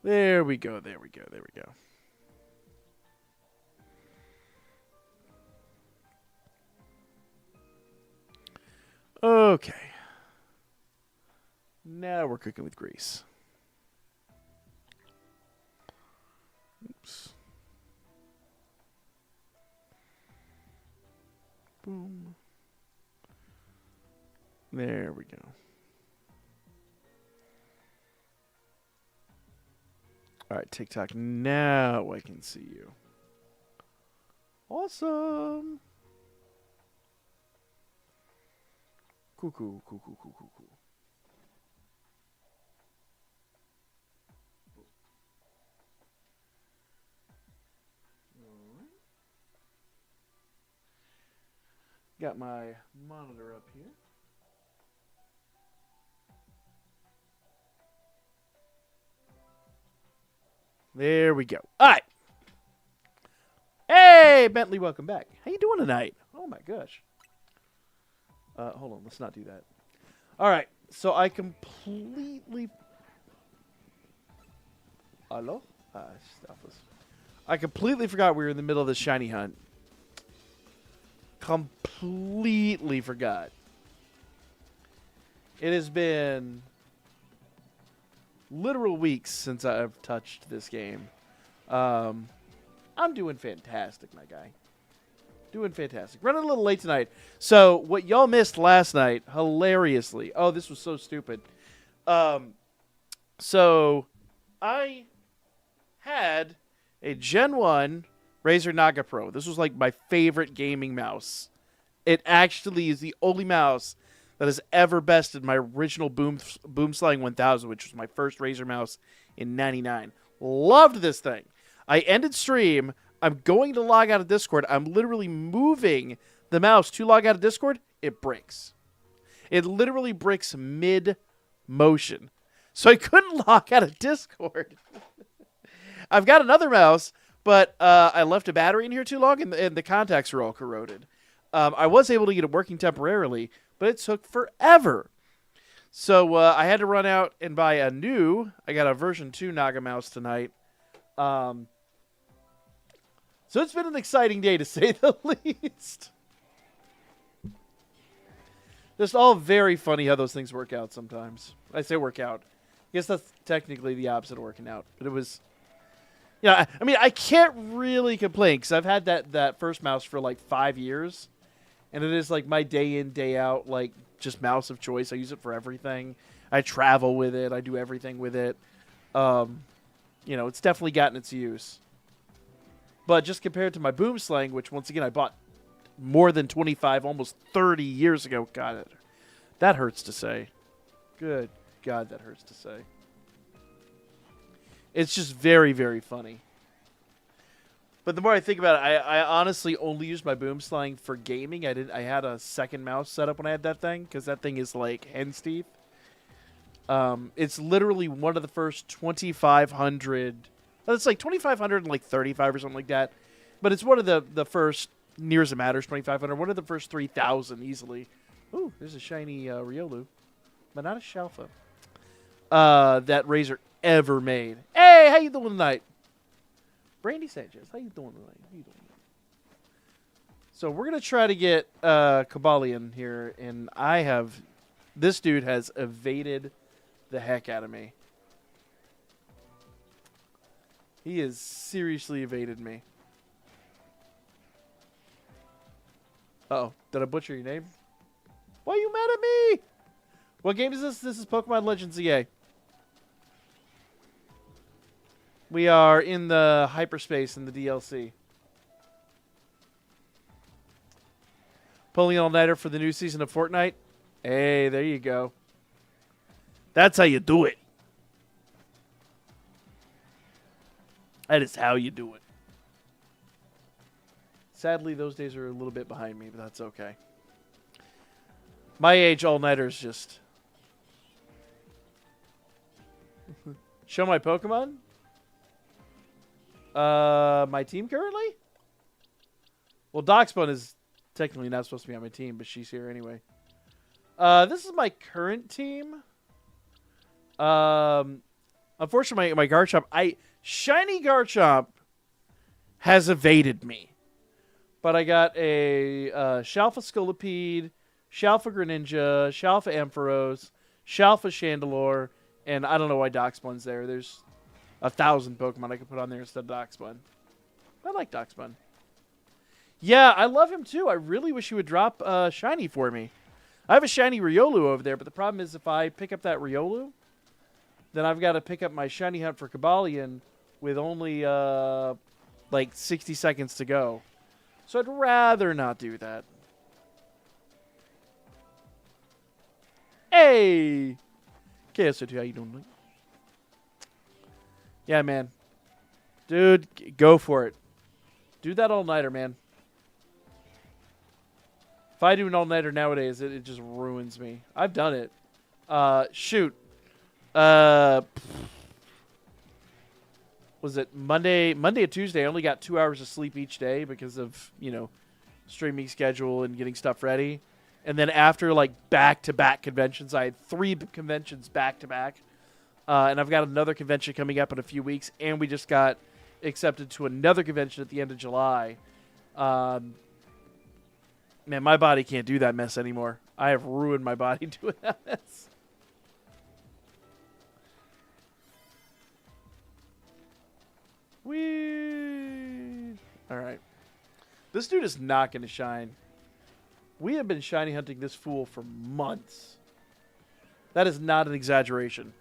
There we go. There we go. There we go. Okay. Now we're cooking with grease. Oops. Boom. There we go. All right, TikTok. Now I can see you. Awesome. Cool, cool, cool, cool, cool, cool, cool. Got my monitor up here. There we go. All right. Hey, Bentley, welcome back. How you doing tonight? Oh my gosh. Hold on, let's not do that. All right, so I completely. Hello? I completely forgot we were in the middle of the shiny hunt. Completely forgot. It has been literal weeks since I've touched this game. I'm doing fantastic, my guy. Doing fantastic. Running a little late tonight. So, what y'all missed last night, hilariously. Oh, this was so stupid. So, I had a Gen 1 Razer Naga Pro. This was like my favorite gaming mouse. It actually is the only mouse that has ever bested my original Boomslang 1000, which was my first Razer mouse in '99. Loved this thing. I ended stream. I'm going to log out of Discord. I'm literally moving the mouse to log out of Discord. It breaks. It literally breaks mid-motion. So I couldn't log out of Discord. I've got another mouse, but I left a battery in here too long, and the contacts are all corroded. I was able to get it working temporarily, but it took forever. So I had to run out and buy a new. I got a version 2 Naga mouse tonight. So it's been an exciting day, to say the least. Just all very funny how those things work out sometimes. I say work out. I guess that's technically the opposite of working out. But it was... Yeah, I mean, I can't really complain because I've had that first mouse for like 5 years. And it is like my day in, day out, like just mouse of choice. I use it for everything. I travel with it. I do everything with it. It's definitely gotten its use. But just compared to my Boomslang, which once again I bought more than 25, almost 30 years ago. God, that hurts to say. Good God, that hurts to say. It's just very, very funny. But the more I think about it, I honestly only use my Boomslang for gaming. I had a second mouse set up when I had that thing, because that thing is like hen's teeth. It's literally one of the first 2,500... It's like 2,500 and like 35 or something like that. But it's one of the first, near as it matters, 2,500. One of the first 3,000 easily. Ooh, there's a shiny Riolu. But not a Shalfa. That Razer ever made. Hey, how you doing tonight? Brandy Sanchez, how you doing tonight? How you doing? So we're going to try to get Kabalion here. And this dude has evaded the heck out of me. He has seriously evaded me. Uh-oh. Did I butcher your name? Why are you mad at me? What game is this? This is Pokemon Legends EA. We are in the hyperspace in the DLC. Pulling an all-nighter for the new season of Fortnite. Hey, there you go. That's how you do it. That is how you do it. Sadly, those days are a little bit behind me, but that's okay. My age, all-nighters just... Show my Pokemon? My team currently? Well, Doxbone is technically not supposed to be on my team, but she's here anyway. This is my current team. Unfortunately, my Garchomp, shiny Garchomp has evaded me. But I got a Shalfa Scolipede, Shalfa Greninja, Shalfa Ampharos, Shalfa Chandelure, and I don't know why Darkspon's there. There's 1,000 Pokemon I could put on there instead of Darkspawn. I like Darkspawn. Yeah, I love him too. I really wish he would drop shiny for me. I have a shiny Riolu over there, but the problem is if I pick up that Riolu, then I've got to pick up my shiny hunt for Cobalion with only like 60 seconds to go. So I'd rather not do that. Hey! KSO2, how you doing? Yeah, man. Dude, go for it. Do that all-nighter, man. If I do an all-nighter nowadays, it just ruins me. I've done it. Shoot. Was it Monday or Tuesday? I only got 2 hours of sleep each day because of, streaming schedule and getting stuff ready. And then after, like, back-to-back conventions, I had 3 conventions back-to-back. And I've got another convention coming up in a few weeks. And we just got accepted to another convention at the end of July. Man, my body can't do that mess anymore. I have ruined my body doing that mess. Whee! All right. This dude is not going to shine. We have been shiny hunting this fool for months. That is not an exaggeration.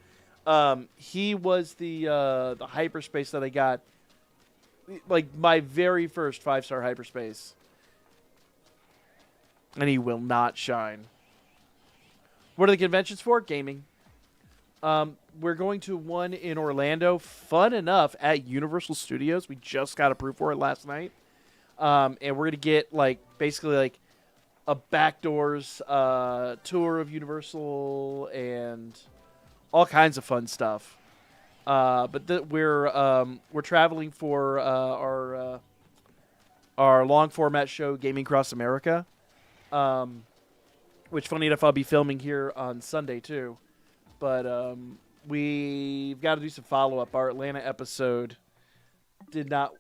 He was the hyperspace that I got, like my very first 5-star hyperspace. And he will not shine. What are the conventions for? Gaming. We're going to one in Orlando. Fun enough at Universal Studios. We just got approved for it last night. And we're going to get basically a backdoors tour of Universal and all kinds of fun stuff. But we're traveling for our long format show, Gaming Across America. Which, funny enough, I'll be filming here on Sunday too. But we've got to do some follow-up. Our Atlanta episode did not...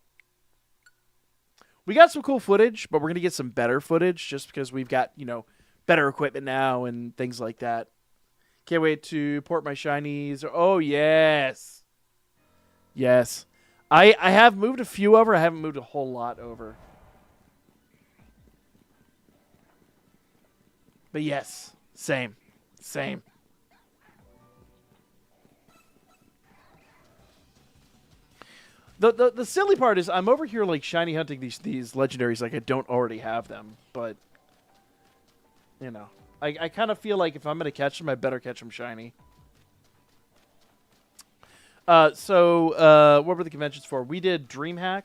We got some cool footage, but we're going to get some better footage just because we've got, better equipment now and things like that. Can't wait to port my shinies. Oh, yes. Yes. I have moved a few over. I haven't moved a whole lot over. But yes, same. The silly part is I'm over here shiny hunting these legendaries like I don't already have them, but I kind of feel like if I'm gonna catch them, I better catch them shiny. So what were the conventions for? We did DreamHack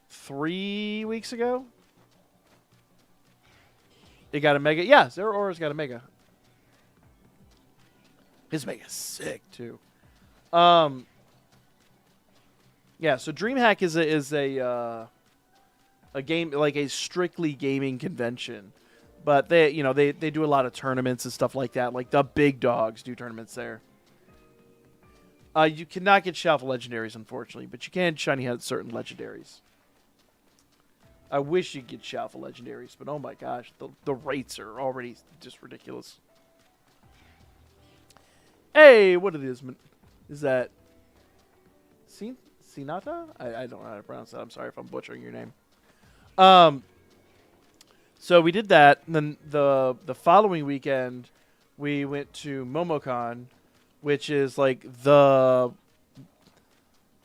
3 weeks ago. It got a mega. Yeah, Zero Aura's got a mega. His mega's sick too. Yeah, so DreamHack is a game, a strictly gaming convention, but they do a lot of tournaments and stuff like that. Like the big dogs do tournaments there. You cannot get Shalfa legendaries, unfortunately, but you can shiny hunt certain legendaries. I wish you could get Shalfa legendaries, but oh my gosh, the rates are already just ridiculous. Hey, what it is? Is that Sinata? I don't know how to pronounce that. I'm sorry if I'm butchering your name. So we did that, and then the following weekend we went to MomoCon, which is I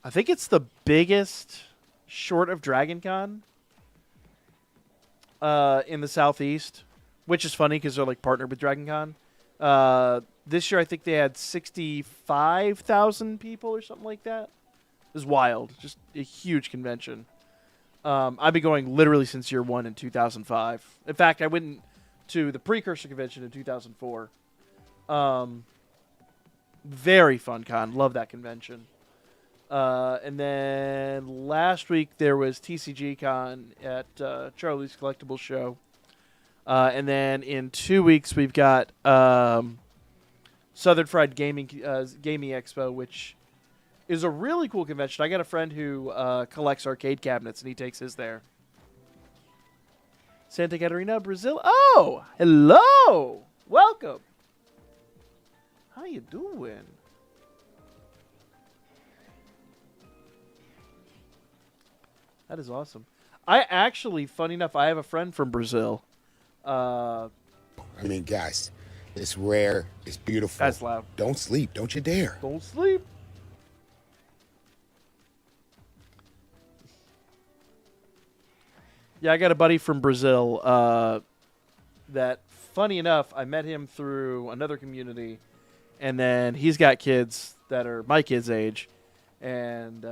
think it's the biggest short of DragonCon in the Southeast, which is funny because they're partnered with DragonCon. This year I think they had 65,000 people or something like that. It was wild. Just a huge convention. I've been going literally since year 1 in 2005. In fact, I went to the precursor convention in 2004. Very fun con. Love that convention. And then last week there was TCG Con at Charlie's Collectibles Show. And then in 2 weeks we've got Southern Fried Gaming Expo, which is a really cool convention. I got a friend who collects arcade cabinets, and he takes his there. Santa Catarina, Brazil. Oh, hello. Welcome. How you doing? That is awesome. I actually, funny enough, I have a friend from Brazil. I mean, guys, it's rare. It's beautiful. That's loud. Don't sleep. Don't you dare. Don't sleep. Yeah, I got a buddy from Brazil that, funny enough, I met him through another community, and then he's got kids that are my kids' age, and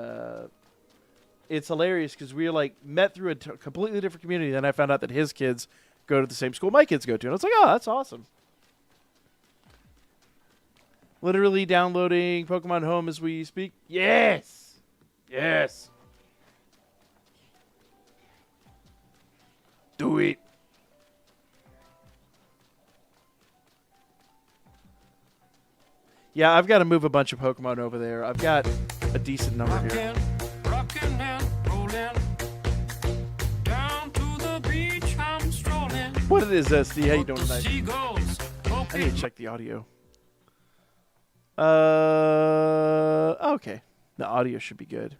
it's hilarious because we met through a completely different community. Then I found out that his kids go to the same school my kids go to, and I was like, oh, that's awesome. Literally downloading Pokemon Home as we speak. Yes, yes. Do it. Yeah, I've got to move a bunch of Pokemon over there. I've got a decent number here. Rockin' and rollin'. Down to the beach I'm strolling. What it is, SD? How you doing tonight? Seagulls I need to check the audio. Okay. The audio should be good.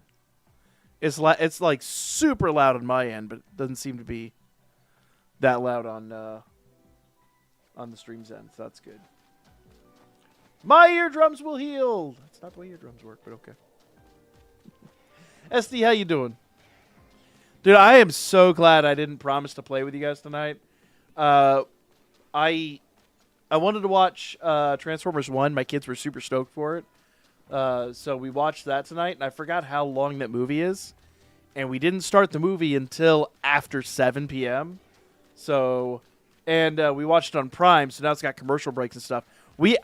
It's like super loud on my end, but it doesn't seem to be that loud on the stream's end, so that's good. My eardrums will heal. That's not the way eardrums work, but okay. SD, how you doing? Dude, I am so glad I didn't promise to play with you guys tonight. I wanted to watch Transformers 1. My kids were super stoked for it. So we watched that tonight, and I forgot how long that movie is. And we didn't start the movie until after 7 p.m. So, and we watched it on Prime, so now it's got commercial breaks and stuff.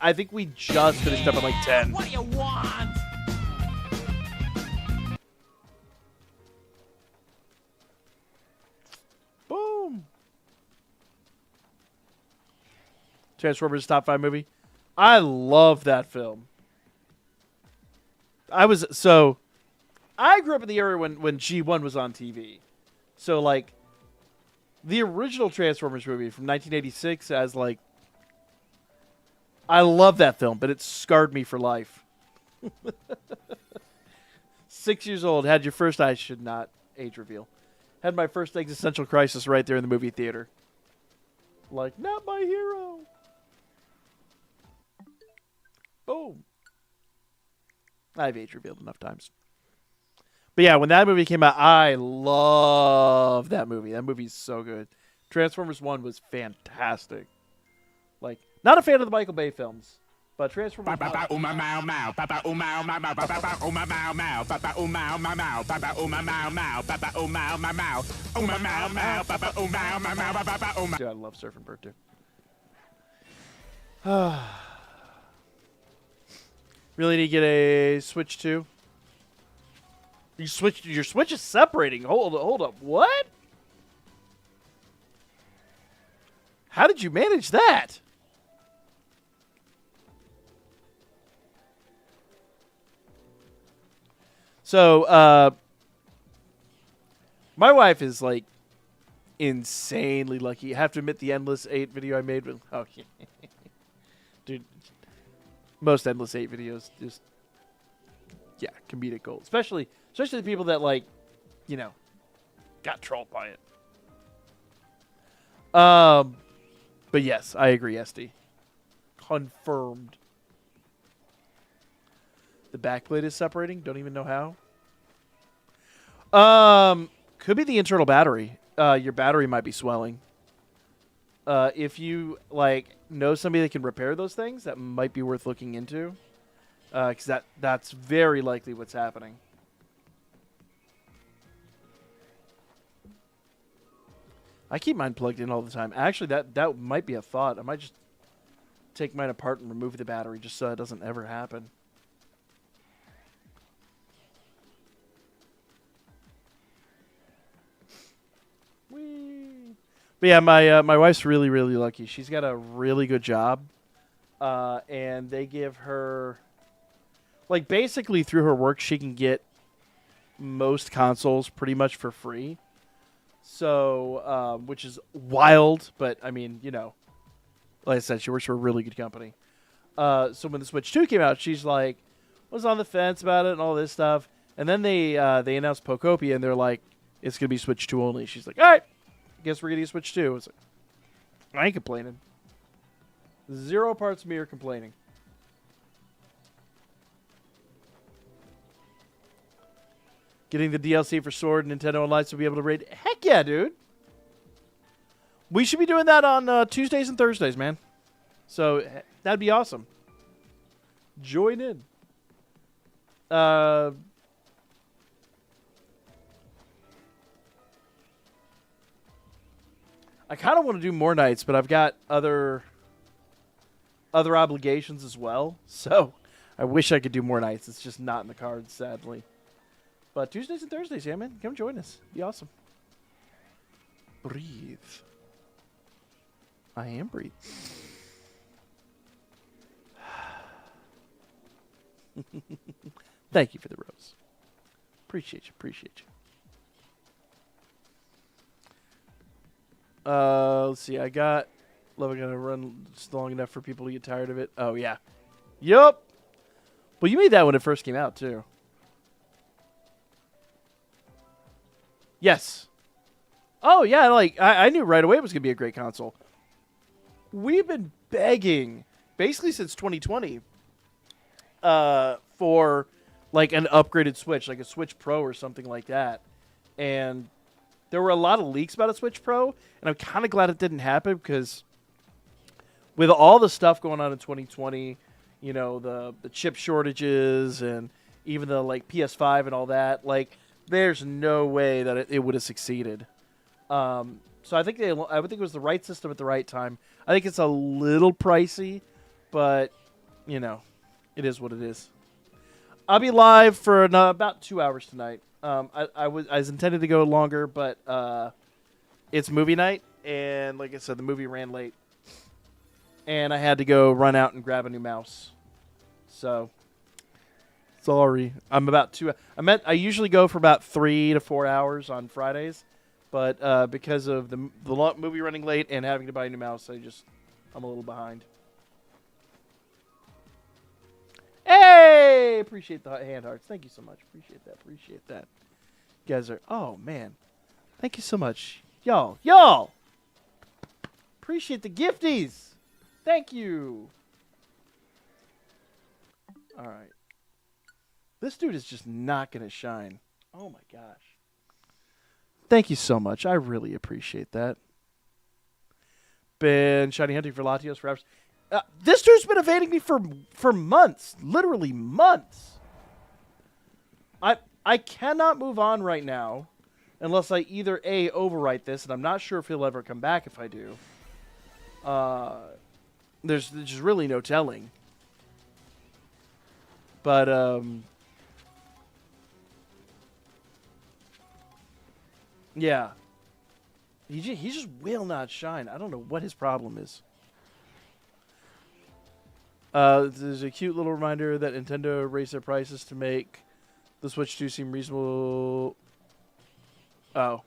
I think we just finished up at like 10. What do you want? Boom. Transformers top 5 movie. I love that film. I grew up in the era when G1 was on TV. So like the original Transformers movie from 1986 as like I love that film, but it scarred me for life. 6 years old, had your first I should not age reveal. Had my first existential crisis right there in the movie theater. Like, not my hero. Boom. I've age revealed enough times. But yeah, when that movie came out, I love that movie. That movie's so good. Transformers 1 was fantastic. Like, not a fan of the Michael Bay films, but Transformers 1. Dude, I love Surfing Bird too. Really need to get a Switch 2. Your Switch is separating. Hold up. What? How did you manage that? So, my wife is like insanely lucky. I have to admit, the Endless 8 video I made with, oh yeah. Dude, most Endless 8 videos just, yeah, comedic gold. Especially the people that, like, you know, got trolled by it. But yes, I agree, SD. Confirmed. The backplate is separating. Don't even know how. Could be the internal battery. Your battery might be swelling. If you like know somebody that can repair those things, that might be worth looking into. Because that's very likely what's happening. I keep mine plugged in all the time. Actually, that might be a thought. I might just take mine apart and remove the battery just so it doesn't ever happen. Whee! But yeah, my wife's really, really lucky. She's got a really good job. and they give her, like, basically through her work, she can get most consoles pretty much for free. So, which is wild, but I mean, you know, like I said, she works for a really good company. So when the Switch 2 came out, she's like, was on the fence about it and all this stuff. And then they announced Pokopia, and they're like, it's going to be Switch 2 only. She's like, all right, guess we're going to get Switch 2. I was like, I ain't complaining. 0 parts of me are complaining. Getting the DLC for Sword and Nintendo Online to be able to raid. Heck yeah, dude. We should be doing that on Tuesdays and Thursdays, man. So that'd be awesome. Join in. I kind of want to do more nights, but I've got other obligations as well. So I wish I could do more nights. It's just not in the cards, sadly. But Tuesdays and Thursdays, yeah, man. Come join us. Be awesome. Breathe. I am breathing. Thank you for the rose. Appreciate you. Appreciate you. Let's see. I got. Love it. Gonna run just long enough for people to get tired of it. Oh yeah. Yup. Well, you made that when it first came out too. Yes. Oh, yeah, like, I knew right away it was going to be a great console. We've been begging, basically since 2020, for, like, an upgraded Switch, like a Switch Pro or something like that. And there were a lot of leaks about a Switch Pro, and I'm kind of glad it didn't happen, because with all the stuff going on in 2020, you know, the chip shortages and even the, like, PS5 and all that, like, there's no way that it would have succeeded. So I think I would think it was the right system at the right time. I think it's a little pricey, but you know, it is what it is. I'll be live for about 2 hours tonight. I was intended to go longer, but it's movie night, and like I said, the movie ran late, and I had to go run out and grab a new mouse. So. Sorry, I'm about 2. I usually go for about 3 to 4 hours on Fridays, but because of the movie running late and having to buy a new mouse, I'm a little behind. Hey, appreciate the hand hearts. Thank you so much. Appreciate that. Appreciate that. You guys are. Oh man, thank you so much, y'all. Appreciate the gifties. Thank you. All right. This dude is just not going to shine. Oh, my gosh. Thank you so much. I really appreciate that. Been shiny hunting for Latios for hours. This dude's been evading me for months. Literally months. I cannot move on right now unless I either A, overwrite this, and I'm not sure if he'll ever come back if I do. There's just really no telling. But, yeah. He just will not shine. I don't know what his problem is. There's a cute little reminder that Nintendo raised their prices to make the Switch 2 seem reasonable. Oh.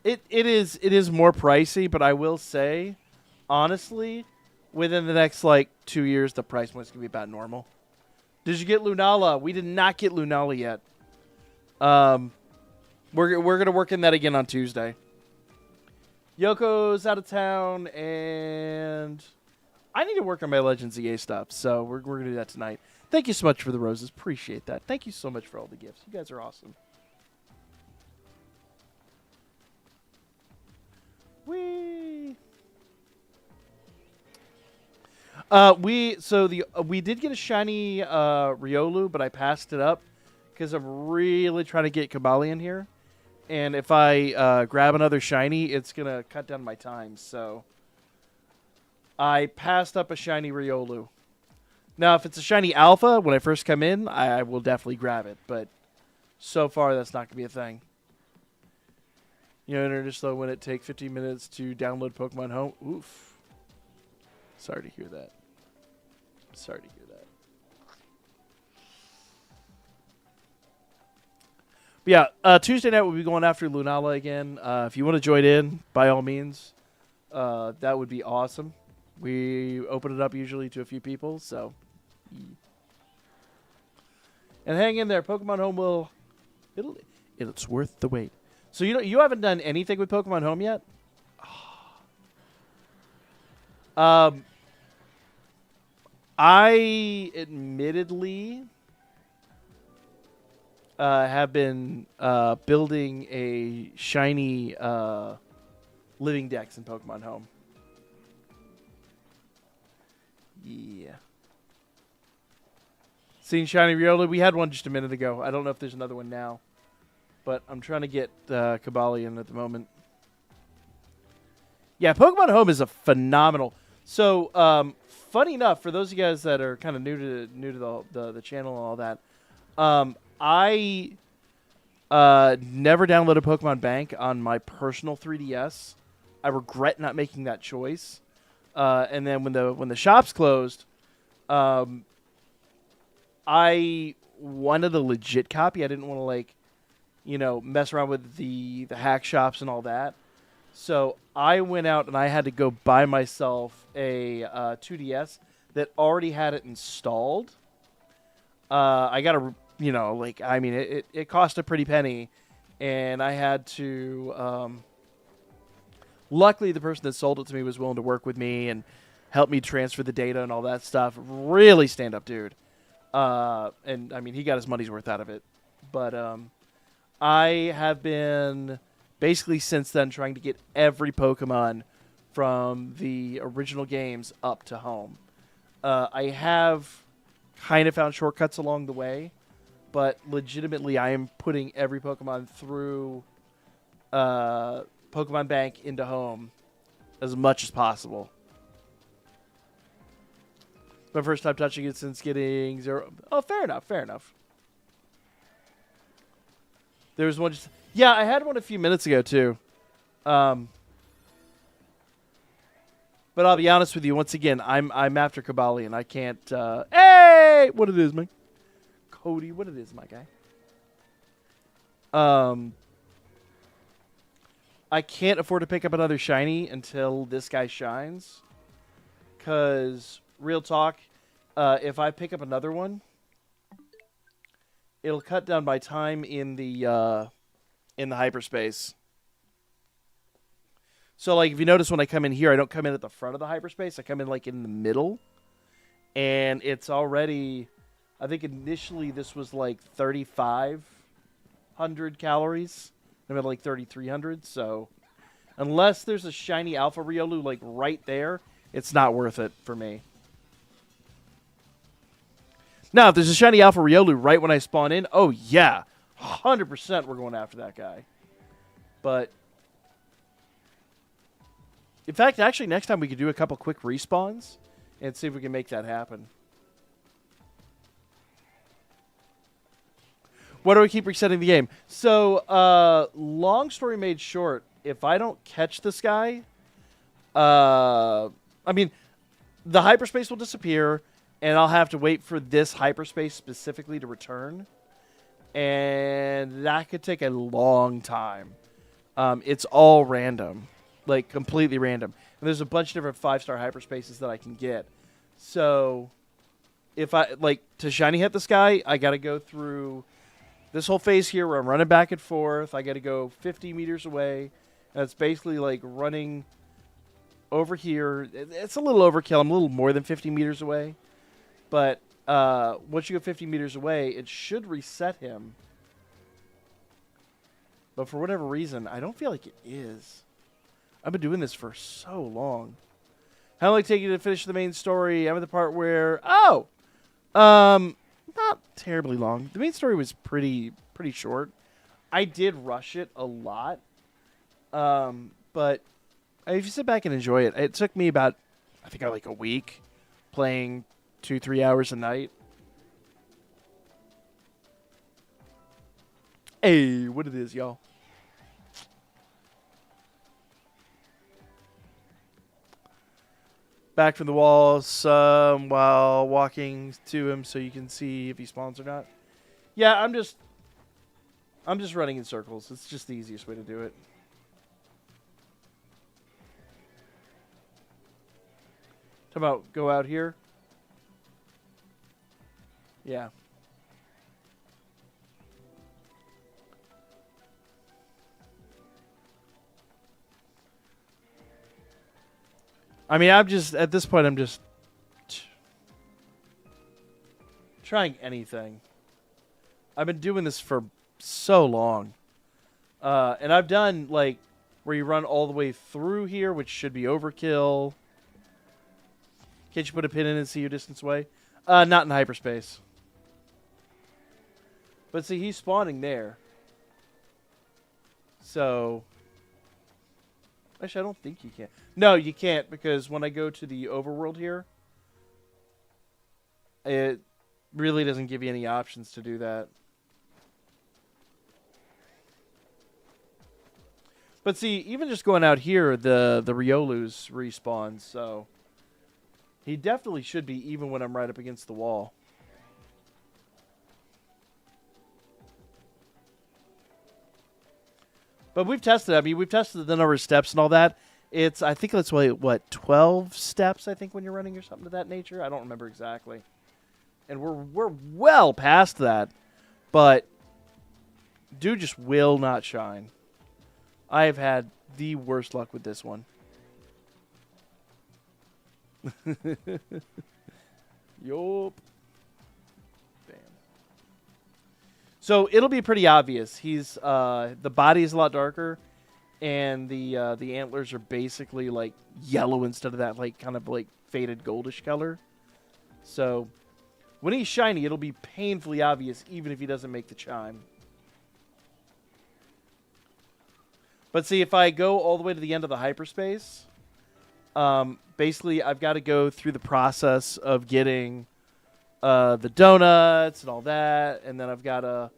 It is more pricey, but I will say, honestly, within the next, like, 2 years, the price point's going to be about normal. Did you get Lunala? We did not get Lunala yet. We're going to work in that again on Tuesday. Yoko's out of town, and I need to work on my Legends EA stuff, so we're going to do that tonight. Thank you so much for the roses. Appreciate that. Thank you so much for all the gifts. You guys are awesome. Whee! We did get a shiny Riolu, but I passed it up because I'm really trying to get Kabali in here. And if I grab another shiny, it's going to cut down my time. So I passed up a shiny Riolu. Now, if it's a shiny alpha, when I first come in, I will definitely grab it. But so far, that's not going to be a thing. You know, internet is slow when it takes 15 minutes to download Pokemon Home. Oof. Sorry to hear that. Sorry to hear that. But yeah, Tuesday night we'll be going after Lunala again. If you want to join in, by all means, that would be awesome. We open it up usually to a few people, so. And hang in there. Pokemon Home will... It's worth the wait. So you haven't done anything with Pokemon Home yet? I admittedly have been building a shiny living dex in Pokemon Home. Yeah. Seen shiny Riolu? We had one just a minute ago. I don't know if there's another one now. But I'm trying to get Kabalion at the moment. Yeah, Pokemon Home is a phenomenal. So, funny enough, for those of you guys that are kind of new to the channel and all that, I never downloaded Pokemon Bank on my personal 3DS. I regret not making that choice. And then when the shops closed, I wanted a legit copy. I didn't want to mess around with the hack shops and all that. So I went out and I had to go buy myself a 2DS that already had it installed. I got it cost a pretty penny, and I had to. Luckily, the person that sold it to me was willing to work with me and help me transfer the data and all that stuff. Really stand up dude. And I mean, he got his money's worth out of it. But I have been basically since then trying to get every Pokemon from the original games up to home. I have kind of found shortcuts along the way, but legitimately I am putting every Pokemon through Pokemon Bank into home as much as possible. My first time touching it since getting 0. Oh, fair enough, fair enough. There was one just... Yeah, I had one a few minutes ago, too. But I'll be honest with you, once again, I'm after Kabalion. I can't... Hey! What it is, man? Cody, what it is, my guy? I can't afford to pick up another shiny until this guy shines. Because, real talk, if I pick up another one, it'll cut down my time in the hyperspace. So, like, if you notice when I come in here, I don't come in at the front of the hyperspace. I come in, like, in the middle. And it's already... I think initially this was, like, 3,500 calories. I'm at, like, 3,300. So, unless there's a shiny Alpha Riolu, like, right there, it's not worth it for me. Now, if there's a shiny Alpha Riolu right when I spawn in, oh, yeah. 100% we're going after that guy. But... in fact, actually, next time we could do a couple quick respawns and see if we can make that happen. Why do we keep resetting the game? So, long story made short, if I don't catch this guy, I mean, the hyperspace will disappear, and I'll have to wait for this hyperspace specifically to return. And that could take a long time. It's all random. Like, completely random. And there's a bunch of different 5-star hyperspaces that I can get. So, if I, like, to shiny hit this guy, I got to go through this whole phase here where I'm running back and forth. I got to go 50 meters away. And it's basically, like, running over here. It's a little overkill. I'm a little more than 50 meters away. But once you go 50 meters away, it should reset him. But for whatever reason, I don't feel like it is. I've been doing this for so long. How long did it take you to finish the main story? I'm at the part where... oh! Not terribly long. The main story was pretty short. I did rush it a lot. But if you sit back and enjoy it, it took me about, I think, like a week playing 2-3 hours a night. Hey, what it is, y'all. back from the walls while walking to him so you can see if he spawns or not. Yeah, I'm just running in circles. It's just the easiest way to do it. Talk about go out here. Yeah. I mean, I'm just, at this point, I'm just trying anything. I've been doing this for so long. And I've done, like, where you run all the way through here, which should be overkill. Can't you put a pin in and see your distance away? Not in hyperspace. But see, he's spawning there. So... Actually, I don't think you can. No, you can't, because when I go to the overworld here, it really doesn't give you any options to do that. But see, even just going out here, the Riolu's respawn, so he definitely should be even when I'm right up against the wall. But we've tested. I mean, we've tested the number of steps and all that. It's, I think that's what 12 steps. I think when you're running or something of that nature. I don't remember exactly. And we're well past that, but dude just will not shine. I have had the worst luck with this one. Yup. So it'll be pretty obvious. He's the body is a lot darker, and the antlers are basically like yellow instead of that like kind of like faded goldish color. So when he's shiny, it'll be painfully obvious, even if he doesn't make the chime. But see, if I go all the way to the end of the hyperspace, basically I've got to go through the process of getting the donuts and all that, and then I've got to,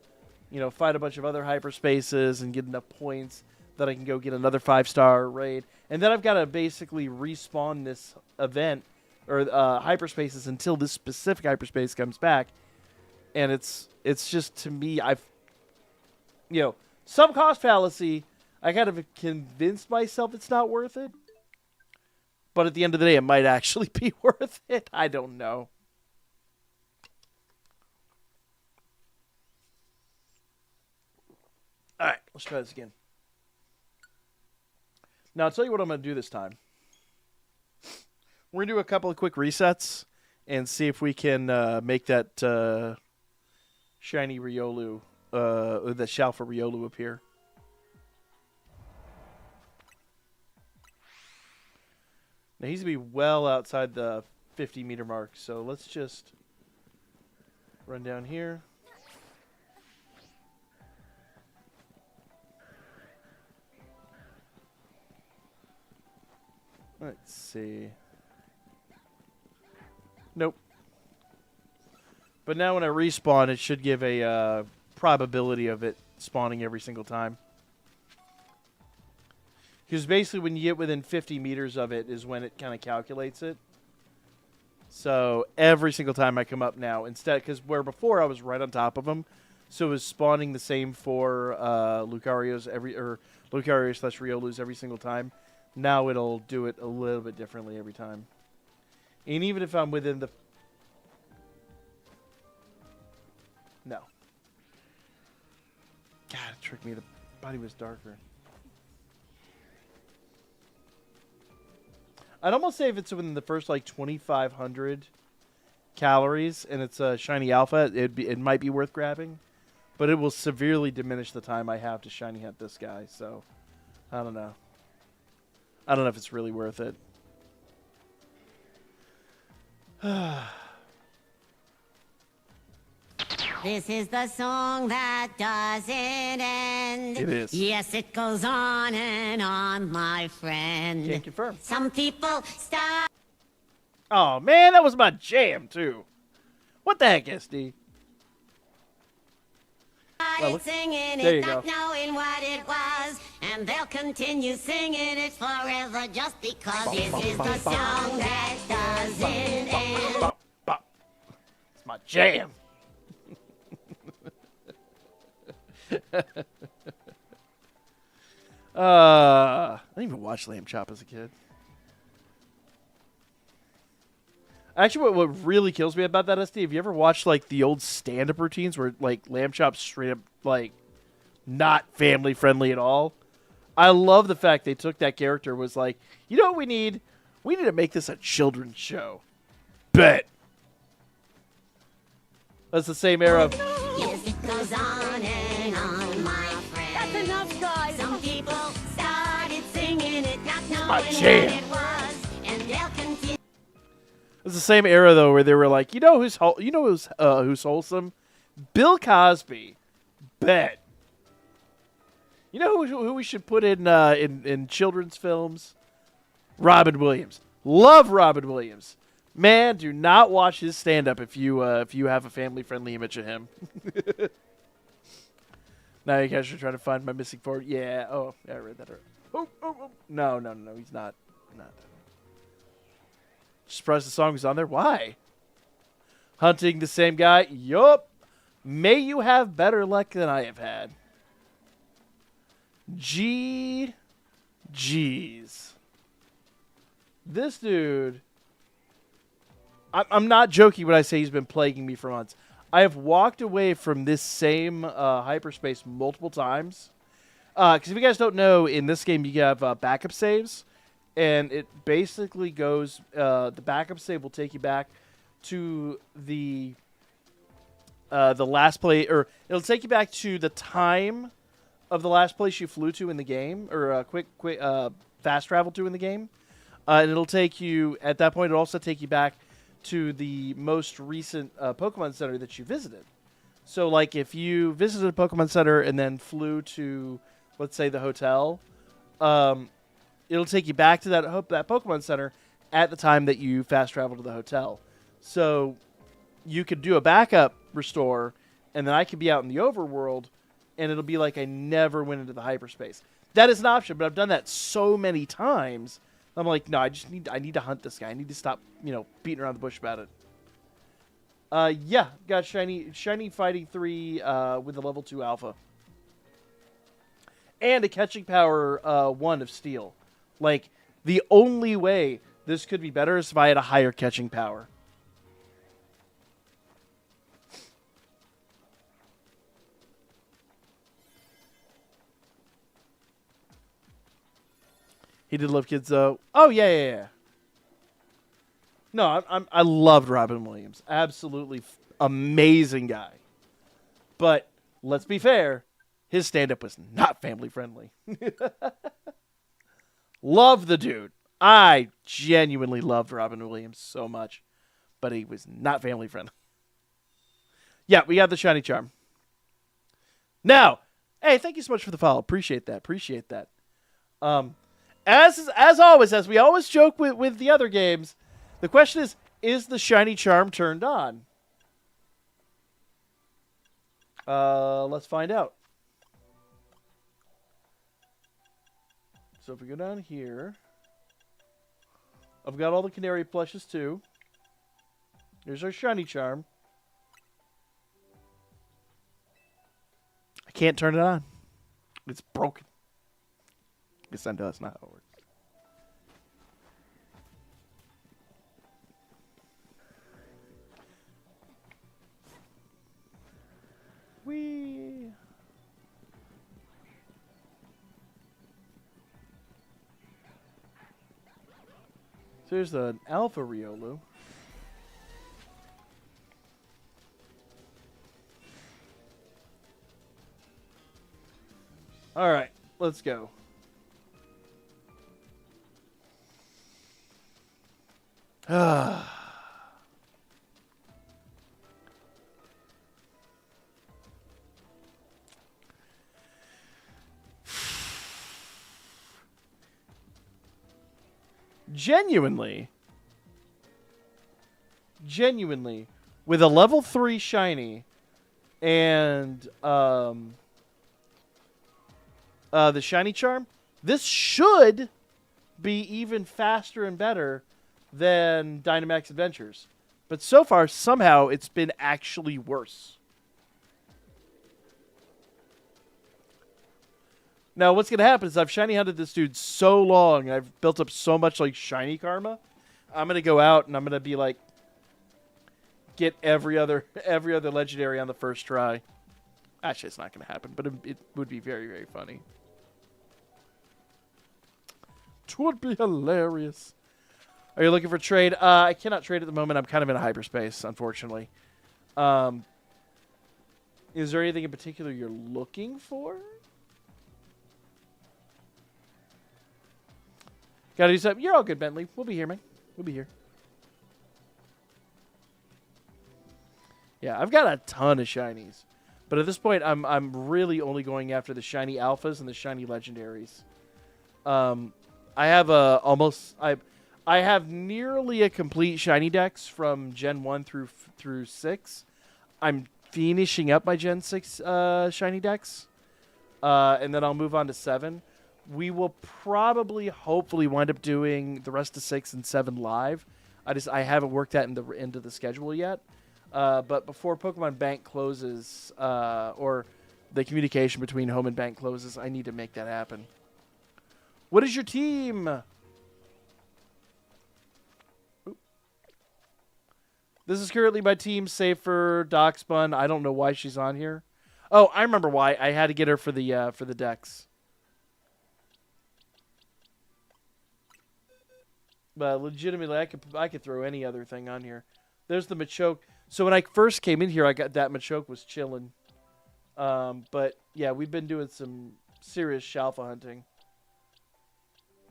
fight a bunch of other hyperspaces and get enough points that I can go get another 5-star raid, and then I've got to basically respawn this event or hyperspaces until this specific hyperspace comes back, and it's just, to me, some cost fallacy. I kind of convinced myself it's not worth it, but at the end of the day, it might actually be worth it. I don't know. All right, let's try this again. Now, I'll tell you what I'm going to do this time. We're going to do a couple of quick resets and see if we can make that shiny Riolu, or the Shalfa Riolu appear. Now, he's going to be well outside the 50-meter mark, so let's just run down here. Let's see. Nope. But now when I respawn, it should give a probability of it spawning every single time. Because basically when you get within 50 meters of it is when it kind of calculates it. So every single time I come up now, instead, because where before I was right on top of them, so it was spawning the same for Lucario's Lucario/Riolu's every single time. Now it'll do it a little bit differently every time. And even if I'm within the... No. God, it tricked me. The body was darker. I'd almost say if it's within the first, 2,500 calories and it's a shiny alpha, it might be worth grabbing. But it will severely diminish the time I have to shiny hunt this guy, so... I don't know. I don't know if it's really worth it. This is the song that doesn't end. It is. Yes, it goes on and on, my friend. Can't confirm. Some people stop. Oh, man, that was my jam, too. What the heck, SD? started singing There it, you go. not knowing what it was. And they'll continue singing it forever just because this is the song that doesn't end. Bop, bop. It's my jam. I didn't even watch Lamb Chop as a kid. Actually, what really kills me about that, SD, have you ever watched like the old stand-up routines where like Lamb Chop's straight up like not family friendly at all? I love the fact they took that character, was like, you know what we need? We need to make this a children's show. Bet. That's the same era of... Yes, it goes on and on, my friend. That's enough, guys. Some people started singing it, not knowing what jam. it was. And they'll continue. It's the same era though, where they were like, who's wholesome? Bill Cosby. Bet. You know who we should put in children's films? Robin Williams. Love Robin Williams. Man, do not watch his stand-up if you have a family-friendly image of him. Now you guys are trying to find my missing forward. Yeah. Oh, yeah, I read that. Oh. No, he's not. Surprised the song was on there. Why? Hunting the same guy. Yup. May you have better luck than I have had. Jeez. This dude... I'm not joking when I say he's been plaguing me for months. I have walked away from this same hyperspace multiple times. Because if you guys don't know, in this game you have backup saves. And it basically goes... the backup save will take you back to the last place... Or it'll take you back to the time of the last place you flew to in the game. Or quick fast travel to in the game. And it'll take you... At that point, it'll also take you back to the most recent Pokemon Center that you visited. So, like, if you visited a Pokemon Center and then flew to, let's say, the hotel, it'll take you back to that Pokemon Center at the time that you fast travel to the hotel. So, you could do a backup restore, and then I could be out in the overworld, and it'll be like I never went into the hyperspace. That is an option, but I've done that so many times. I'm like, no, I need to hunt this guy. I need to stop, beating around the bush about it. Yeah, got shiny fighting 3 with a level 2 alpha. And a catching power 1 of steel. Like, the only way this could be better is if I had a higher catching power. He did love kids, though. Oh, yeah. No, I loved Robin Williams. Absolutely amazing guy. But let's be fair, his stand-up was not family-friendly. Love the dude. I genuinely loved Robin Williams so much. But he was not family-friendly. Yeah, we got the shiny charm. Now, hey, thank you so much for the follow. Appreciate that. As always, as we always joke with the other games, the question is the shiny charm turned on? Let's find out. So if we go down here, I've got all the canary plushes too. Here's our shiny charm. I can't turn it on. It's broken. Guess that's not how it works. Whee! So here's an Alpha Riolu. All right, let's go. Genuinely, with a level 3 shiny, and the shiny charm. This should be even faster and better than Dynamax Adventures. But so far, somehow, it's been actually worse. Now, what's going to happen is I've shiny hunted this dude so long, and I've built up so much, like, shiny karma. I'm going to go out, and I'm going to be, like, get every other legendary on the first try. Actually, it's not going to happen, but it would be very, very funny. It would be hilarious. Are you looking for trade? I cannot trade at the moment. I'm kind of in a hyperspace, unfortunately. Is there anything in particular you're looking for? Gotta do something. You're all good, Bentley. We'll be here, man. We'll be here. Yeah, I've got a ton of shinies. But at this point, I'm really only going after the shiny alphas and the shiny legendaries. I have I have nearly a complete shiny dex from Gen 1 through 6. I'm finishing up my Gen 6 shiny dex. And then I'll move on to 7. We will probably, hopefully, wind up doing the rest of 6 and 7 live. I haven't worked that into the schedule yet. But before Pokemon Bank closes, or the communication between home and bank closes, I need to make that happen. What is your team? Oop. This is currently my team, save for Doxbun. I don't know why she's on here. Oh, I remember why. I had to get her for the decks. But legitimately, I could throw any other thing on here. There's the Machoke. So when I first came in here, I got that Machoke was chilling. But yeah, we've been doing some serious Shalfa hunting.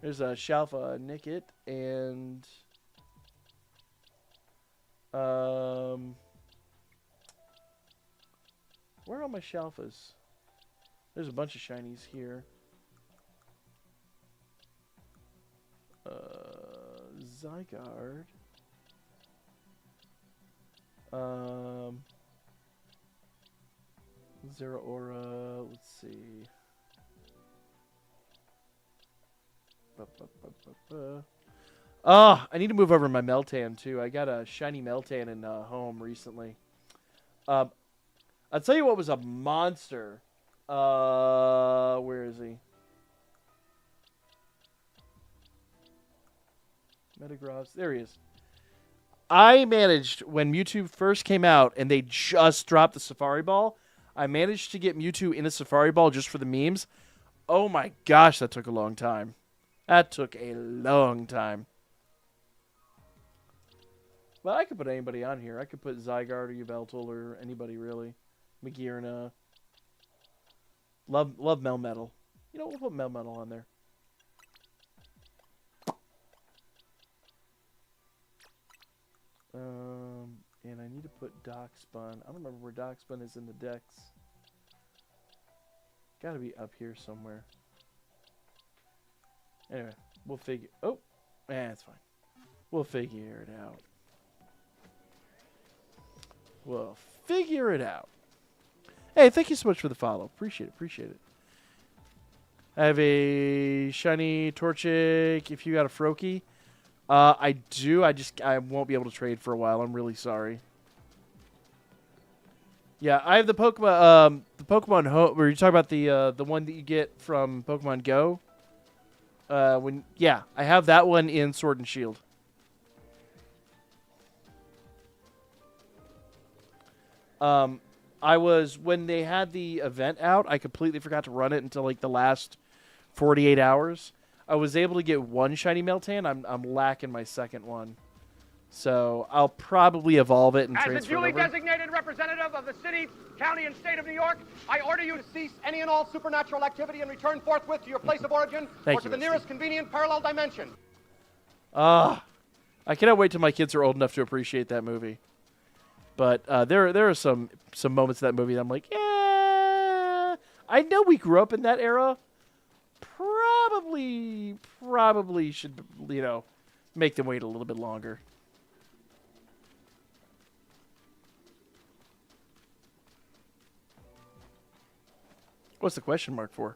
There's a Shalfa Nickit and where are all my Shalfas? There's a bunch of shinies here. Zygarde. Zeraora. Let's see. I need to move over my Meltan too. I got a shiny Meltan in home recently. I'll tell you what was a monster. Where is he? Metagross. There he is. I managed, when Mewtwo first came out and they just dropped the Safari Ball, I managed to get Mewtwo in a Safari Ball just for the memes. Oh my gosh, that took a long time. That took a long time. Well, I could put anybody on here. I could put Zygarde or Yveltal or anybody really. Magearna. Love Melmetal. You know, we'll put Melmetal on there. And I need to put Doxbun. I don't remember where Doxbun is in the decks. Gotta be up here somewhere. Anyway, we'll figure... Oh! It's fine. We'll figure it out. We'll figure it out. Hey, thank you so much for the follow. Appreciate it. I have a shiny Torchic. If you got a Froakie... I do. I won't be able to trade for a while. I'm really sorry. Yeah, I have the Pokemon Home. Where you talk about the one that you get from Pokemon Go. I have that one in Sword and Shield. When they had the event out, I completely forgot to run it until like the last 48 hours. I was able to get one shiny Meltan. I'm lacking my second one. So I'll probably evolve it and transfer it over. As a duly designated representative of the city, county, and state of New York, I order you to cease any and all supernatural activity and return forthwith to your place of origin or to the nearest convenient parallel dimension. I cannot wait till my kids are old enough to appreciate that movie. But there are some moments in that movie that I'm like, yeah, I know we grew up in that era. Probably should, make them wait a little bit longer. What's the question mark for?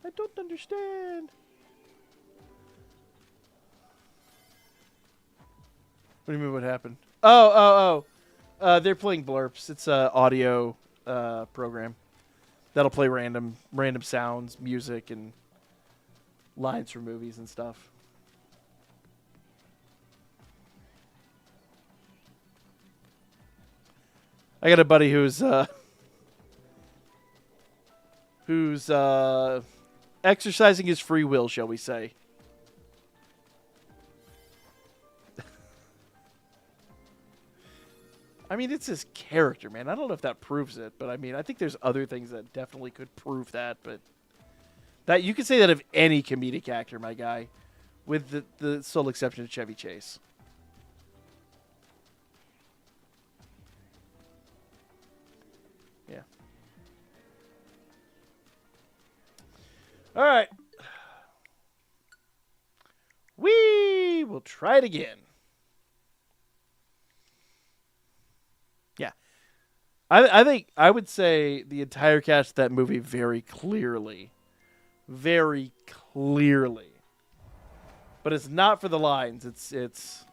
I don't understand. What do you mean what happened? Oh. They're playing Blurps. It's a audio program that'll play random sounds, music, and lines from movies and stuff. I got a buddy who's exercising his free will, shall we say. I mean, it's his character, man. I don't know if that proves it, but I mean, I think there's other things that definitely could prove that, but that you could say that of any comedic actor, my guy, with the sole exception of Chevy Chase. Yeah. All right. We will try it again. Yeah. I think I would say the entire cast of that movie very clearly. But it's not for the lines. It's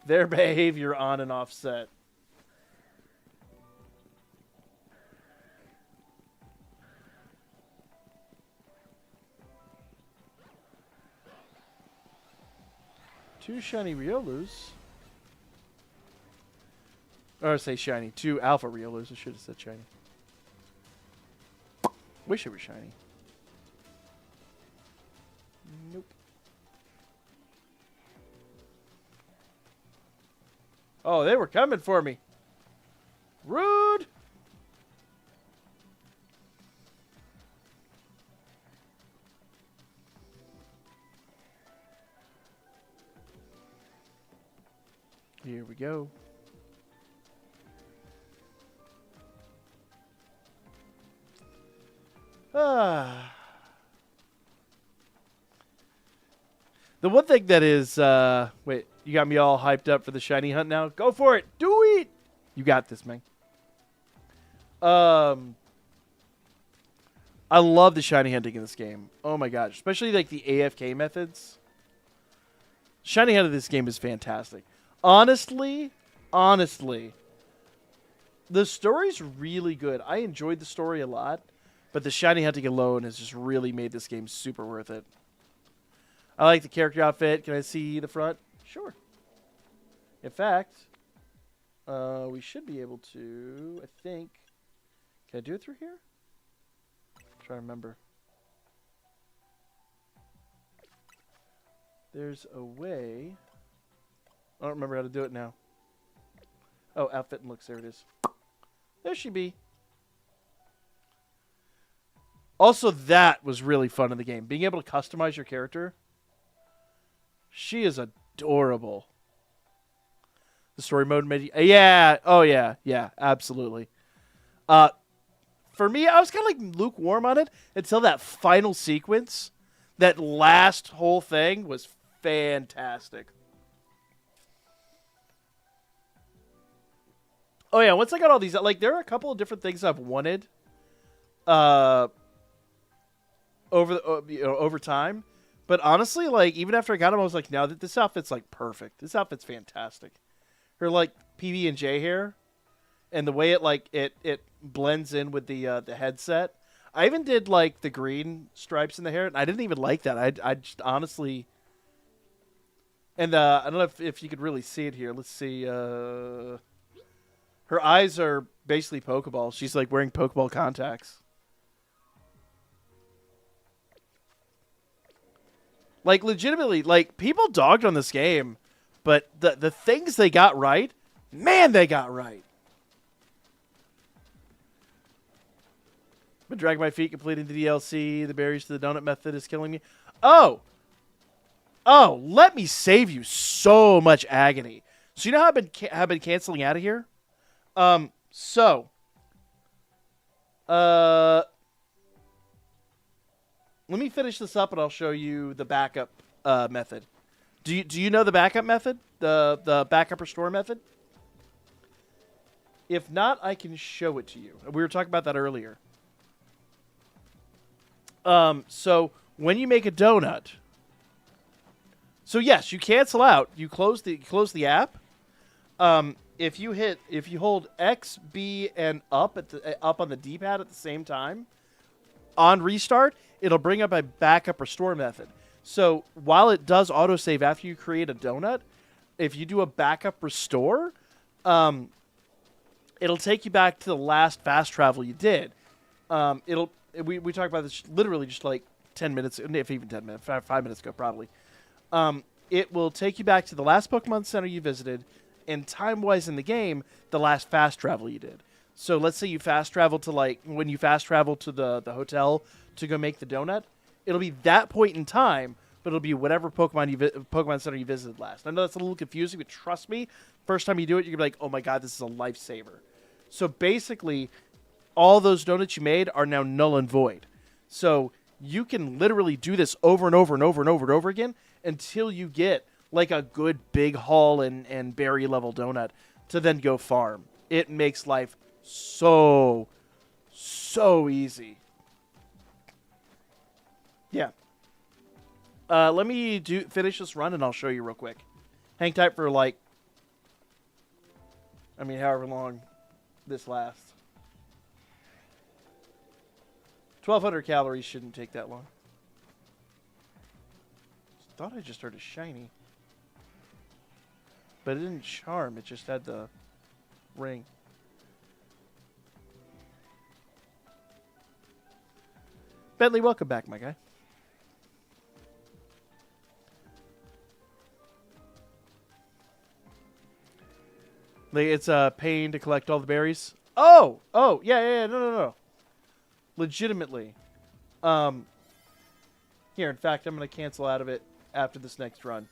their behavior on and off set. Two shiny Riolus. Or say shiny. Two alpha Riolus. I should have said shiny. Wish it were shiny. Nope. Oh, they were coming for me. Rude. Here we go. The one thing that is, wait, you got me all hyped up for the shiny hunt now? Go for it. Do it. You got this, man. I love the shiny hunting in this game. Oh my gosh. Especially like the AFK methods. Shiny hunt of this game is fantastic. Honestly, the story's really good. I enjoyed the story a lot, but the shiny hunting alone has just really made this game super worth it. I like the character outfit. Can I see the front? Sure. In fact, we should be able to, I think. Can I do it through here? I'm trying to remember. There's a way. I don't remember how to do it now. Oh, outfit and looks. There it is. There she be. Also, that was really fun in the game. Being able to customize your character. She is adorable. The story mode made yeah. Oh, yeah. Yeah, absolutely. For me, I was kind of like lukewarm on it until that final sequence. That last whole thing was fantastic. Oh, yeah. Once I got all these, like, there are a couple of different things I've wanted over time. But honestly, like, even after I got them, I was like, no, this outfit's, like, perfect. This outfit's fantastic. Her, like, PB&J hair and the way it, like, it blends in with the headset. I even did, like, the green stripes in the hair, and I didn't even like that. I just honestly... And I don't know if you could really see it here. Let's see. Her eyes are basically Pokeballs. She's, like, wearing Pokeball contacts. Like, legitimately, like, people dogged on this game, but the things they got right, man, they got right. Been dragging my feet, completing the DLC. The berries to the donut method is killing me. Oh, let me save you so much agony. So you know how I've been canceling out of here? Let me finish this up and I'll show you the backup method. Do you know the backup method? The backup restore method? If not, I can show it to you. We were talking about that earlier. So when you make a donut, so yes, you cancel out. You close the app. If you hold X, B, and up on the D-pad at the same time, on restart, it'll bring up a backup restore method. So while it does autosave after you create a donut, if you do a backup restore, it'll take you back to the last fast travel you did. We talked about this literally just like 10 minutes, if even 10 minutes, 5 minutes ago probably. It will take you back to the last Pokemon Center you visited, and time-wise in the game, the last fast travel you did. So let's say you fast travel to when you fast travel to the hotel to go make the donut, it'll be that point in time, but it'll be whatever Pokemon Center you visited last. I know that's a little confusing, but trust me, first time you do it, you're going to be like, oh my god, this is a lifesaver. So basically, all those donuts you made are now null and void. So you can literally do this over and over and over and over and over again until you get like a good big haul and berry level donut to then go farm. It makes life so easy. Yeah. Let me finish this run and I'll show you real quick. Hang tight for however long this lasts. 1,200 calories shouldn't take that long. Thought I just heard a shiny. But it didn't charm, it just had the ring. Bentley, welcome back, my guy. It's a pain to collect all the berries. Oh, yeah, no. Legitimately. Here, in fact, I'm going to cancel out of it after this next run.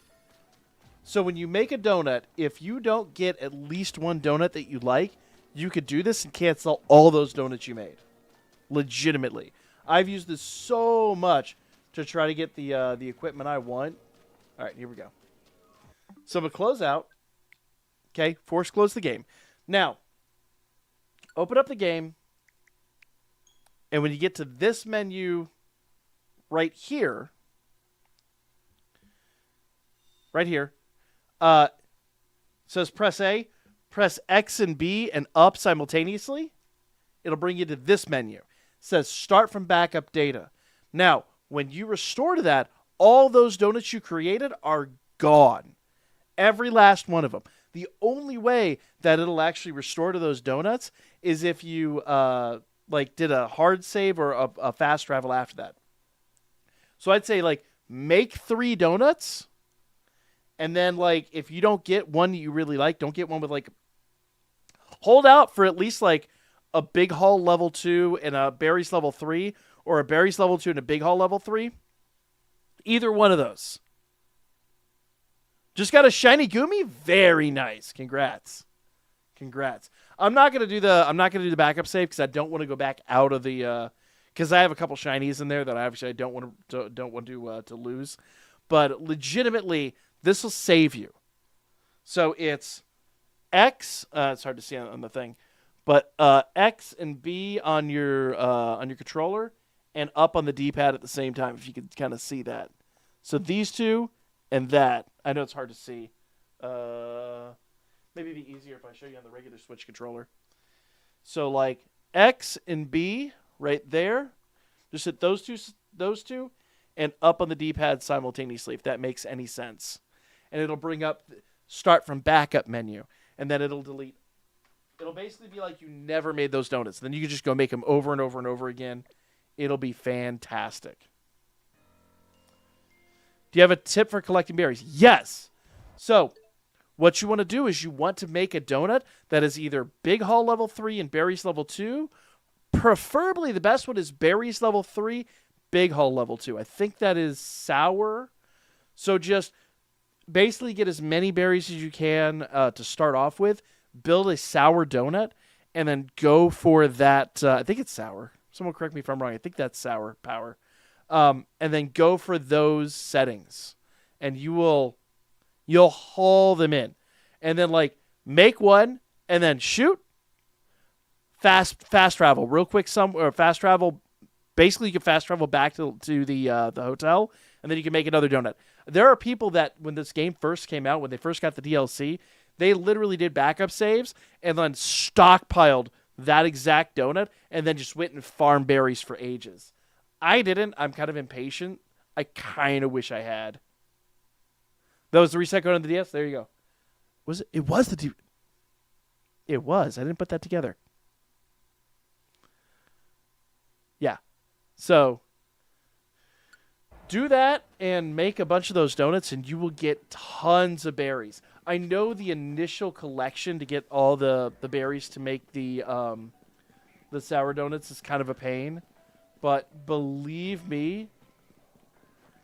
So when you make a donut, if you don't get at least one donut that you like, you could do this and cancel all those donuts you made. Legitimately. I've used this so much to try to get the equipment I want. All right, here we go. So I'm going to close out. Okay, force close the game. Now, open up the game. And when you get to this menu right here, says press A, press X and B and up simultaneously. It'll bring you to this menu. It says start from backup data. Now, when you restore to that, all those donuts you created are gone. Every last one of them. The only way that it'll actually restore to those donuts is if you did a hard save or a fast travel after that. So I'd say make 3 donuts. And then, if you don't get one that you really like, don't get one with, hold out for at least, a Big Haul level 2 and a Berries level 3, or a Berries level 2 and a Big Haul level 3. Either one of those. Just got a shiny Goomy? Very nice. Congrats. I'm not gonna do the backup save because I don't want to go back out of the because I have a couple shinies in there that I don't want to lose. But legitimately, this will save you. So it's X. It's hard to see on the thing, but X and B on your controller, and up on the D-pad at the same time. If you could kind of see that. So these two and that. I know it's hard to see. Maybe it'd be easier if I show you on the regular Switch controller. So X and B right there. Just hit those two, and up on the D-pad simultaneously, if that makes any sense. And it'll bring up start from backup menu, and then it'll delete. It'll basically be like you never made those donuts. Then you can just go make them over and over and over again. It'll be fantastic. Do you have a tip for collecting berries? Yes. So what you want to do is you want to make a donut that is either Big Haul level 3 and Berries level 2. Preferably the best one is Berries level 3, Big Haul level 2. I think that is sour. So just basically get as many berries as you can to start off with. Build a sour donut and then go for that. I think it's sour. Someone correct me if I'm wrong. I think that's sour power. And then go for those settings. And you will You'll haul them in. And then, like, make one and then shoot. Fast travel. Real quick, fast travel. Basically, you can fast travel back to the hotel, and then you can make another donut. There are people that, when this game first came out, when they first got the DLC, they literally did backup saves and then stockpiled that exact donut and then just went and farmed berries for ages. I didn't. I'm kind of impatient. I kind of wish I had. That was the reset code on the DS. There you go. Was it? It was the. It was. I didn't put that together. Yeah. So do that and make a bunch of those donuts, and you will get tons of berries. I know the initial collection to get all the berries to make the sour donuts is kind of a pain, but believe me,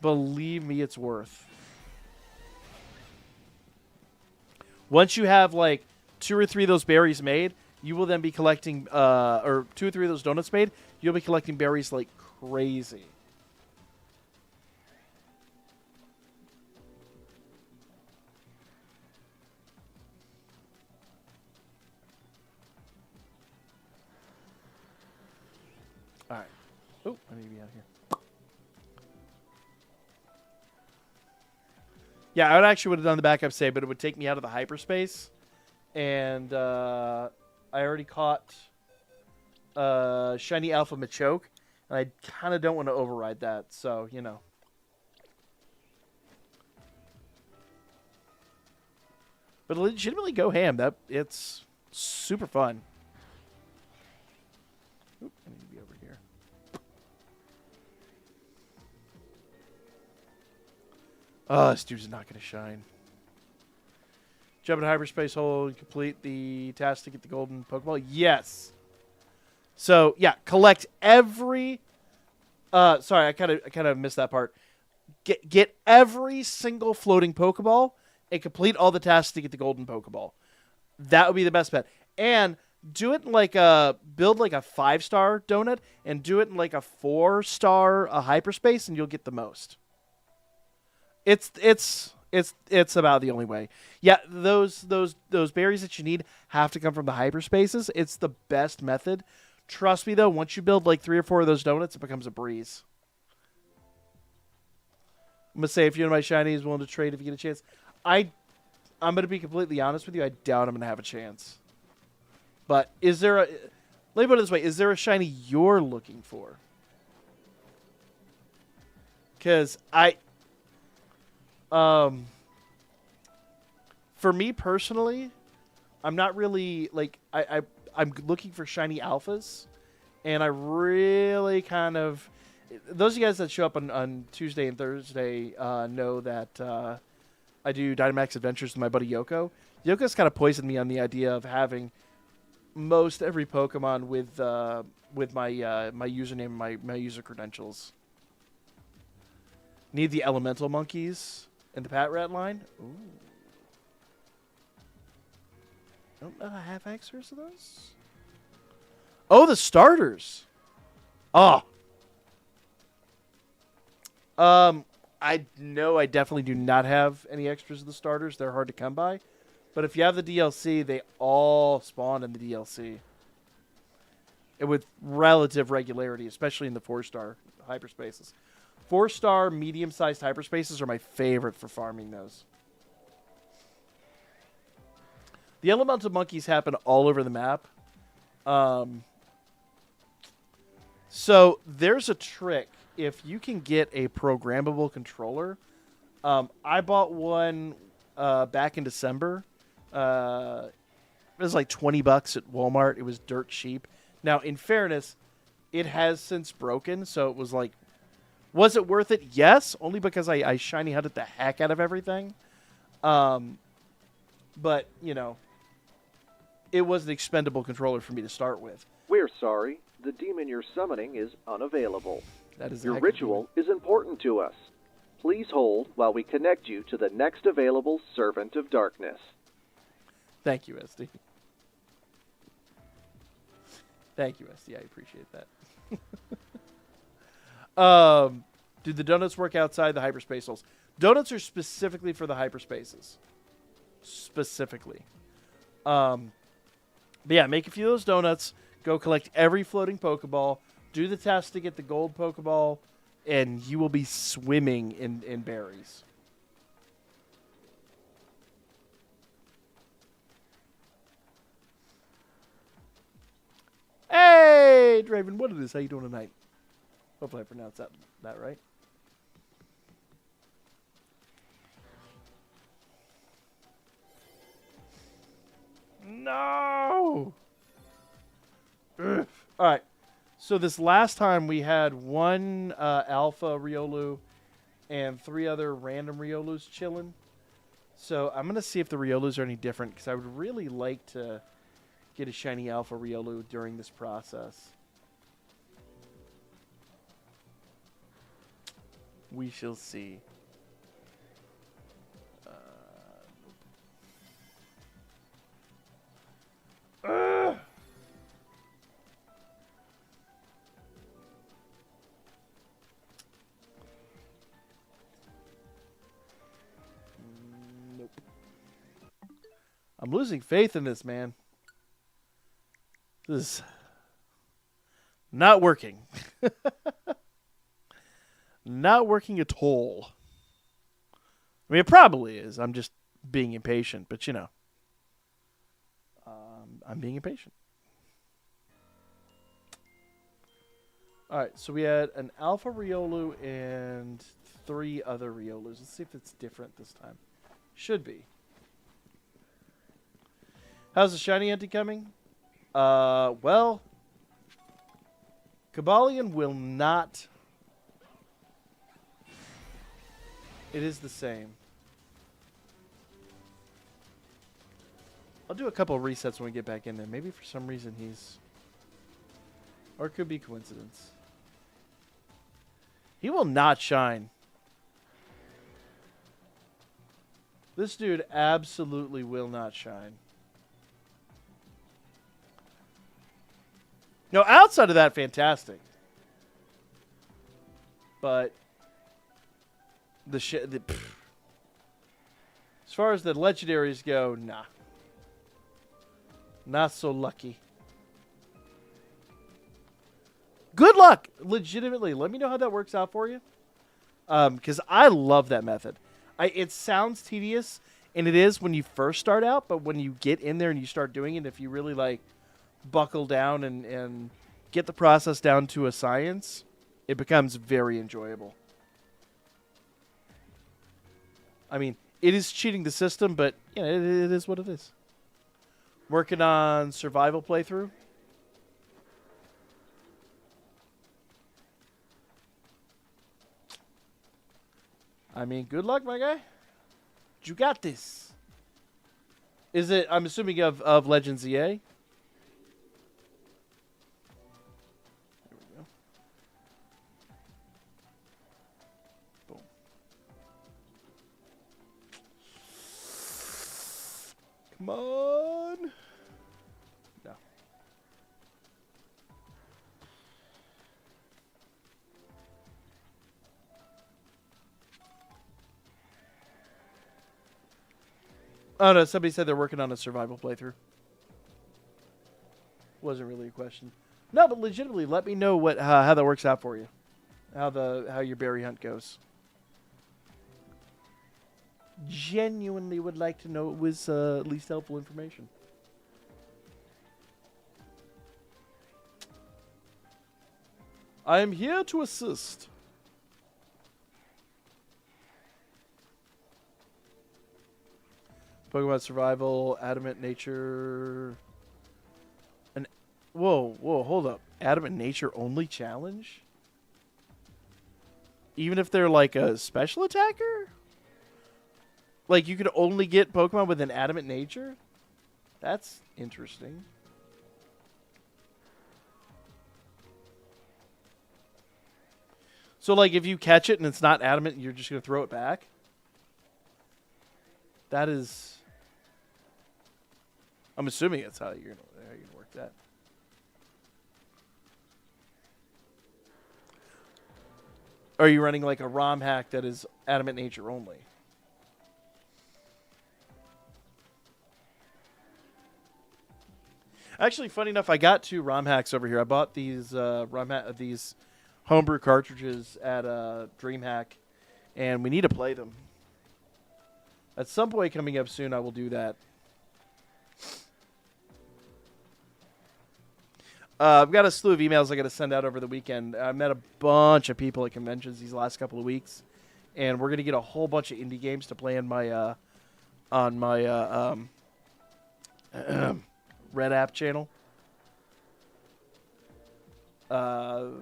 it's worth. Once you have like 2 or 3 of those berries made, you will then be collecting, or 2 or 3 of those donuts made, you'll be collecting berries like crazy. All right. Oh, I need to be out here. Yeah, I actually would have done the backup save, but it would take me out of the hyperspace. And I already caught Shiny Alpha Machoke, and I kind of don't want to override that, so, you know. But legitimately go ham. It's super fun. Oop, I need to be over here. Oh, this dude's not going to shine. Jump into hyperspace hole and complete the task to get the golden Pokeball. Yes. So, yeah, collect every... sorry, I kind of missed that part. Get every single floating Pokeball and complete all the tasks to get the golden Pokeball. That would be the best bet. And do it in like build like a 5-star donut and do it in like a 4-star hyperspace, and you'll get the most. It's about the only way. Yeah, those berries that you need have to come from the hyperspaces. It's the best method. Trust me, though, once you build like 3 or 4 of those donuts, it becomes a breeze. I'm going to say if you and my shiny is willing to trade if you get a chance. I'm going to be completely honest with you. I doubt I'm going to have a chance. But is there a... Let me put it this way. Is there a shiny you're looking for? Because for me personally, I'm not really like I'm looking for shiny alphas, and I really kind of those of you guys that show up on Tuesday and Thursday know that I do Dynamax Adventures with my buddy Yoko. Yoko's kind of poisoned me on the idea of having most every Pokemon with my username and my user credentials. Need the elemental monkeys and the Pat Rat line. Ooh. Don't know I have extras of those. Oh, the starters. Oh. I definitely do not have any extras of the starters. They're hard to come by. But if you have the DLC, they all spawn in the DLC. And with relative regularity, especially in the 4-star hyperspaces. 4-star medium-sized hyperspaces are my favorite for farming those. The elemental monkeys happen all over the map. So there's a trick. If you can get a programmable controller, I bought one back in December. It was like $20 at Walmart. It was dirt cheap. Now, in fairness, it has since broken, so it was like, was it worth it? Yes, only because I shiny hunted the heck out of everything. But, you know, it was an expendable controller for me to start with. We're sorry. The demon you're summoning is unavailable. That is Your ritual is important to us. Please hold while we connect you to the next available Servant of Darkness. Thank you, SD. Thank you, SD. I appreciate that. Do the donuts work outside the hyperspace holes? Donuts are specifically for the hyperspaces. Specifically. But yeah, make a few of those donuts. Go collect every floating Pokeball. Do the test to get the gold Pokeball. And you will be swimming in berries. Hey, Draven, what it is? How you doing tonight? Hopefully I pronounced that right. No! Ugh. All right. So this last time we had one alpha Riolu and 3 other random Riolus chilling. So I'm going to see if the Riolus are any different because I would really like to get a shiny alpha Riolu during this process. We shall see. Nope. I'm losing faith in this, man. This is not working. Not working at all. I mean, it probably is. I'm just being impatient, but you know. I'm being impatient. Alright, so we had an Alpha Riolu and 3 other Riolus. Let's see if it's different this time. Should be. How's the shiny entity coming? Well, Cobalion will not. It is the same. I'll do a couple of resets when we get back in there. Maybe for some reason he's... Or it could be coincidence. He will not shine. This dude absolutely will not shine. No, outside of that, fantastic. But... as far as the legendaries go, nah. Not so lucky. Good luck! Legitimately, let me know how that works out for you. Because I love that method. It sounds tedious, and it is when you first start out, but when you get in there and you start doing it, if you really, like, buckle down and get the process down to a science, it becomes very enjoyable. I mean, it is cheating the system, but you know, it is what it is. Working on survival playthrough. I mean, good luck, my guy. You got this. Is it, I'm assuming, of Legends EA? There we go. Boom. Come on. No. Oh, no. Somebody said they're working on a survival playthrough. Wasn't really a question. No, but legitimately, let me know what how that works out for you. How your berry hunt goes. Genuinely would like to know it was at least helpful information. I am here to assist. Pokemon survival, adamant nature. Whoa, hold up. Adamant nature only challenge? Even if they're like a special attacker? Like, you could only get Pokemon with an adamant nature? That's interesting. So, like, if you catch it and it's not adamant, you're just going to throw it back? That is... I'm assuming that's how you're going to work that. Or are you running like a ROM hack that is Adamant Nature only? Actually, funny enough, I got 2 ROM hacks over here. I bought these these homebrew cartridges at DreamHack, and we need to play them. At some point coming up soon, I will do that. I've got a slew of emails I got to send out over the weekend. I met a bunch of people at conventions these last couple of weeks, and we're gonna get a whole bunch of indie games to play in my Red App channel. So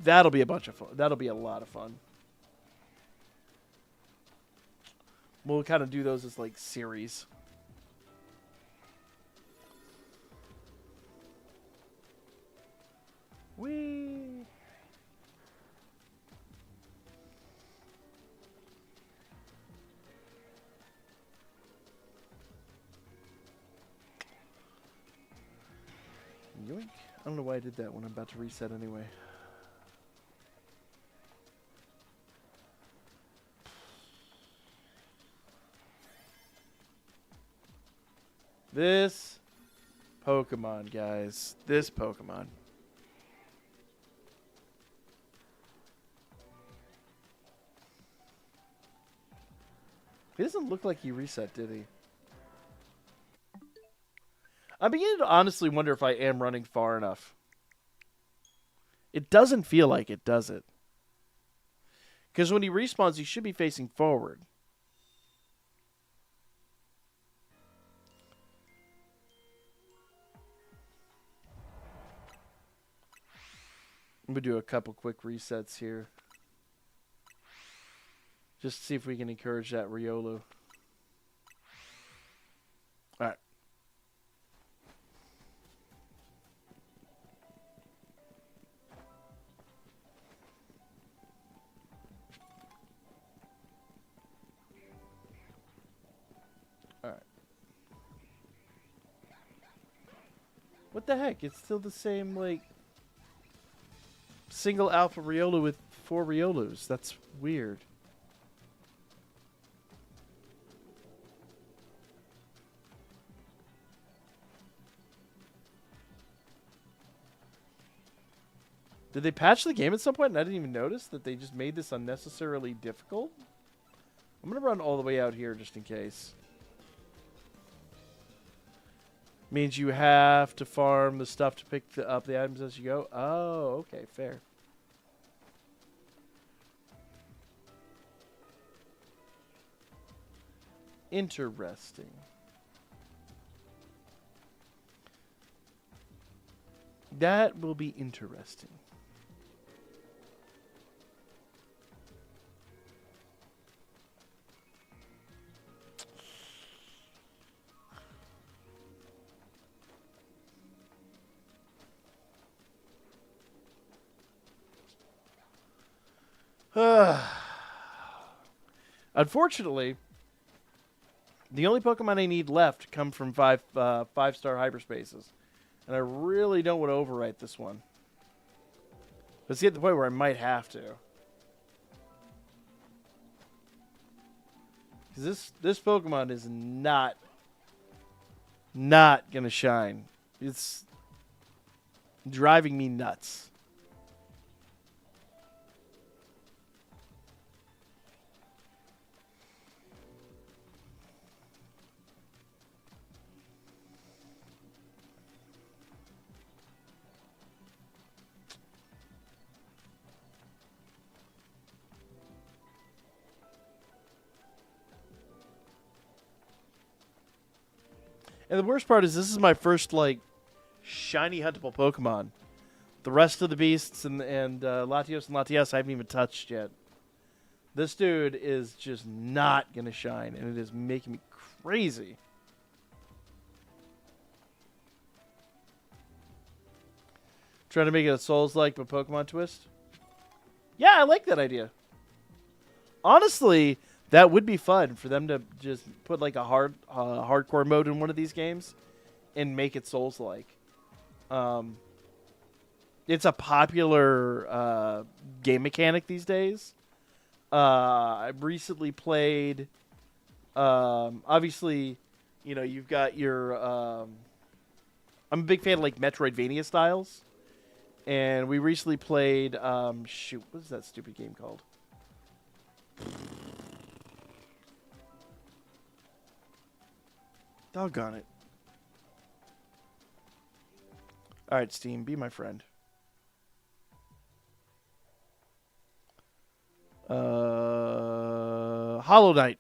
that'll be a bunch of fun. That'll be a lot of fun. We'll kind of do those as like series. Whee! Yoink. I don't know why I did that when I'm about to reset anyway. This Pokemon, guys. This Pokemon. He doesn't look like he reset, did he? I'm beginning to honestly wonder if I am running far enough. It doesn't feel like it, does it? Because when he respawns, he should be facing forward. I'm going to do a couple quick resets here. Just to see if we can encourage that Riolu. Alright. Alright. What the heck? It's still the same, like, single alpha Riolu with 4 Riolus. That's weird. Did they patch the game at some point and I didn't even notice that they just made this unnecessarily difficult? I'm going to run all the way out here just in case. Means you have to farm the stuff to pick up the items as you go. Oh, okay, fair. Interesting. That will be interesting. Unfortunately, the only Pokemon I need left come from 5-star hyperspaces. And I really don't want to overwrite this one. But see, at the point where I might have to. Because this Pokemon is not going to shine. It's driving me nuts. And the worst part is this is my first, like, shiny huntable Pokemon. The rest of the beasts and Latios and Latias I haven't even touched yet. This dude is just not going to shine, and it is making me crazy. Trying to make it a Souls-like but Pokemon twist? Yeah, I like that idea. Honestly, that would be fun for them to just put like a hardcore mode in one of these games and make it Souls-like. it's a popular game mechanic these days. I recently played. Obviously, you know, you've got your. I'm a big fan of like Metroidvania styles, and we recently played. Shoot, what is that stupid game called? Doggone it! All right, Steam, be my friend. Hollow Knight.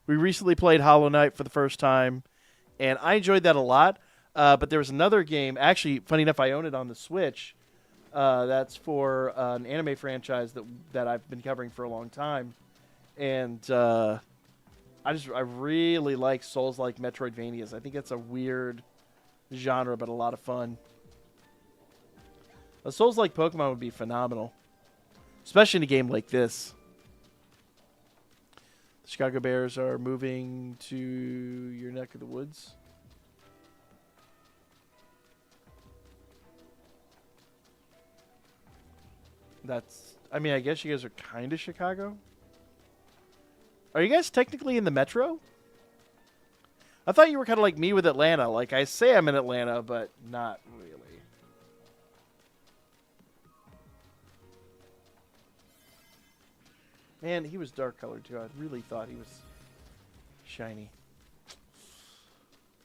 We recently played Hollow Knight for the first time, and I enjoyed that a lot. But there was another game. Actually, funny enough, I own it on the Switch. That's for an anime franchise that I've been covering for a long time, and I really like Souls-like Metroidvanias. I think it's a weird genre, but a lot of fun. A Souls-like Pokemon would be phenomenal, especially in a game like this. The Chicago Bears are moving to your neck of the woods. I mean, I guess you guys are kind of Chicago. Are you guys technically in the metro? I thought you were kind of like me with Atlanta. Like, I say I'm in Atlanta, but not really. Man, he was dark colored too. I really thought he was shiny.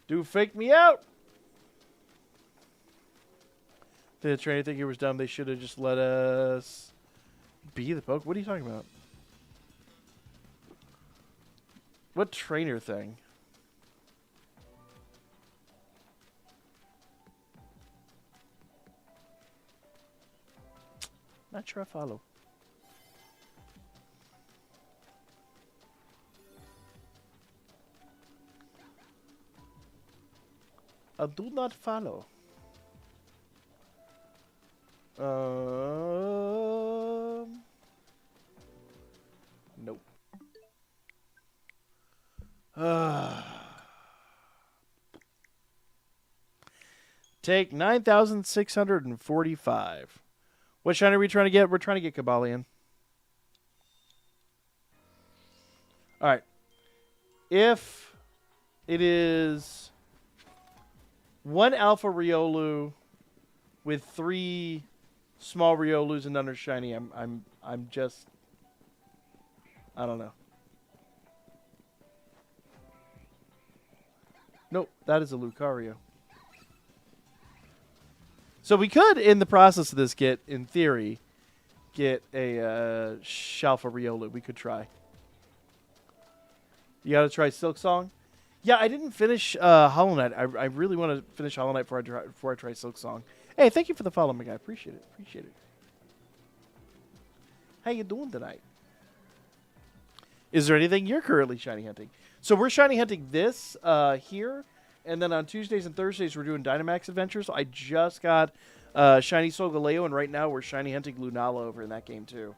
Dude, fake me out! Did the trainer think he was dumb? They should have just let us be the poke. What are you talking about? What trainer thing? Not sure I follow. I do not follow. Nope. Take 9,645. What shiny are we trying to get? We're trying to get Kabalion. Alright. If it is one Alpha Riolu with 3 small Riolus and under shiny, I'm just, I don't know. Nope, that is a Lucario. So we could, in the process of this, in theory, get a Shalfa Riolu. We could try. You got to try Silk Song? Yeah, I didn't finish Hollow Knight. I really want to finish Hollow Knight before I try Silk Song. Hey, thank you for the follow, my guy. Appreciate it. Appreciate it. How you doing tonight? Is there anything you're currently shiny hunting? So we're shiny hunting this here. And then on Tuesdays and Thursdays, we're doing Dynamax Adventures. I just got shiny Solgaleo, and right now we're shiny hunting Lunala over in that game too.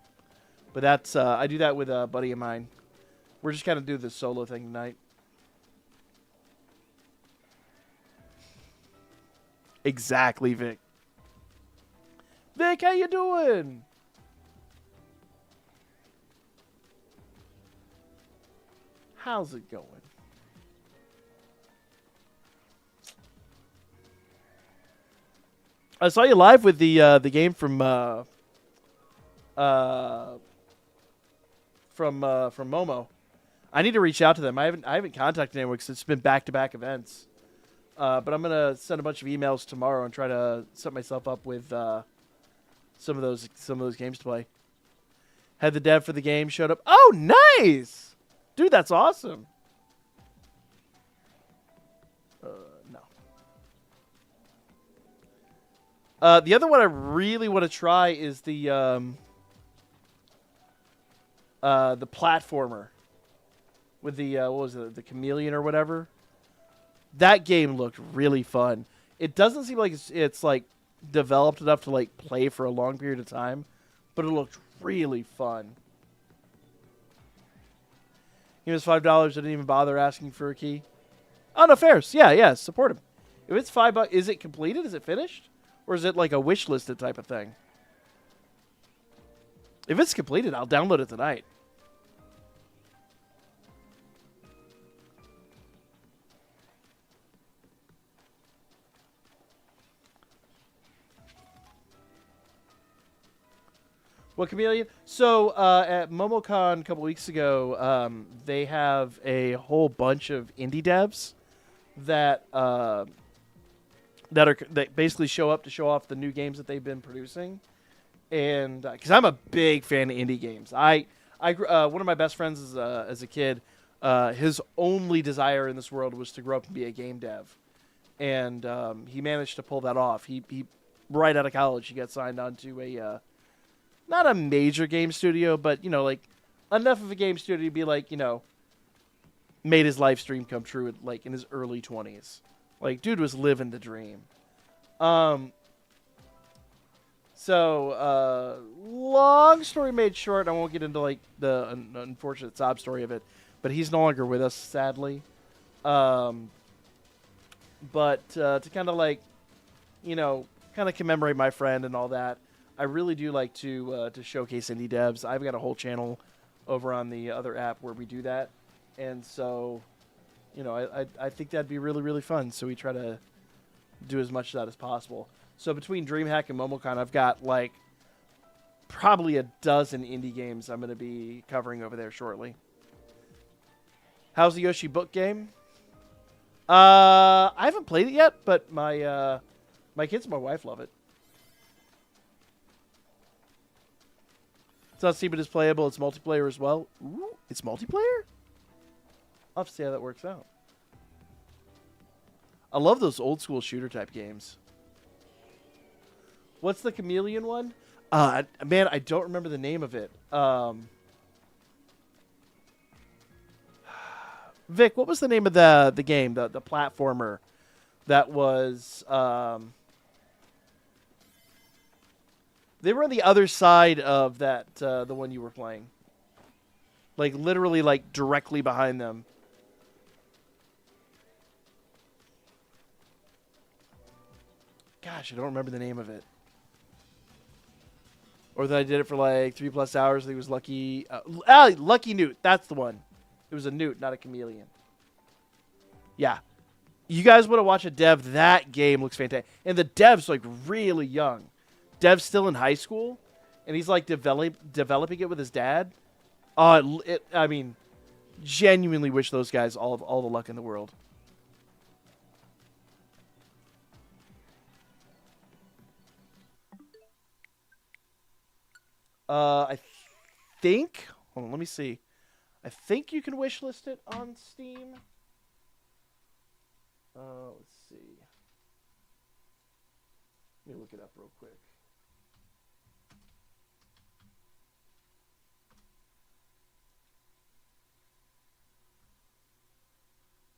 But that's I do that with a buddy of mine. We're just kind of doing this solo thing tonight. Exactly, Vic. Vic, how you doing? How's it going? I saw you live with the game from Momo. I need to reach out to them. I haven't contacted anyone because it's been back-to-back events. But I'm gonna send a bunch of emails tomorrow and try to set myself up with some of those games to play. Had the dev for the game showed up. Oh, nice, dude! That's awesome. No. The other one I really want to try is the platformer with the what was it, the chameleon or whatever. That game looked really fun. It doesn't seem like it's like developed enough to like play for a long period of time, but it looked really fun. He was $5. Didn't even bother asking for a key. Oh no, fair. Yeah, support him. If it's $5, is it completed? Is it finished, Or is it like a wish listed type of thing? If it's completed, I'll download it tonight. What, Chameleon? So at MomoCon a couple weeks ago, they have a whole bunch of indie devs that that basically show up to show off the new games that they've been producing. And because I'm a big fan of indie games, I one of my best friends as a kid, his only desire in this world was to grow up and be a game dev, and he managed to pull that off. He right out of college, he got signed on to a not a major game studio, but, like, enough of a game studio to be, like, made his live stream come true, in his early 20s. Like, dude was living the dream. So, long story made short, I won't get into, the unfortunate sob story of it, but he's no longer with us, sadly. But to kind of commemorate my friend and all that, I really do like to showcase indie devs. I've got a whole channel over on the other app where we do that. And so, I think that'd be really, really fun. So we try to do as much of that as possible. So between DreamHack and MomoCon, I've got, probably a dozen indie games I'm going to be covering over there shortly. How's the Yoshi book game? I haven't played it yet, but my kids and my wife love it. It's not Steam, but it's playable. It's multiplayer as well. Ooh, it's multiplayer? I'll have to see how that works out. I love those old school shooter type games. What's the Chameleon one? Man, I don't remember the name of it. Vic, what was the name of the game, the platformer that was... They were on the other side of that, the one you were playing. Literally, directly behind them. Gosh, I don't remember the name of it. Or that I did it for, 3+ hours. I think it was Lucky... Lucky Newt. That's the one. It was a newt, not a chameleon. Yeah. You guys want to watch a dev? That game looks fantastic. And the dev's, really young. Dev's still in high school, and he's developing it with his dad. I mean, genuinely wish those guys all the luck in the world. I think. Hold on, let me see. I think you can wishlist it on Steam. Let's see. Let me look it up real quick.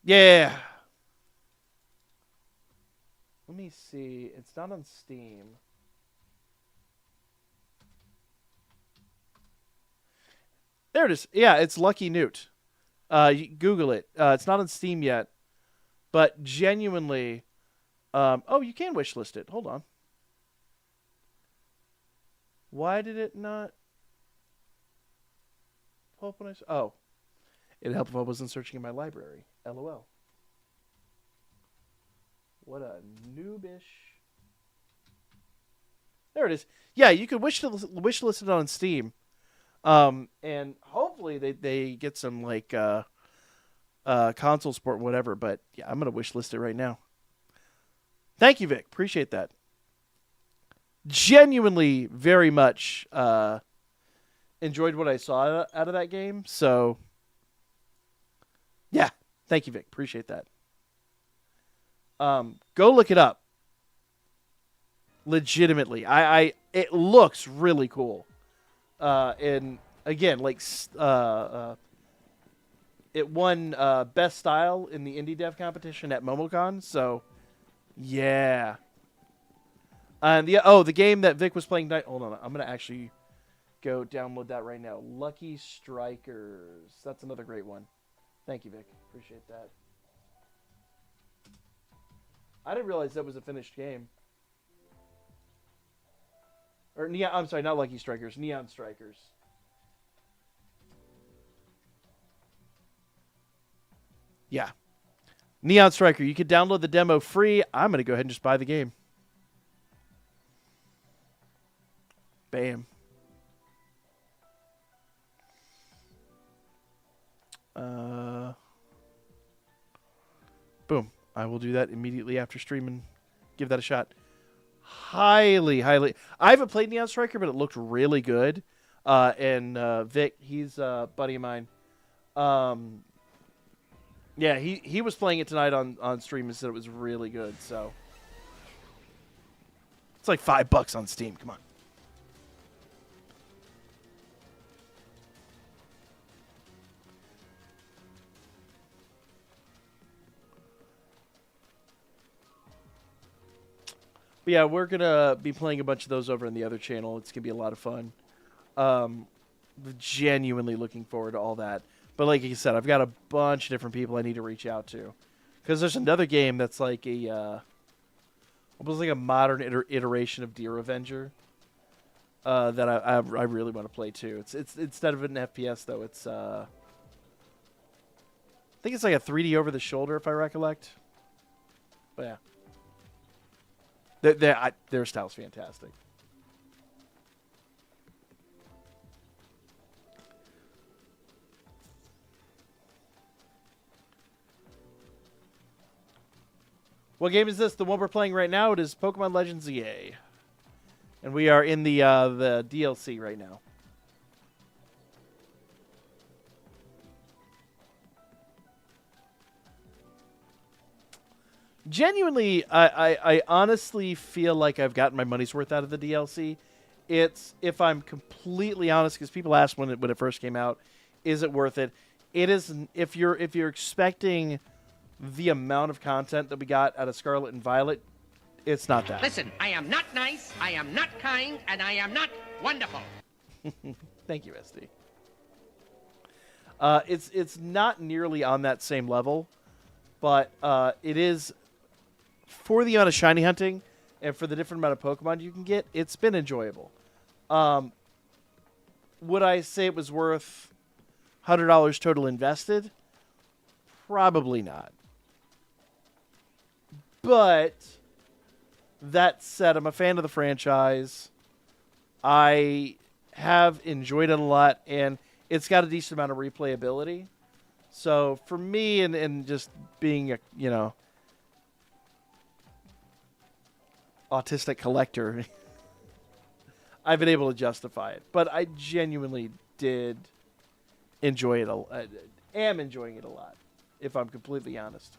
Yeah. Let me see. It's not on Steam. There it is. Yeah, it's Lucky Newt. You Google it. It's not on Steam yet. But genuinely... oh, you can wishlist it. Hold on. Why did it not... pull up when I... Oh. It'd help if I wasn't searching in my library. LOL. What a noobish. There it is. Yeah, you could wishlist it on Steam. And hopefully they get some console support, whatever. But yeah, I'm gonna wishlist it right now. Thank you, Vic. Appreciate that. Genuinely, very much enjoyed what I saw out of that game. So yeah, thank you, Vic. Appreciate that. Go look it up. Legitimately, it looks really cool. And again, it won best style in the indie dev competition at MomoCon. So, yeah. And the game that Vic was playing tonight. Hold on, I'm gonna actually go download that right now. Lucky Strikers. That's another great one. Thank you, Vic. Appreciate that. I didn't realize that was a finished game. Or Neon, I'm sorry, not Lucky Strikers, Neon Strikers. Yeah. Neon Striker, you can download the demo free. I'm going to go ahead and just buy the game. Bam. Boom. I will do that immediately after streaming. Give that a shot. Highly. I haven't played Neon Striker, but it looked really good. And Vic, he's a buddy of mine. Yeah, he was playing it tonight on stream and said it was really good. So it's like $5 on Steam. Come on. But yeah, we're going to be playing a bunch of those over on the other channel. It's going to be a lot of fun. Genuinely looking forward to all that. But like you said, I've got a bunch of different people I need to reach out to. Because there's another game that's like almost like a modern iteration of Deer Avenger that I really want to play too. It's instead of an FPS though, it's I think it's like a 3D over the shoulder if I recollect. But yeah. Their style's fantastic. What game is this? The one we're playing right now. It is Pokemon Legends EA, and we are in the DLC right now. Genuinely, I honestly feel like I've gotten my money's worth out of the DLC. It's, if I'm completely honest, because people asked when it first came out, is it worth it? It is. If you're expecting the amount of content that we got out of Scarlet and Violet, it's not that. Listen, I am not nice, I am not kind, and I am not wonderful. Thank you, SD. It's not nearly on that same level, but it is. For the amount of shiny hunting and for the different amount of Pokemon you can get, it's been enjoyable. Would I say it was worth $100 total invested? Probably not. But that said, I'm a fan of the franchise. I have enjoyed it a lot, and it's got a decent amount of replayability. So for me, and just being a, autistic collector, I've been able to justify it. But I genuinely did enjoy it. Am enjoying it a lot, if I'm completely honest.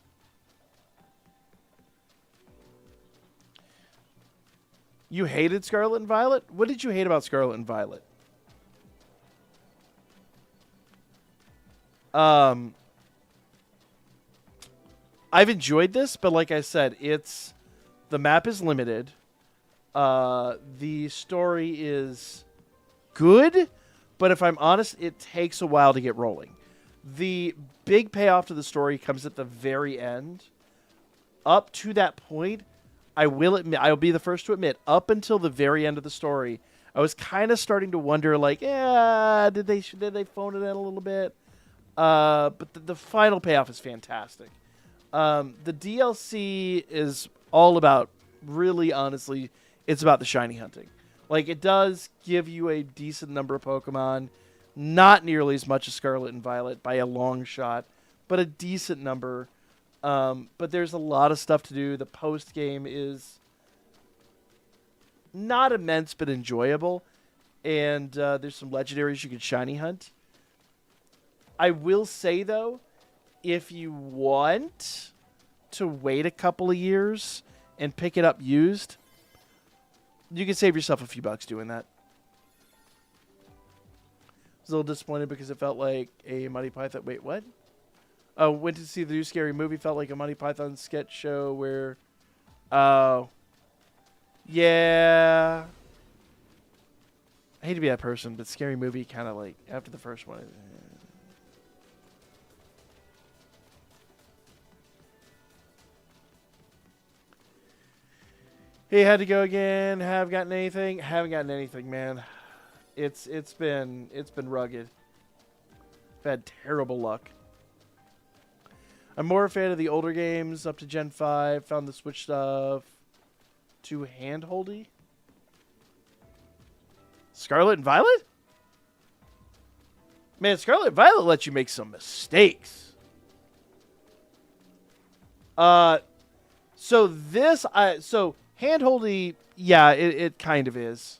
You hated Scarlet and Violet? What did you hate about Scarlet and Violet? I've enjoyed this, but like I said, the map is limited. The story is good, but if I'm honest, it takes a while to get rolling. The big payoff to the story comes at the very end. Up to that point, I will admit, I'll be the first to admit, up until the very end of the story, I was kind of starting to wonder, like, did they phone it in a little bit? But the final payoff is fantastic. The DLC is all about, really honestly, it's about the shiny hunting. Like, it does give you a decent number of Pokemon, not nearly as much as Scarlet and Violet by a long shot, but a decent number. But there's a lot of stuff to do. The post-game is not immense, but enjoyable. And there's some legendaries you can shiny hunt. I will say, though, if you want to wait a couple of years and pick it up used, you can save yourself a few bucks doing that. I was a little disappointed because it felt like a Monty Python... Wait, what? Oh, went to see the new Scary Movie. Felt like a Monty Python sketch show where... Oh. Yeah. I hate to be that person, but Scary Movie kind of like... After the first one... He had to go again. Have gotten anything? Haven't gotten anything, man. It's been rugged. I've had terrible luck. I'm more a fan of the older games up to Gen 5. Found the Switch stuff too handholdy. Scarlet and Violet? Man, Scarlet and Violet lets you make some mistakes. So handholdy, yeah, it kind of is.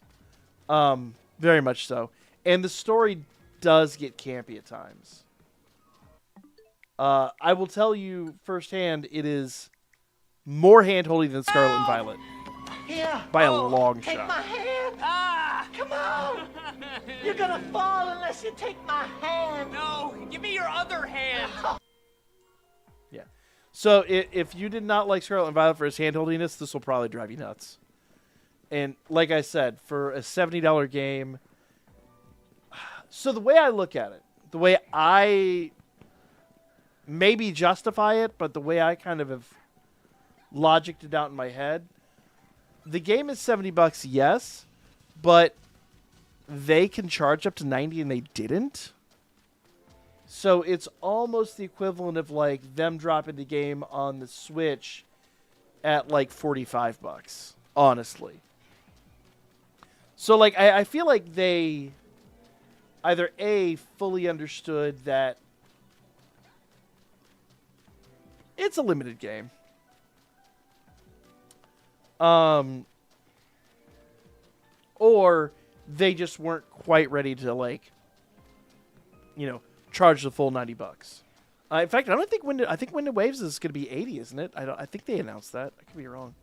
Very much so. And the story does get campy at times. I will tell you firsthand, it is more handholdy than Scarlet and Violet. Here. By a long take shot. My hand. Ah, come on. You're gonna fall unless you take my hand. No, give me your other hand. Yeah. So if you did not like Scarlet and Violet for its handholdiness, this will probably drive you nuts. And like I said, for a $70 game, so the way I look at it, the way I maybe justify it, but the way I kind of have logicked it out in my head, the game is $70, yes, but they can charge up to $90 and they didn't. So it's almost the equivalent of like them dropping the game on the Switch at like $45, honestly. So like I feel like they either A, fully understood that it's a limited game. Or they just weren't quite ready to like, charge the full $90. In fact, I think Wind of Waves is going to be $80, isn't it? I think they announced that. I could be wrong.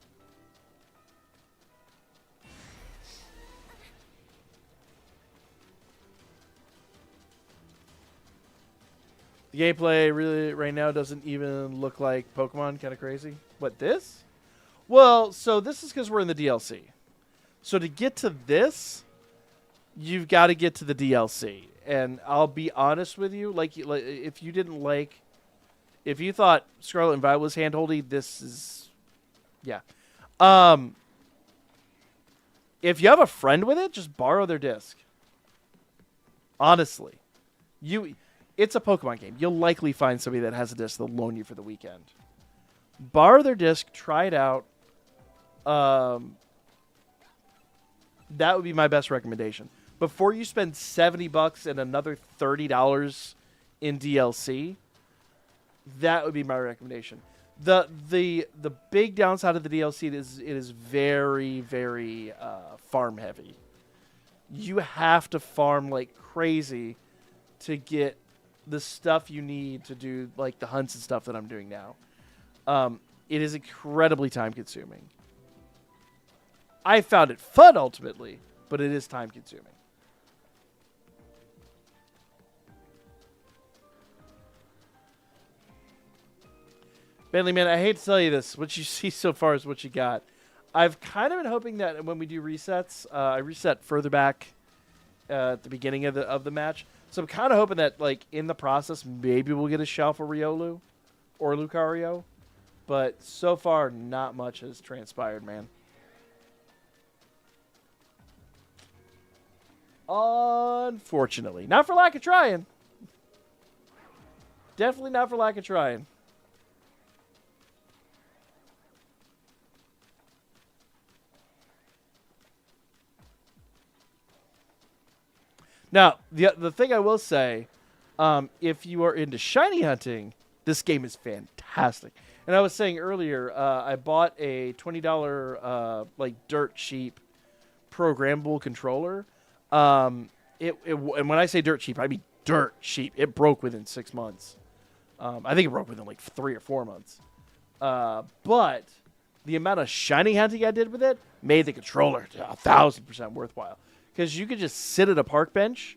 The gameplay really right now doesn't even look like Pokemon. Kind of crazy. What, this? Well, so this is because we're in the DLC. So to get to this, you've got to get to the DLC. And I'll be honest with you, like if you didn't like, if you thought Scarlet and Violet was handholdy, this is, yeah. If you have a friend with it, just borrow their disc. Honestly, it's a Pokemon game. You'll likely find somebody that has a disc they'll loan you for the weekend. Borrow their disc, try it out. That would be my best recommendation. Before you spend $70 and another $30 in DLC, that would be my recommendation. The big downside of the DLC is it is very, very farm heavy. You have to farm like crazy to get the stuff you need to do like the hunts and stuff that I'm doing now. It is incredibly time consuming. I found it fun ultimately, but it is time consuming. Bentley, man, I hate to tell you this. What you see so far is what you got. I've kind of been hoping that when we do resets, I reset further back at the beginning of the match. So I'm kind of hoping that, like, in the process, maybe we'll get a shell for Riolu or Lucario. But so far, not much has transpired, man. Unfortunately. Not for lack of trying. Definitely not for lack of trying. Now, the thing I will say, if you are into shiny hunting, this game is fantastic. And I was saying earlier, I bought a $20 like dirt cheap programmable controller. And when I say dirt cheap, I mean dirt cheap. It broke within 6 months. I think it broke within like 3 or 4 months. But the amount of shiny hunting I did with it made the controller 1,000% worthwhile. Because you could just sit at a park bench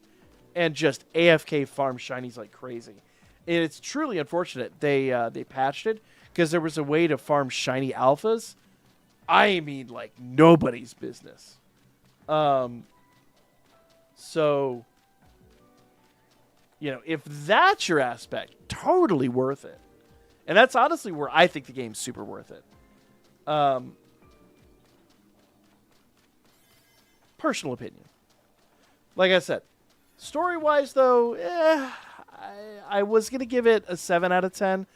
and just AFK farm shinies like crazy. And it's truly unfortunate they patched it because there was a way to farm shiny alphas. I mean, like, nobody's business. So, if that's your aspect, totally worth it. And that's honestly where I think the game's super worth it. Personal opinion. Like I said, story-wise, though, I was going to give it a 7 out of 10.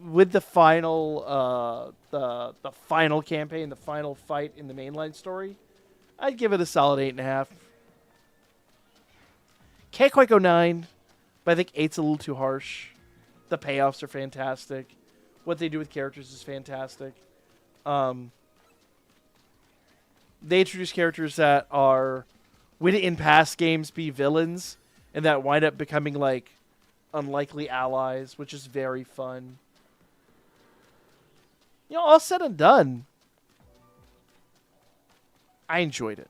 With the final the final campaign, the final fight in the mainline story, I'd give it a solid 8.5. Can't quite go 9, but I think 8's a little too harsh. The payoffs are fantastic. What they do with characters is fantastic. They introduce characters that would in past games be villains, and that wind up becoming like unlikely allies, which is very fun. You know, all said and done, I enjoyed it.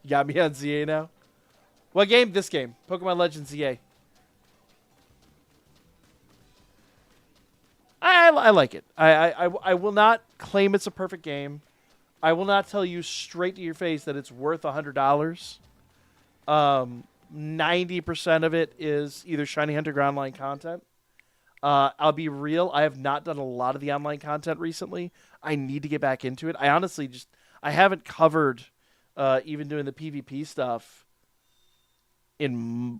You got me on ZA now? What game? This game. Pokemon Legends ZA. I like it. I will not claim it's a perfect game. I will not tell you straight to your face that it's worth $100. 90% of it is either Shiny Hunter or online content. I'll be real. I have not done a lot of the online content recently. I need to get back into it. I honestly I haven't covered even doing the PvP stuff in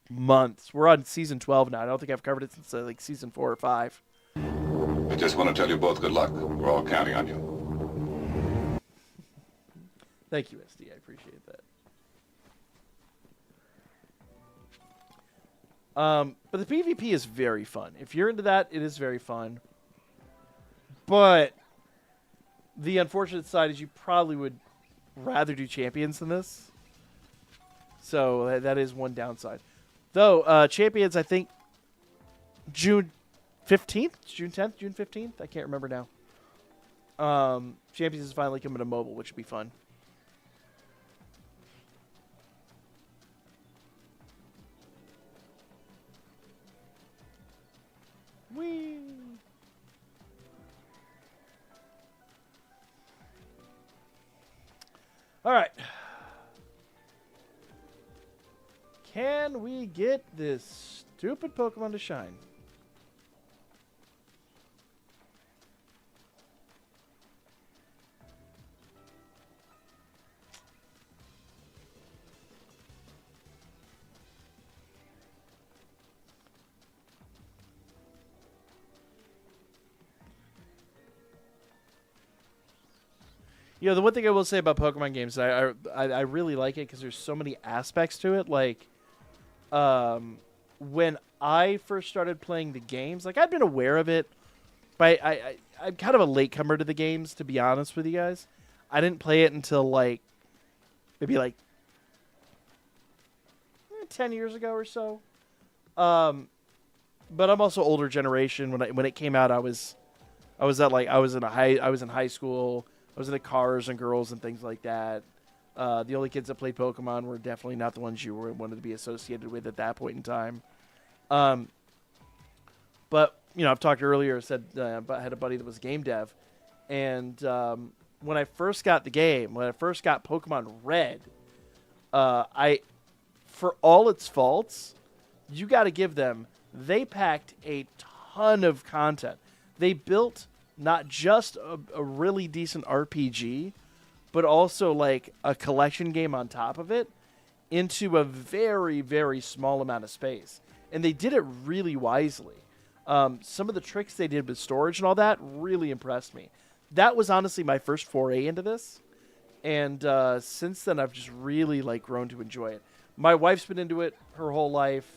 months. We're on season 12 now. I don't think I've covered it since like season 4 or 5. I just want to tell you both good luck. We're all counting on you. Thank you, SD. I appreciate that. But the PvP is very fun. If you're into that, it is very fun. But the unfortunate side is you probably would rather do champions than this. So that is one downside. Though, champions, I think, June 15th? June 10th? June 15th? I can't remember now. Champions is finally coming to mobile, which would be fun. Whee! All right. Can we get this stupid Pokemon to shine? You know, the one thing I will say about Pokemon games, I really like it because there's so many aspects to it. Like, when I first started playing the games, like, I'd been aware of it, but I'm kind of a latecomer to the games, to be honest with you guys. I didn't play it until, like, maybe, like, 10 years ago or so. But I'm also older generation. When it came out, I was in high school. I was into cars and girls and things like that. The only kids that played Pokemon were definitely not the ones you wanted to be associated with at that point in time. But, you know, I've talked earlier, I had a buddy that was a game dev. And when I first got the game, when I first got Pokemon Red, for all its faults, you got to give them, they packed a ton of content. They built not just a really decent RPG, but also like a collection game on top of it into a very, very small amount of space. And they did it really wisely. Some of the tricks they did with storage and all that really impressed me. That was honestly my first foray into this. And since then, I've just really like grown to enjoy it. My wife's been into it her whole life.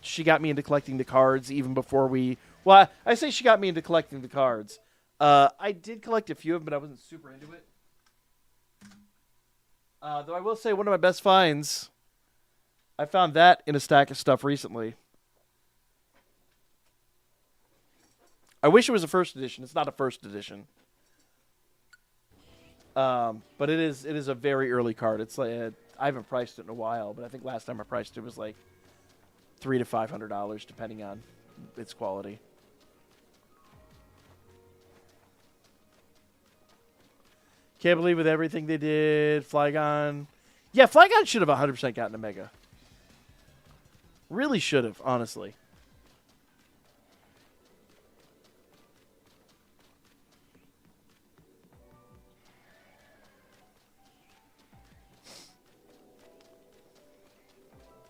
She got me into collecting the cards even before Well, I say she got me into collecting the cards. I did collect a few of them, but I wasn't super into it. Though I will say one of my best finds, I found that in a stack of stuff recently. I wish it was a first edition. It's not a first edition. But it is a very early card. It's like I haven't priced it in a while, but I think last time I priced it was like $300 to $500, depending on its quality. Can't believe with everything they did. Flygon. Yeah, Flygon should have 100% gotten a Mega. Really should have, honestly.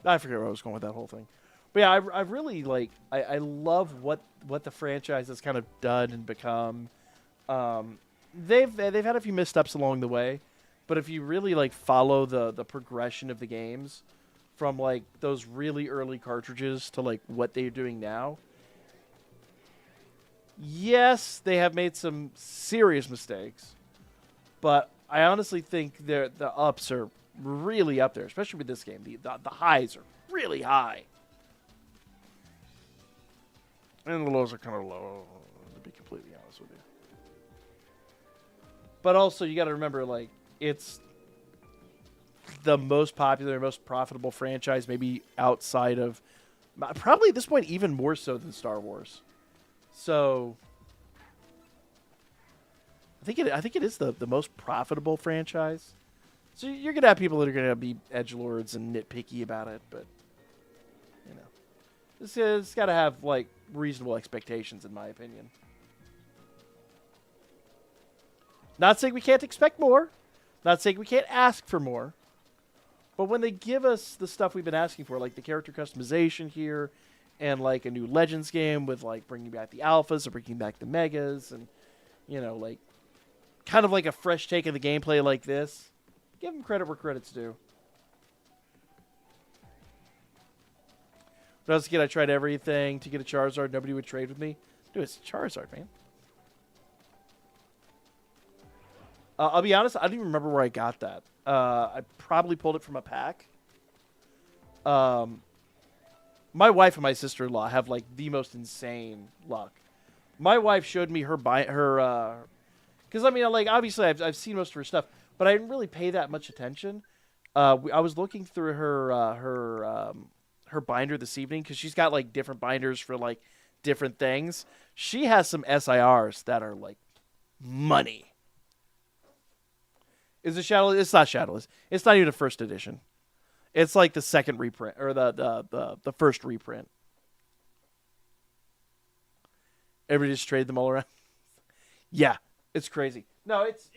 I forget where I was going with that whole thing. But yeah, I really like. I love what the franchise has kind of done and become. They've had a few missteps along the way, but if you really like follow the progression of the games, from like those really early cartridges to like what they're doing now. Yes, they have made some serious mistakes, but I honestly think the ups are really up there, especially with this game. The highs are really high. And the lows are kind of low, to be completely honest with you. But also, you got to remember, like, it's the most popular, most profitable franchise, maybe outside of, probably at this point, even more so than Star Wars. So, I think it is the most profitable franchise. So you're gonna have people that are gonna be edgelords and nitpicky about it, but you know, it's got to have like reasonable expectations, in my opinion. Not saying we can't expect more, not saying we can't ask for more, but when they give us the stuff we've been asking for, like the character customization here, and like a new Legends game with like bringing back the alphas or bringing back the megas, and you know, like kind of like a fresh take of the gameplay like this, give them credit where credit's due. What else again? I tried everything to get a Charizard. Nobody would trade with me. Dude, it's Charizard, man. I'll be honest, I don't even remember where I got that. I probably pulled it from a pack. My wife and my sister-in-law have like the most insane luck. My wife showed me her because I mean, like obviously I've seen most of her stuff, but I didn't really pay that much attention. I was looking through her binder this evening because she's got like different binders for like different things. She has some SIRs that are like money. Is it Shadowless? It's not Shadowless. It's not even a first edition. It's like the second reprint or the first reprint. Everybody just traded them all around. Yeah, it's crazy. No, it's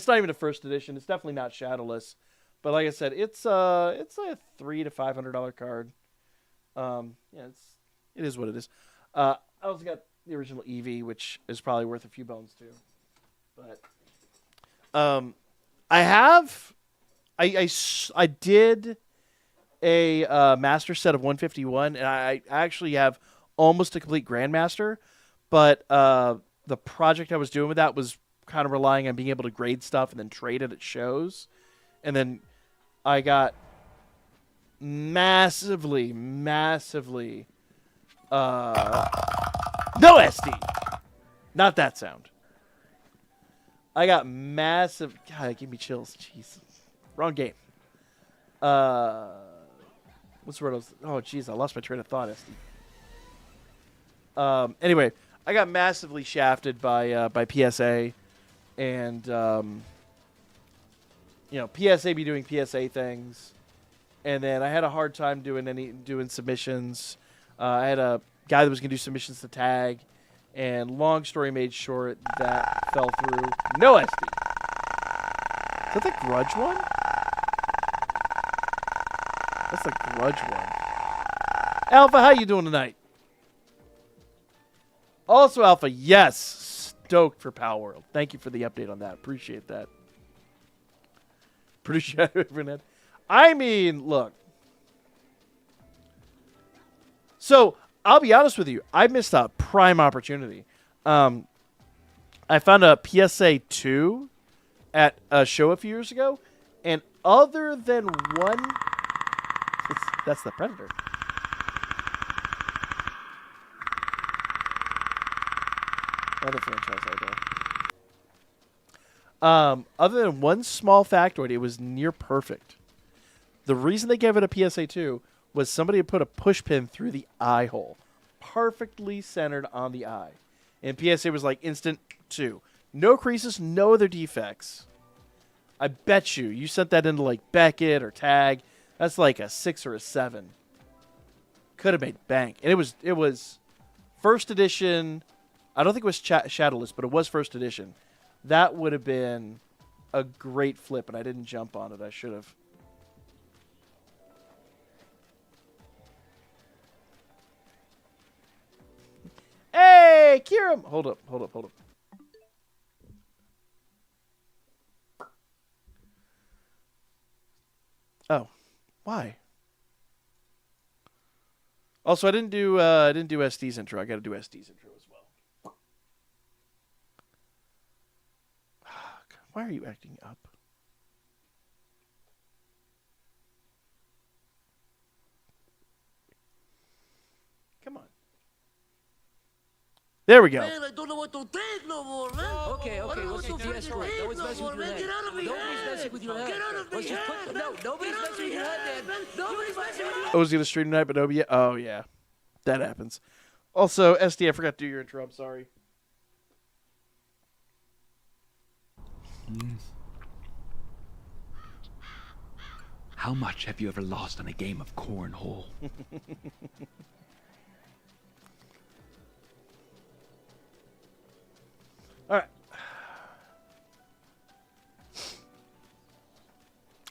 not even a first edition. It's definitely not Shadowless. But like I said, it's a $300 to $500 card. Yeah, it is what it is. I also got the original Eevee, which is probably worth a few bones too. But I did a master set of 151, and I actually have almost a complete Grandmaster. But the project I was doing with that was kind of relying on being able to grade stuff and then trade it at shows. And then I got massively no SD. Not that sound. I got massive. God, it gave me chills. Jesus. Wrong game. What's the word? Oh, jeez, I lost my train of thought, SD. Anyway, I got massively shafted by PSA, and you know, PSA be doing PSA things, and then I had a hard time doing submissions. I had a guy that was gonna do submissions to tag. And long story made short, that fell through. No SD. Is that the Grudge one? That's the Grudge one. Alpha, how you doing tonight? Also, Alpha, yes. Stoked for Palworld. Thank you for the update on that. Appreciate that. Appreciate it, Burnett. I mean, look. So, I'll be honest with you. I missed a prime opportunity. I found a PSA 2 at a show a few years ago, and other than one, that's the Predator. Other franchise I know. Other than one small factoid, it was near perfect. The reason they gave it a PSA 2 was somebody had put a push pin through the eye hole, perfectly centered on the eye. And PSA was like instant 2. No creases, no other defects. I bet you sent that into like Beckett or Tag. That's like a 6 or a 7. Could have made bank. And it was first edition. I don't think it was Shadowless, but it was first edition. That would have been a great flip, and I didn't jump on it. I should have. Hey, Kieran! Hold up. Oh, why? Also, I didn't do SD's intro. I got to do SD's intro as well. Why are you acting up? Come on. There we go. Man, I don't know what to think no more, man. Okay, we'll see de-escalate. Nobody's messing with your head. Get out of me Nobody's messing with your head. Get out of me Let's just head, put... man. No, nobody's Get out of messing with me your head, head, man. man. Nobody's messing with I was going to stream tonight, but nobody yet. Oh, yeah. That happens. Also, SD, I forgot to do your intro. I'm sorry. How much have you ever lost on a game of cornhole? All right.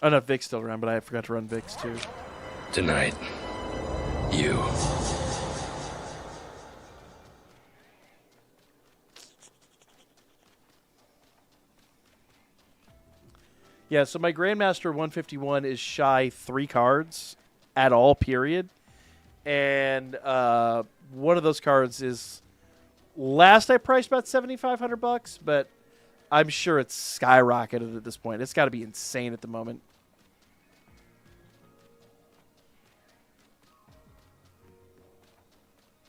Oh, no, Vic's still around, but I forgot to run Vic's too. Tonight, you. Yeah, so my Grandmaster 151 is shy 3 cards at all, period. And one of those cards is last I priced about $7,500, but I'm sure it's skyrocketed at this point. It's got to be insane at the moment.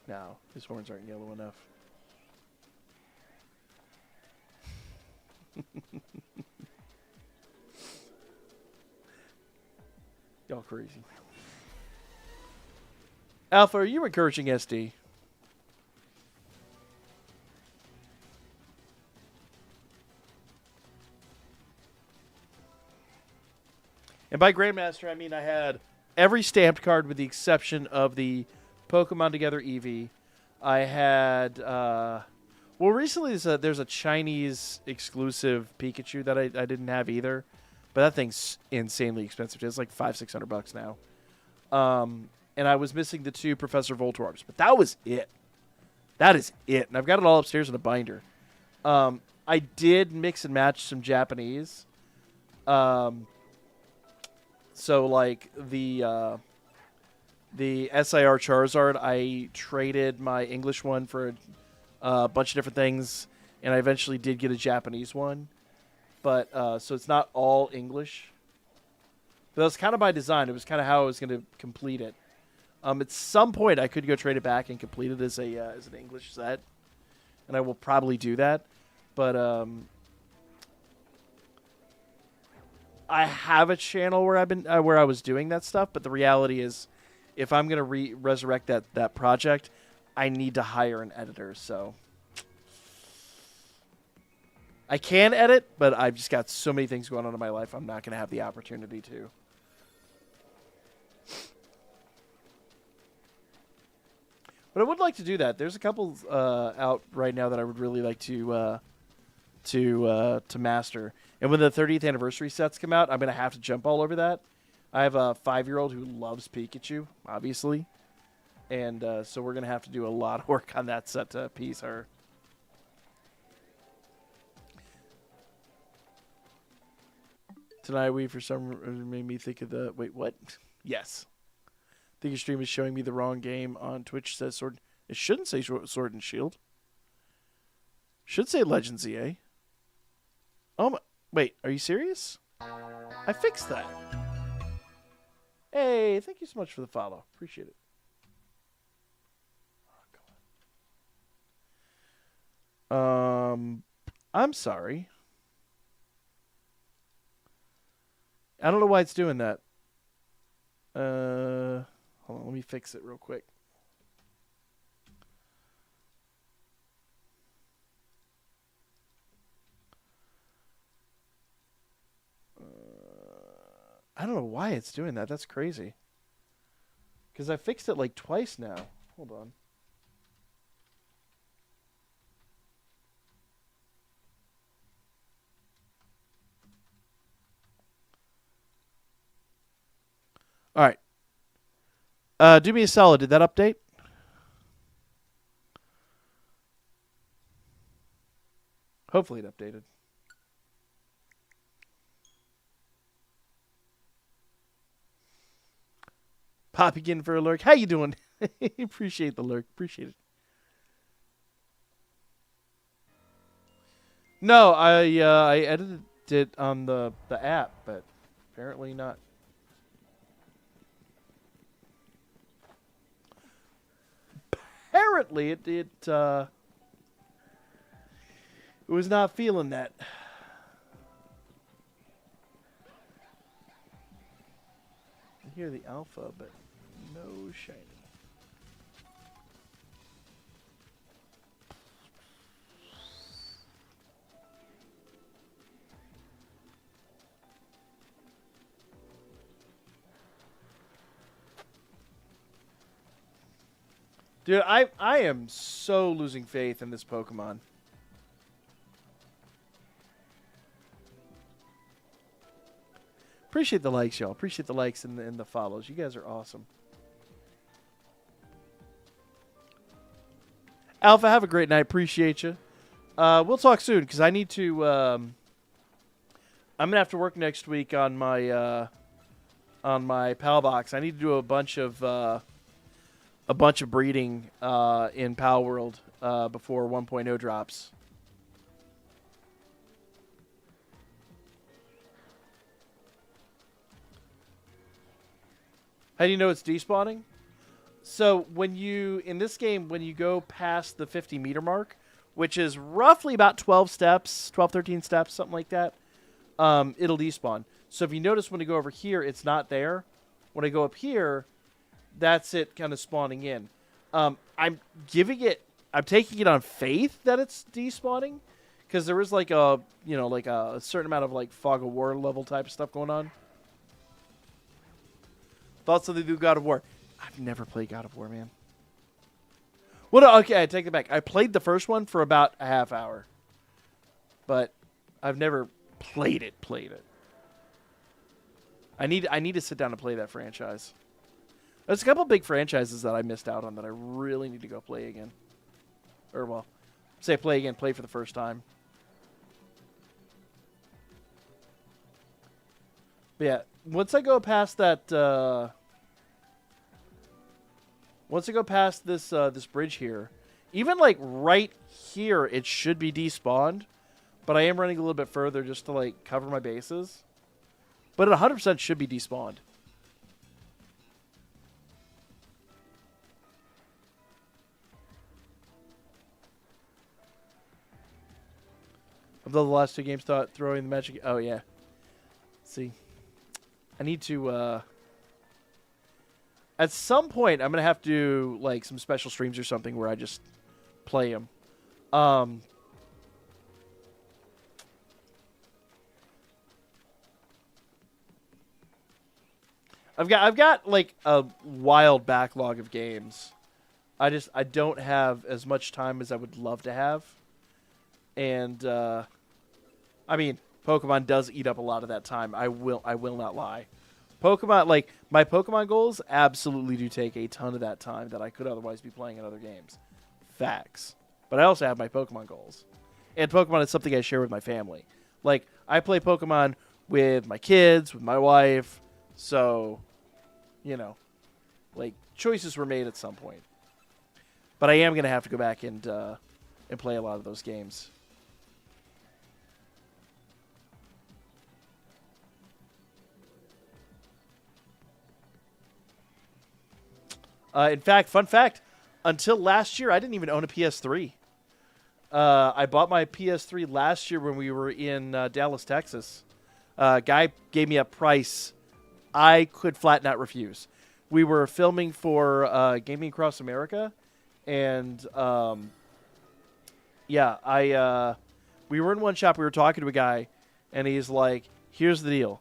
No, his horns aren't yellow enough. Y'all crazy. Alpha, are you encouraging SD? And by Grandmaster, I mean I had every stamped card with the exception of the Pokemon Together Eevee. I had, well, recently there's a Chinese exclusive Pikachu that I didn't have either. But that thing's insanely expensive. It's like $500-600 now. And I was missing the 2 Professor Voltorbs, but that was it. That is it. And I've got it all upstairs in a binder. I did mix and match some Japanese. So like the SIR Charizard, I traded my English one for a bunch of different things, and I eventually did get a Japanese one. But so it's not all English. But that was kind of by design. It was kind of how I was going to complete it. At some point, I could go trade it back and complete it as an English set, and I will probably do that. But I have a channel where where I was doing that stuff. But the reality is, if I'm going to resurrect that project, I need to hire an editor. So I can edit, but I've just got so many things going on in my life, I'm not going to have the opportunity to. But I would like to do that. There's a couple out right now that I would really like to master. And when the 30th anniversary sets come out, I'm going to have to jump all over that. I have a 5-year-old who loves Pikachu, obviously. And so we're going to have to do a lot of work on that set to appease her. Tonight, for some reason made me think of the... Wait, what? Yes. I think your stream is showing me the wrong game on Twitch. It says Sword... It shouldn't say Sword and Shield. Should say Legends EA. Oh my... Wait, are you serious? I fixed that. Hey, thank you so much for the follow. Appreciate it. I'm sorry. I don't know why it's doing that. Hold on, let me fix it real quick. I don't know why it's doing that. That's crazy. Because I fixed it like twice now. Hold on. All right. Do me a solid. Did that update? Hopefully it updated. Poppy again for a lurk. How you doing? Appreciate the lurk. Appreciate it. No, I edited it on the app, but apparently not. Apparently it was not feeling that. I hear the alpha, but no shiny. Dude, I am so losing faith in this Pokemon. Appreciate the likes, y'all. Appreciate the likes and the follows. You guys are awesome. Alpha, have a great night. Appreciate you. We'll talk soon because I need to. I'm gonna have to work next week on my PAL box. I need to do a bunch of breeding in Palworld before 1.0 drops. How do you know it's despawning? So when you, in this game, when you go past the 50 meter mark, which is roughly about 12 steps, 12, 13 steps, something like that, it'll despawn. So if you notice when I go over here, it's not there. When I go up here, that's it kind of spawning in. I'm taking it on faith that it's despawning, because there is like a, like a certain amount of like Fog of War level type of stuff going on. Thoughts of the new God of War. I've never played God of War, man. Well, no, okay, I take it back. I played the first one for about a half hour, but I've never played it. I need to sit down and play that franchise. There's a couple big franchises that I missed out on that I really need to go play again. Or, well, say play again, play for the first time. But yeah, once I go past that, once I go past this this bridge here, even like right here, it should be despawned. But I am running a little bit further just to like cover my bases. But it 100% should be despawned. Of the last two games, thought throwing the magic. Oh yeah. See, I need to. At some point, I'm gonna have to do like some special streams or something where I just play them. I've got like a wild backlog of games. I don't have as much time as I would love to have, and I mean, Pokemon does eat up a lot of that time. I will not lie. Pokemon, like, my Pokemon goals absolutely do take a ton of that time that I could otherwise be playing in other games. Facts. But I also have my Pokemon goals. And Pokemon is something I share with my family. Like, I play Pokemon with my kids, with my wife, so, like, choices were made at some point. But I am going to have to go back and play a lot of those games. In fact, fun fact, until last year, I didn't even own a PS3. I bought my PS3 last year when we were in Dallas, Texas. Guy gave me a price I could flat not refuse. We were filming for Gaming Across America, and yeah, we were in one shop. We were talking to a guy, and he's like, "Here's the deal.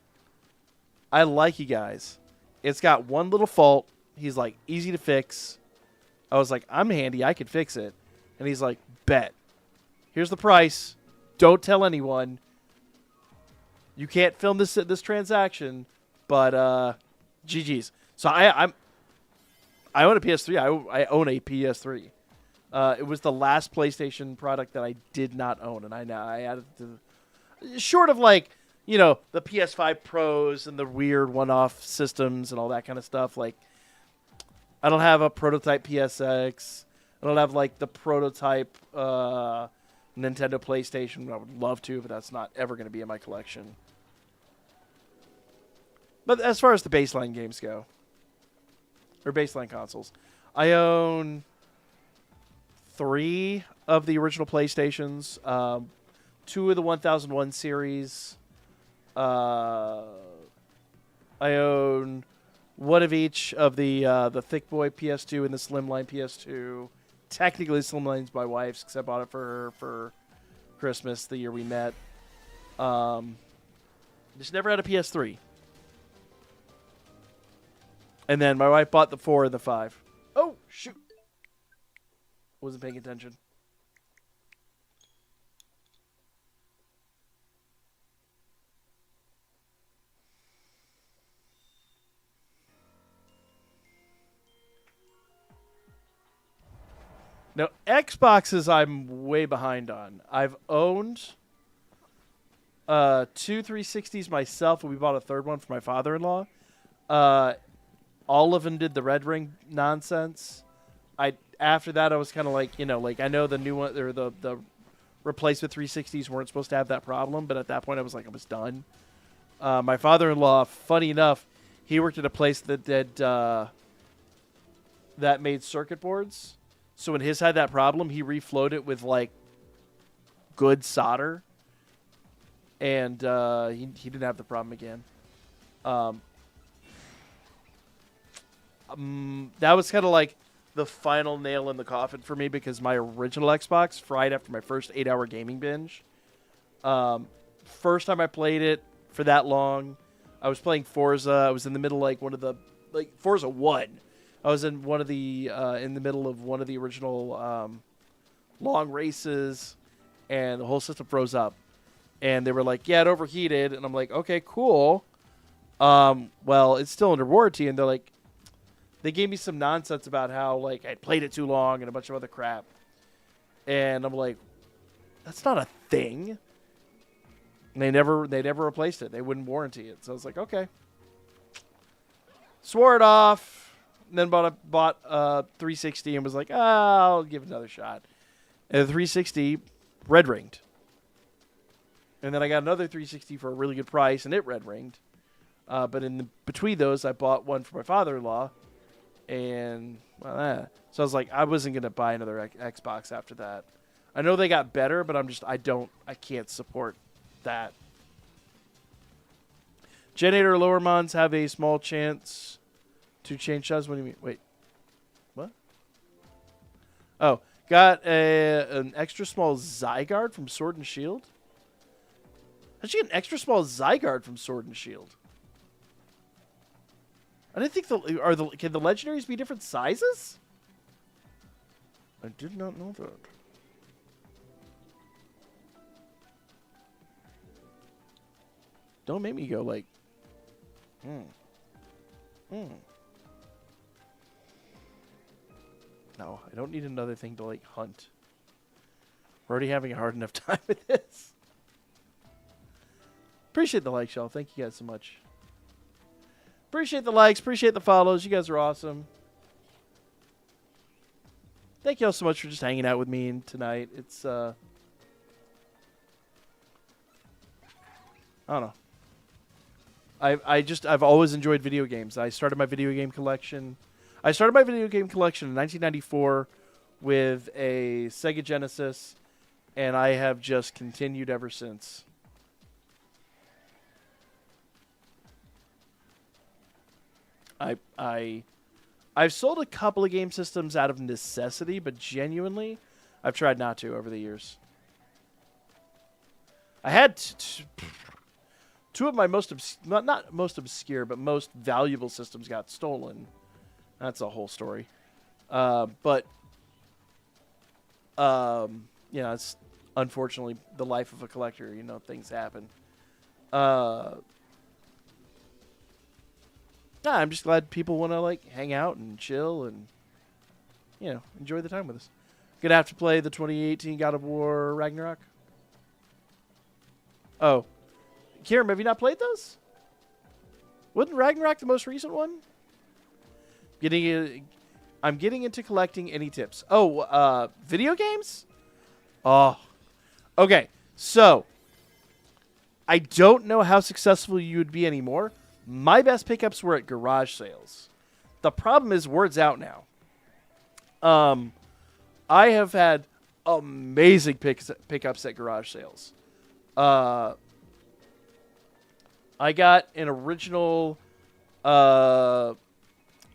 I like you guys. It's got one little fault." He's like, easy to fix. I was like, I'm handy. I could fix it. And he's like, bet. Here's the price. Don't tell anyone. You can't film this transaction, but GG's. So I own a PS3. I own a PS3. It was the last PlayStation product that I did not own, and I added to short of like, you know, the PS5 Pros and the weird one-off systems and all that kind of stuff. Like, I don't have a prototype PSX. I don't have like the prototype Nintendo PlayStation. I would love to, but that's not ever going to be in my collection. But as far as the baseline games go, or baseline consoles, I own 3 of the original PlayStations, 2 of the 1001 series. I own 1 of each of the Thick Boy PS2 and the Slimline PS2. Technically, Slimline's my wife's because I bought it for her for Christmas the year we met. Just never had a PS3. And then my wife bought the 4 and the 5. Oh, shoot. Wasn't paying attention. Now, Xboxes I'm way behind on. I've owned 2 360s myself, and we bought a third one for my father-in-law. All of them did the red ring nonsense. After that, I was kind of like, you know, like I know the new one or the replacement 360s weren't supposed to have that problem, but at that point I was like, I was done. My father-in-law, funny enough, he worked at a place that did that made circuit boards. So when his had that problem, he reflowed it with like good solder, and he didn't have the problem again. That was kind of like the final nail in the coffin for me because my original Xbox fried after my first 8-hour gaming binge. First time I played it for that long, I was playing Forza. I was in the middle like one of the like Forza 1. I was in one of the in the middle of one of the original long races, and the whole system froze up. And they were like, "Yeah, it overheated," and I'm like, "Okay, cool. Well, it's still under warranty." And they're like, they gave me some nonsense about how like I played it too long and a bunch of other crap. And I'm like, that's not a thing. And they never replaced it. They wouldn't warranty it. So I was like, okay. Swore it off. And then bought a 360 and was like, I'll give it another shot. And the 360 red ringed. And then I got another 360 for a really good price, and it red ringed. But between those, I bought one for my father-in-law. And well, so I was like, I wasn't gonna buy another Xbox after that. I know they got better, but I can't support that. Gen 8 or lower mons have a small chance to change shots. What do you mean? Wait, what? Oh, got an extra small Zygarde from Sword and Shield. How'd you get an extra small Zygarde from Sword and Shield? I didn't think can the legendaries be different sizes? I did not know that. Don't make me go like, No, I don't need another thing to like hunt. We're already having a hard enough time with this. Appreciate the like, Shell. Thank you guys so much. Appreciate the likes. Appreciate the follows. You guys are awesome. Thank you all so much for just hanging out with me tonight. It's, I don't know. I've always enjoyed video games. I started my video game collection in 1994 with a Sega Genesis, and I have just continued ever since. I've sold a couple of game systems out of necessity, but genuinely, I've tried not to over the years. I had two of my not most obscure, but most valuable systems got stolen. That's a whole story. But it's unfortunately the life of a collector. You know, things happen. I'm just glad people want to like hang out and chill and, you know, enjoy the time with us. Gonna have to play the 2018 God of War Ragnarok. Oh. Kieran, have you not played those? Wasn't Ragnarok the most recent one? I'm getting into collecting. Any tips? Oh, video games? Oh. Okay, so I don't know how successful you would be anymore. My best pickups were at garage sales. The problem is word's out now. I have had amazing pickups at garage sales. I got an original. Let's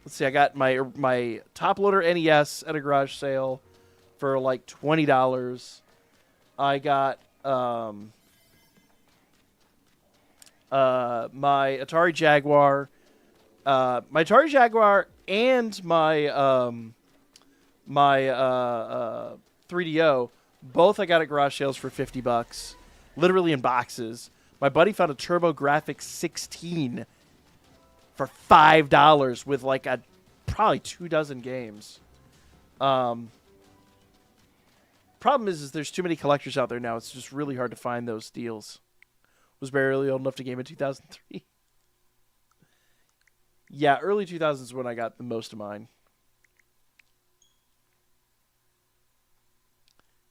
see. I got my top loader NES at a garage sale for like $20. I got my Atari Jaguar, and my 3DO. Both I got at garage sales for $50, literally in boxes. My buddy found a TurboGrafx 16 for $5 with like probably 24 games. Problem is there's too many collectors out there now. It's just really hard to find those deals. Was barely old enough to game in 2003. Yeah, early 2000s is when I got the most of mine.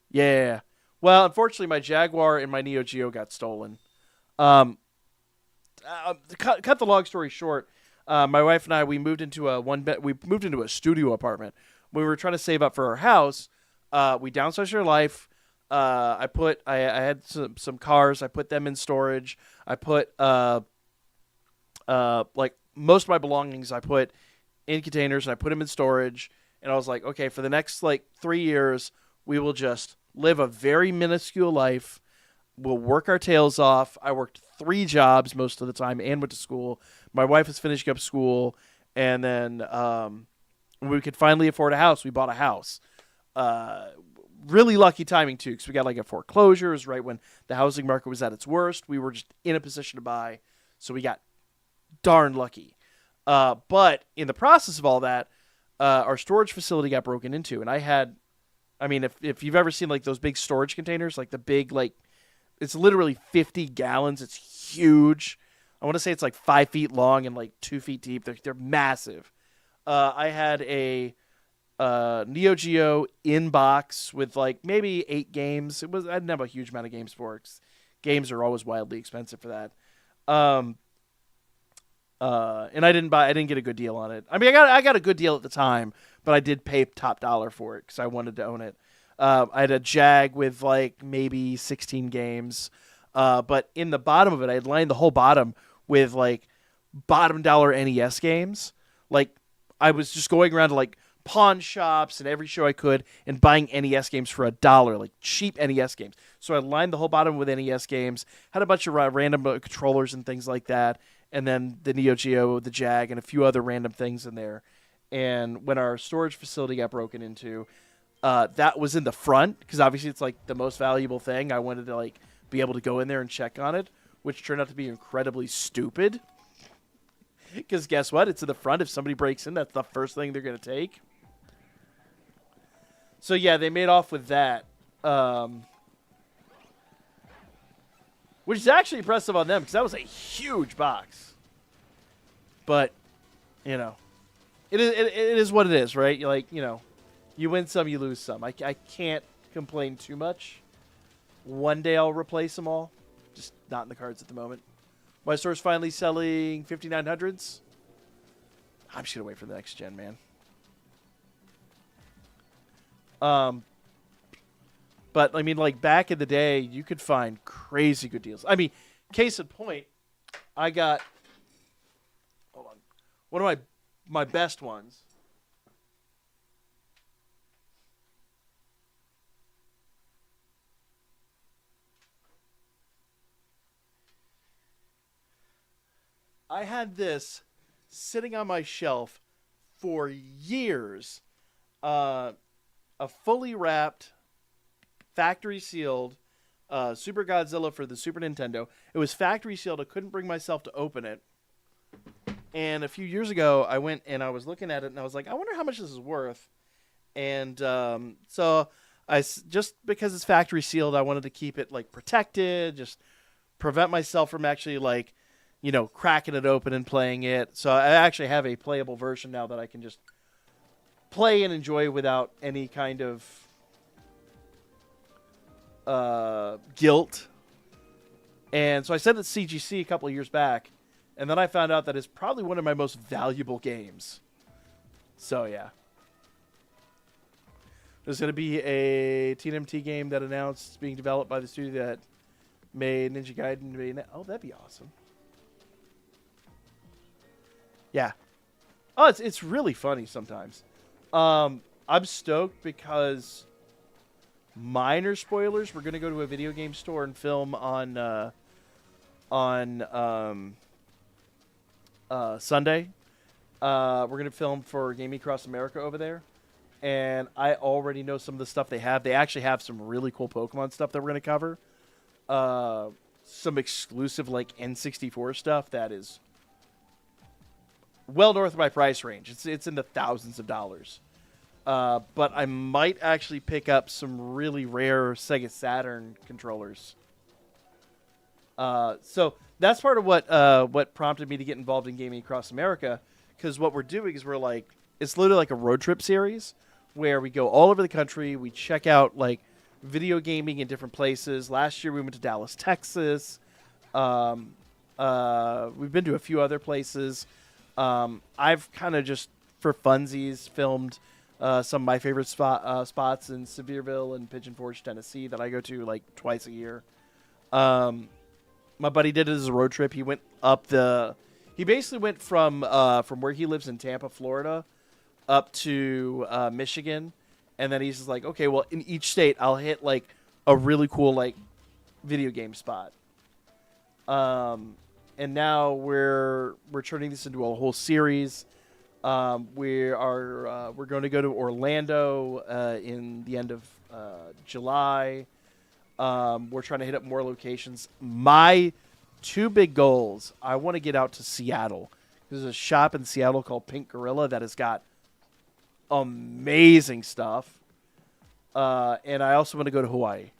Yeah. Well, unfortunately, my Jaguar and my Neo Geo got stolen. Cut the long story short, my wife and I, we moved into a studio apartment. When we were trying to save up for our house, we downsized our life. I had some cars. I put them in storage. I put like most of my belongings I put in containers, and I put them in storage. And I was like, okay, for the next like 3 years, we will just live a very minuscule life. We'll work our tails off. I worked 3 jobs most of the time and went to school. My wife was finishing up school, and then when we could finally afford a house, we bought a house. Really lucky timing too, because we got like a foreclosure. It was right when the housing market was at its worst. We were just in a position to buy, so we got darn lucky. But in the process of all that, our storage facility got broken into, and if you've ever seen like those big storage containers, like the big it's literally 50 gallons. It's huge. I want to say it's like 5 feet long and like 2 feet deep. They're massive. I had a Neo Geo in box with like maybe 8 games. I didn't have a huge amount of games for it. Games are always wildly expensive for that. And I didn't get a good deal on it. I mean, I got a good deal at the time, but I did pay top dollar for it because I wanted to own it. I had a Jag with like maybe 16 games, but in the bottom of it, I had lined the whole bottom with like bottom dollar NES games. Like I was just going around to like pawn shops and every show I could and buying NES games for $1, like cheap NES games. So I lined the whole bottom with NES games, had a bunch of random controllers and things like that, and then the Neo Geo, the Jag, and a few other random things in there. And when our storage facility got broken into, that was in the front, because obviously it's like the most valuable thing. I wanted to like be able to go in there and check on it, which turned out to be incredibly stupid. Because guess what? It's in the front. If somebody breaks in, that's the first thing they're going to take. So yeah, they made off with that, which is actually impressive on them because that was a huge box. But, you know, it is what it is, right? You're like, you know, you win some, you lose some. I can't complain too much. One day I'll replace them all. Just not in the cards at the moment. My store's finally selling 5900s. I'm just going to wait for the next gen, man. But I mean, like back in the day, you could find crazy good deals. I mean, case in point, I got one of my best ones. I had this sitting on my shelf for years. A fully wrapped, factory sealed Super Godzilla for the Super Nintendo. It was factory sealed. I couldn't bring myself to open it. And a few years ago, I went and I was looking at it and I was like, I wonder how much this is worth. And so just because it's factory sealed, I wanted to keep it like protected, just prevent myself from actually like, cracking it open and playing it. So I actually have a playable version now that I can just play and enjoy without any kind of guilt. And so I sent it to CGC a couple of years back, and then I found out that it's probably one of my most valuable games. So yeah. There's going to be a TNMT game that announced being developed by the studio that made Ninja Gaiden. Oh, that'd be awesome. Yeah. Oh, it's really funny sometimes. I'm stoked because minor spoilers. We're going to go to a video game store and film on Sunday. We're going to film for Gaming Across America over there. And I already know some of the stuff they have. They actually have some really cool Pokemon stuff that we're going to cover. Some exclusive like N64 stuff that is well north of my price range. It's in the thousands of dollars. But I might actually pick up some really rare Sega Saturn controllers. So that's part of what prompted me to get involved in Gaming Across America. Because what we're doing is it's literally like a road trip series where we go all over the country. We check out like video gaming in different places. Last year we went to Dallas, Texas. We've been to a few other places. I've kind of just for funsies filmed some of my favorite spots in Sevierville and Pigeon Forge, Tennessee that I go to like twice a year. My buddy did it as a road trip. He went he basically went from where he lives in Tampa, Florida, up to Michigan, and then he's just like, okay, well, in each state, I'll hit like a really cool like video game spot. And now we're turning this into a whole series. We're going to go to Orlando in the end of July. We're trying to hit up more locations. My two big goals, I want to get out to Seattle. There's a shop in Seattle called Pink Gorilla that has got amazing stuff. And I also want to go to Hawaii.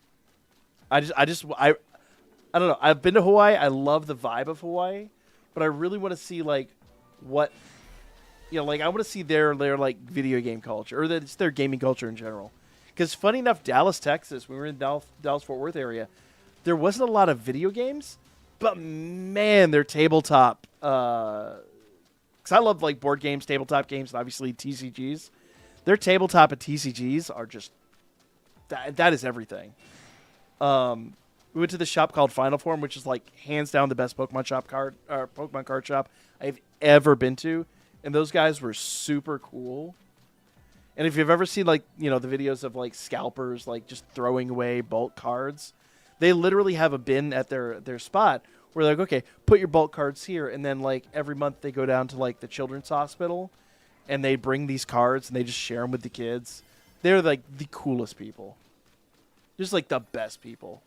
I don't know. I've been to Hawaii. I love the vibe of Hawaii, but I really want to see like what, like I want to see their like video game culture or it's their gaming culture in general. Because funny enough, Dallas, Texas, we were in Dallas Fort Worth area, there wasn't a lot of video games, but man, their tabletop. Because I love like board games, tabletop games, and obviously TCGs. Their tabletop and TCGs are just that is everything. We went to the shop called Final Form, which is like hands down the best Pokemon card shop I've ever been to, and those guys were super cool. And if you've ever seen like the videos of like scalpers like just throwing away bulk cards, they literally have a bin at their spot where they're like, okay, put your bulk cards here, and then like every month they go down to like the children's hospital, and they bring these cards and they just share them with the kids. They're like the coolest people, just like the best people.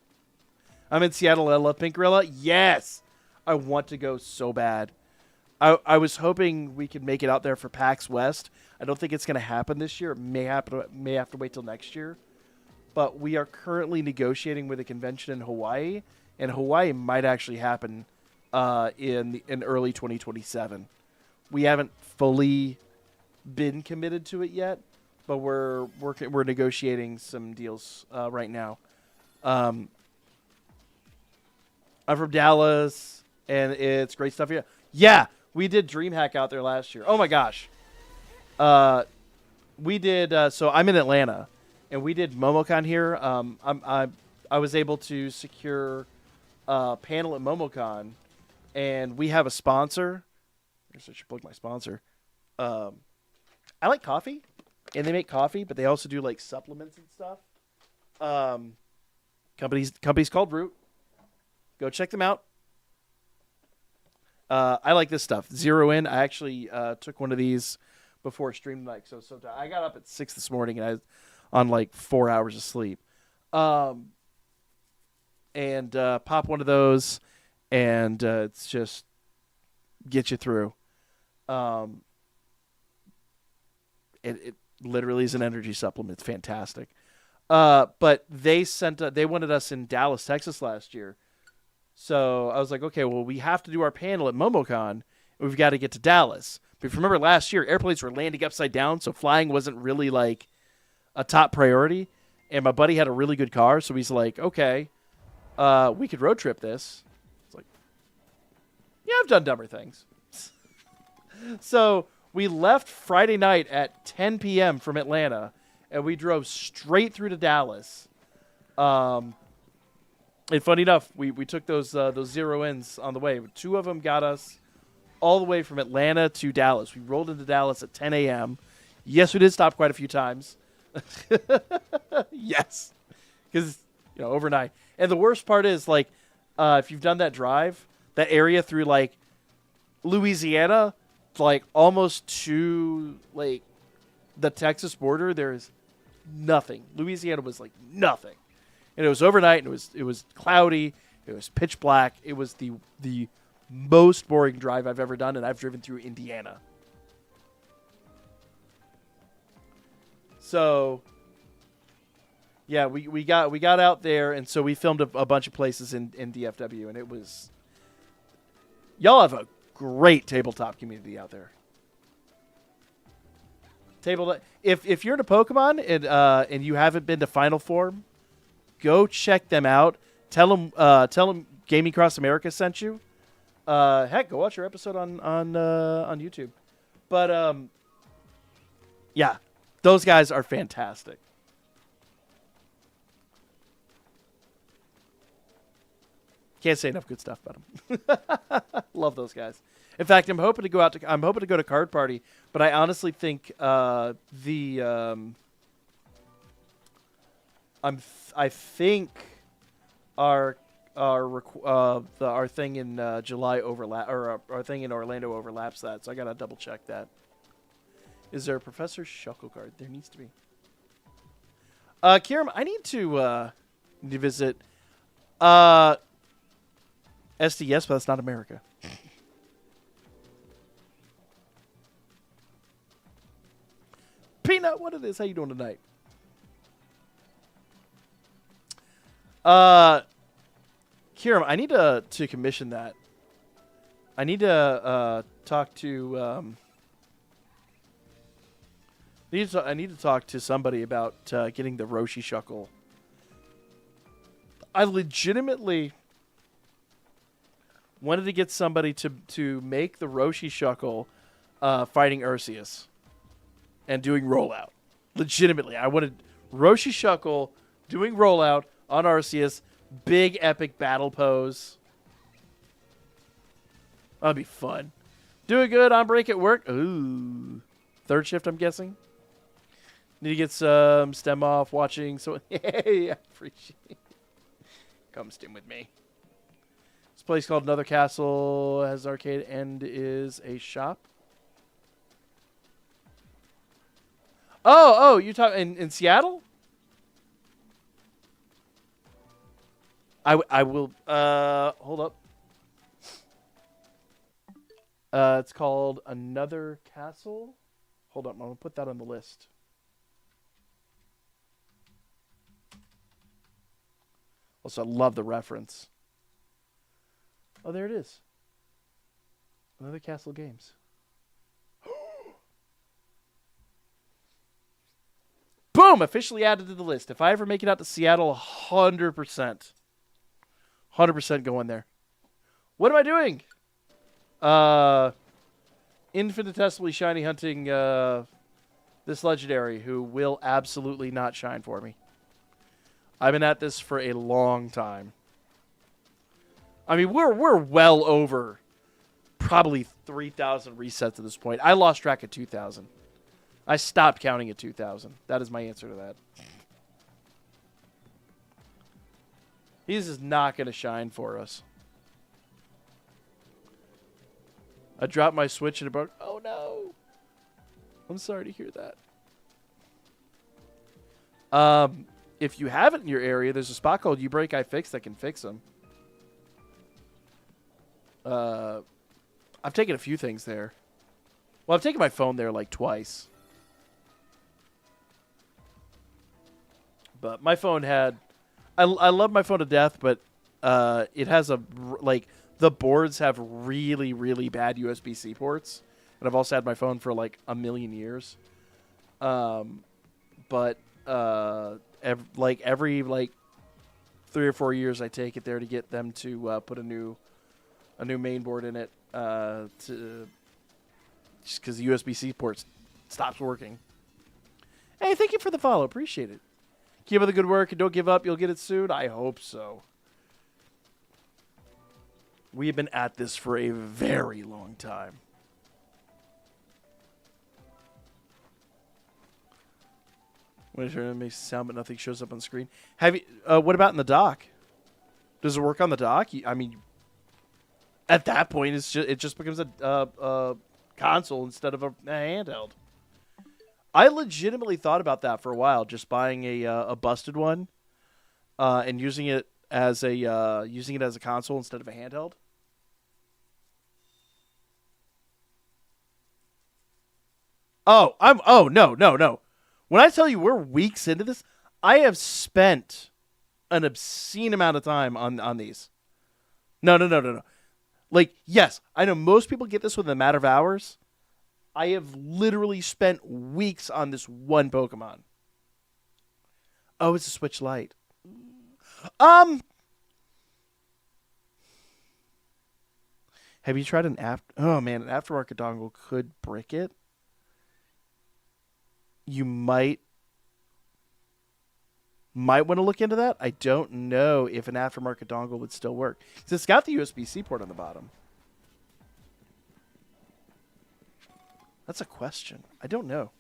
I'm in Seattle. I love Pink Gorilla. Yes, I want to go so bad. I was hoping we could make it out there for PAX West. I don't think it's going to happen this year. It may have to wait till next year. But we are currently negotiating with a convention in Hawaii, and Hawaii might actually happen in early 2027. We haven't fully been committed to it yet, but we're negotiating some deals right now. I'm from Dallas, and it's great stuff here. Yeah, we did DreamHack out there last year. Oh my gosh. We did. So I'm in Atlanta, and we did MomoCon here. I was able to secure a panel at MomoCon, and we have a sponsor. I guess I should plug my sponsor. I like coffee, and they make coffee, but they also do like supplements and stuff. Company's called Root. Go check them out. I like this stuff. Zero In. I actually took one of these before stream tonight. So I got up at 6 this morning and I was on like 4 hours of sleep. And pop one of those, and it's just get you through. It literally is an energy supplement. It's fantastic. But they wanted us in Dallas, Texas last year. So I was like, okay, well, we have to do our panel at MomoCon. We've got to get to Dallas. But if you remember last year, airplanes were landing upside down, so flying wasn't really like a top priority. And my buddy had a really good car, so he's like, okay, we could road trip this. It's like, yeah, I've done dumber things. So we left Friday night at 10 p.m. from Atlanta, and we drove straight through to Dallas. And funny enough, we took those zero ins on the way. 2 of them got us all the way from Atlanta to Dallas. We rolled into Dallas at 10 a.m. Yes, we did stop quite a few times. Yes, because overnight. And the worst part is like, if you've done that drive, that area through like Louisiana, like almost to like the Texas border, there is nothing. Louisiana was like nothing. And it was overnight, and it was cloudy, it was pitch black. It was the most boring drive I've ever done, and I've driven through Indiana. So, yeah, we got out there, and so we filmed a bunch of places in DFW, and it was... Y'all have a great tabletop community out there. If you're into Pokemon and you haven't been to Final Form, go check them out. Tell them Gaming Across America sent you. Heck, go watch your episode on YouTube. But yeah, those guys are fantastic. Can't say enough good stuff about them. Love those guys. In fact, I'm hoping to go to Card Party, but I honestly think I think our thing in July overlap, or our thing in Orlando overlaps that, so I gotta double check that. Is there a Professor Shuckle card? There needs to be. Kiram, I need to visit SDS, but that's not America. Peanut, what it is? How you doing tonight? Kiram, I need to commission that. I need to talk to I need to talk to somebody about getting the Roshi Shuckle. I legitimately wanted to get somebody to make the Roshi Shuckle fighting Arceus and doing rollout. Legitimately, I wanted Roshi Shuckle doing rollout on Arceus, big epic battle pose. That'd be fun. Doing good on break at work. Ooh, third shift, I'm guessing. Need to get some stem off watching. So hey, I appreciate it. Come stem with me. This place called Another Castle has arcade and is a shop. Oh, you talk in Seattle? I will hold up. It's called Another Castle. Hold up, I'm gonna put that on the list. Also, I love the reference. Oh, there it is. Another Castle Games. Boom! Officially added to the list. If I ever make it out to Seattle, 100%. 100% going there. What am I doing? Infinitesimally shiny hunting this legendary who will absolutely not shine for me. I've been at this for a long time. I mean, we're well over probably 3,000 resets at this point. I lost track of 2,000. I stopped counting at 2,000. That is my answer to that. He's just not going to shine for us. I dropped my Switch and it broke. Oh, no. I'm sorry to hear that. If you have it in your area, there's a spot called You Break, I Fix that can fix them. I've taken a few things there. Well, I've taken my phone there like twice. But my phone had, I love my phone to death, but it has the boards have really, really bad USB-C ports. And I've also had my phone for like a million years. But every 3 or 4 years, I take it there to get them to put a new main board in it, just because the USB-C port stops working. Hey, thank you for the follow. Appreciate it. Keep up the good work and don't give up. You'll get it soon. I hope so. We have been at this for a very long time. When it makes sound, but nothing shows up on screen. Have you? What about in the dock? Does it work on the dock? I mean, at that point, it just becomes a console instead of a handheld. I legitimately thought about that for a while, just buying a busted one, and using it as a console instead of a handheld. No. When I tell you we're weeks into this, I have spent an obscene amount of time on these. No. Like, yes, I know most people get this within a matter of hours. I have literally spent weeks on this one Pokemon. Oh, it's a Switch Lite. Have you tried an aftermarket dongle could brick it? You might want to look into that. I don't know if an aftermarket dongle would still work. Because it's got the USB-C port on the bottom. That's a question. I don't know.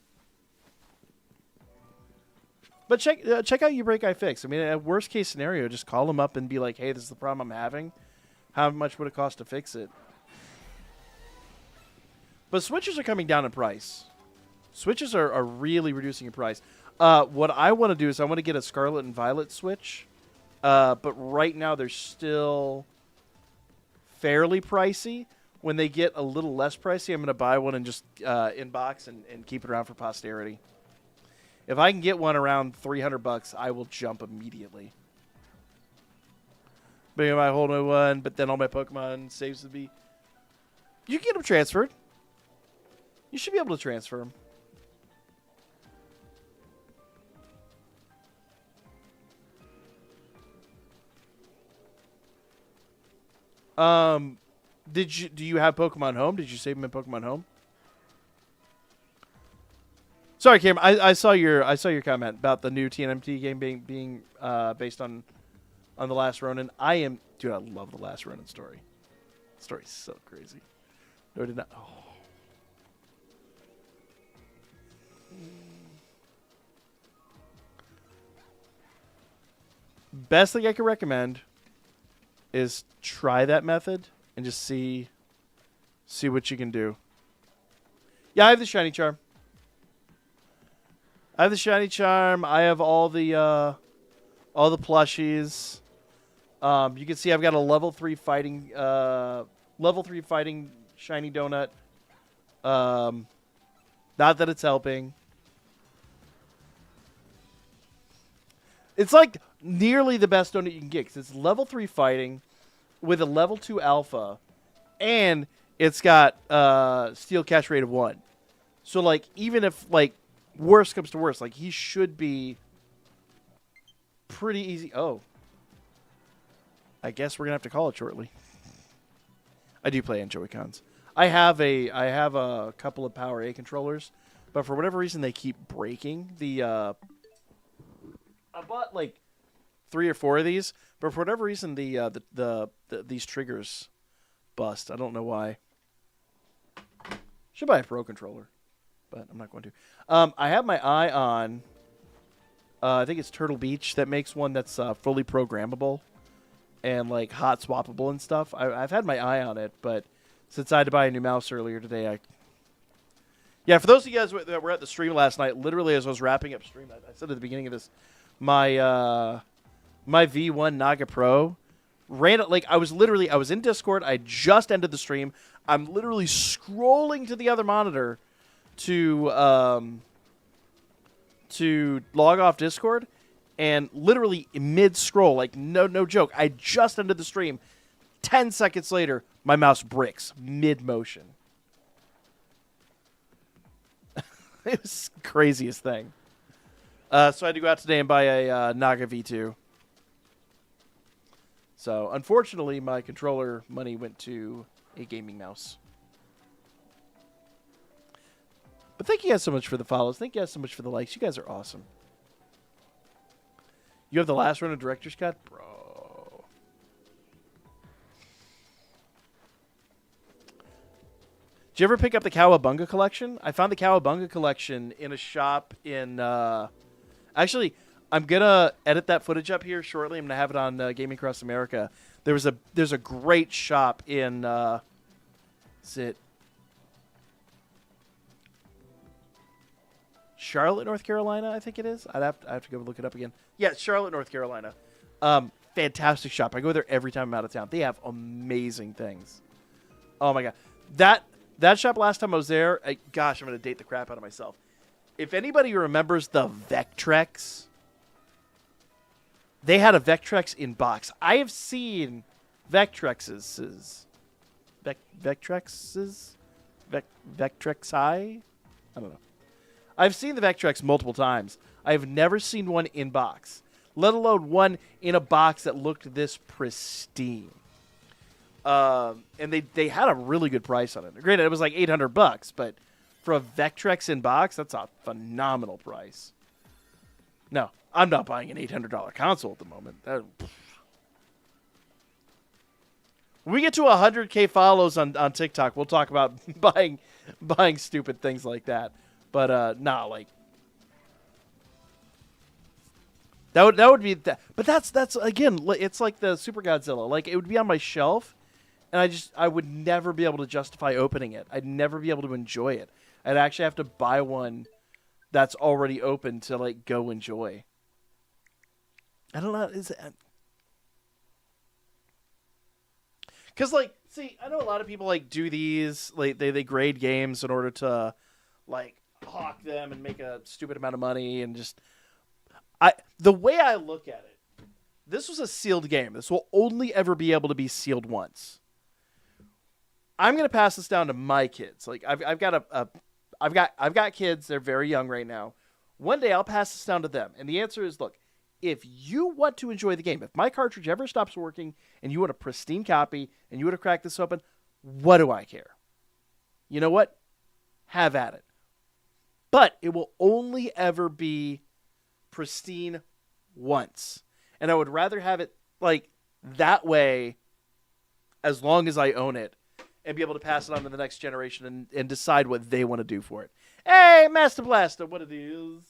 But check out YouBreakIFix. I mean, at worst case scenario, just call them up and be like, hey, this is the problem I'm having. How much would it cost to fix it? But Switches are coming down in price. Switches are really reducing in price. What I want to do is I want to get a Scarlet and Violet Switch. But right now they're still fairly pricey. When they get a little less pricey, I'm going to buy one and just inbox and keep it around for posterity. If I can get one around $300, I will jump immediately. But I hold my one, but then all my Pokemon saves to be. You can get them transferred. You should be able to transfer them. Do you have Pokemon Home? Did you save them in Pokemon Home? Sorry, Cam. I saw your comment about the new TNMT game being based on The Last Ronin. I love The Last Ronin story. The story's so crazy. No, I did not. Oh. Best thing I can recommend is try that method and just see what you can do. Yeah, I have the Shiny Charm. I have all the plushies. You can see I've got a level 3 fighting shiny donut. Not that it's helping. It's like nearly the best donut you can get because it's level 3 fighting with a level 2 alpha, and it's got steel catch rate of 1. So like even if like worst comes to worst, like he should be pretty easy. Oh, I guess we're gonna have to call it shortly. I do play on Joy-Cons. I have a couple of Power A controllers, but for whatever reason they keep breaking. I bought like 3 or 4 of these, but for whatever reason these triggers bust. I don't know why. Should buy a Pro controller, but I'm not going to. I have my eye on. I think it's Turtle Beach that makes one that's fully programmable and like hot swappable and stuff. I've had my eye on it, but since I had to buy a new mouse earlier today, yeah. For those of you guys that were at the stream last night, literally as I was wrapping up stream, I said at the beginning of this, my V1 Naga Pro ran it like I was in Discord. I just ended the stream. I'm literally scrolling to the other monitor to log off Discord, And literally mid-scroll, like no joke, I just ended the stream. 10 seconds later, my mouse bricks mid-motion. It was the craziest thing. So I had to go out today and buy a Naga V2. So unfortunately, my controller money went to a gaming mouse. But thank you guys so much for the follows. Thank you guys so much for the likes. You guys are awesome. You have the last run of Director's Cut? Bro. Did you ever pick up the Cowabunga collection? I found the Cowabunga collection in a shop in... Actually, I'm going to edit that footage up here shortly. I'm going to have it on Gaming Across America. There's a great shop in... is it... Charlotte, North Carolina, I think it is. I have to go look it up again. Yeah, Charlotte, North Carolina. Fantastic shop. I go there every time I'm out of town. They have amazing things. Oh my god, that shop last time I was there. Gosh, I'm gonna date the crap out of myself. If anybody remembers the Vectrex, they had a Vectrex in box. I have seen Vectrexes. Vectrexi? I don't know. I've seen the Vectrex multiple times. I've never seen one in box, let alone one in a box that looked this pristine. And they had a really good price on it. Granted, it was like $800, but for a Vectrex in box, that's a phenomenal price. No, I'm not buying an $800 console at the moment. When we get to 100K follows on TikTok, we'll talk about buying stupid things like that. But nah, like that would be that. But that's again, it's like the Super Godzilla. Like it would be on my shelf, and I would never be able to justify opening it. I'd never be able to enjoy it. I'd actually have to buy one that's already open to like go enjoy. I don't know. Because like, see, I know a lot of people like do these. Like they grade games in order to like hawk them and make a stupid amount of money and just the way I look at it, this was a sealed game. This will only ever be able to be sealed once. I'm gonna pass this down to my kids. Like I've got kids. They're very young right now. One day I'll pass this down to them, and the answer is: look, if you want to enjoy the game, if my cartridge ever stops working and you want a pristine copy and you want to crack this open, what do I care? You know what? Have at it. But it will only ever be pristine once. And I would rather have it like that way as long as I own it and be able to pass it on to the next generation and decide what they want to do for it. Hey, Master Blaster, what it is?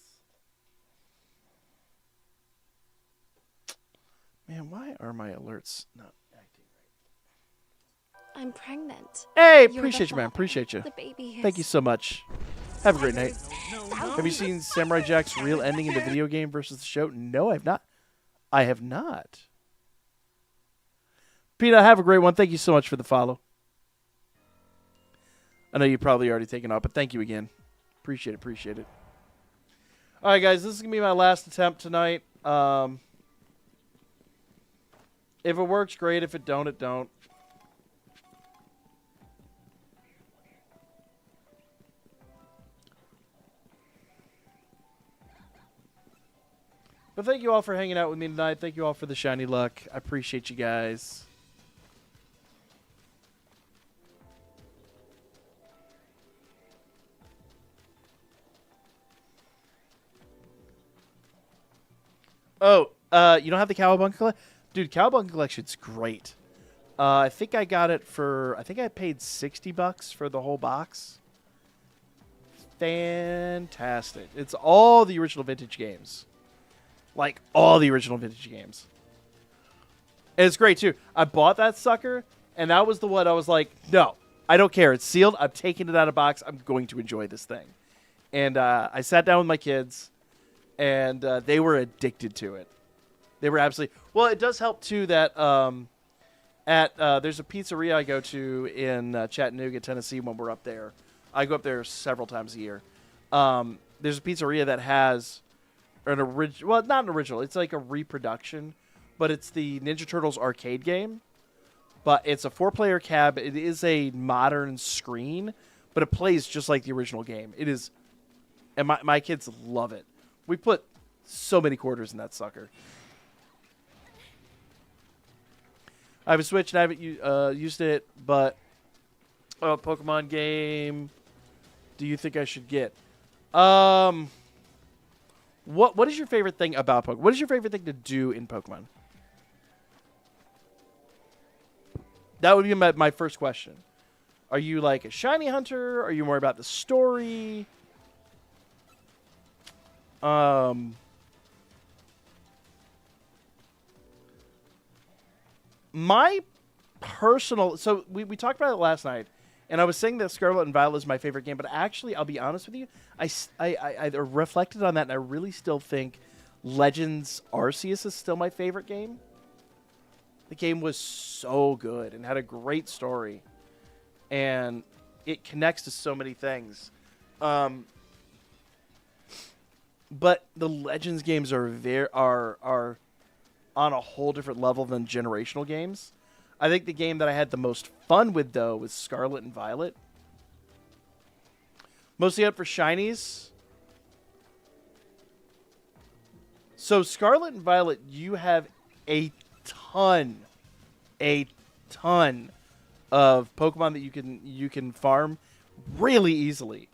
Man, why are my alerts not acting right? I'm pregnant. Hey, appreciate you, man. Appreciate you. The baby Thank you so much. Have a great night. Have you seen Samurai Jack's real ending in the video game versus the show? No, I have not. I have not. Peter, have a great one. Thank you so much for the follow. I know you probably already taken off, but thank you again. Appreciate it. Appreciate it. All right, guys. This is going to be my last attempt tonight. If it works, great. If it don't, it don't. But thank you all for hanging out with me tonight. Thank you all for the shiny luck. I appreciate you guys. Oh, you don't have the Cowabunga collection? Dude, Cowabunga collection's great. I think I got it for... I think I paid $60 for the whole box. Fantastic. It's all the original vintage games. Like, all the original vintage games. And it's great, too. I bought that sucker, and that was the one I was like, no, I don't care. It's sealed. I'm taking it out of box. I'm going to enjoy this thing. And I sat down with my kids, and they were addicted to it. They were absolutely... Well, it does help, too, that there's a pizzeria I go to in Chattanooga, Tennessee when we're up there. I go up there several times a year. There's a pizzeria that has an original. Well, not an original. It's like a reproduction, but it's the Ninja Turtles arcade game. But it's a 4-player cab. It is a modern screen, but it plays just like the original game. It is, and my kids love it. We put so many quarters in that sucker. I have a Switch and I haven't used it, but Pokemon game. Do you think I should get? What is your favorite thing about Pokemon? What is your favorite thing to do in Pokemon? That would be my first question. Are you like a shiny hunter? Are you more about the story? My personal... So we talked about it last night, and I was saying that Scarlet and Violet is my favorite game, but actually, I'll be honest with you, I reflected on that, and I really still think Legends Arceus is still my favorite game. The game was so good and had a great story, and it connects to so many things. But the Legends games are on a whole different level than generational games. I think the game that I had the most fun with, though, was Scarlet and Violet. Mostly out for shinies. So Scarlet and Violet, you have a ton of Pokemon that you can farm really easily.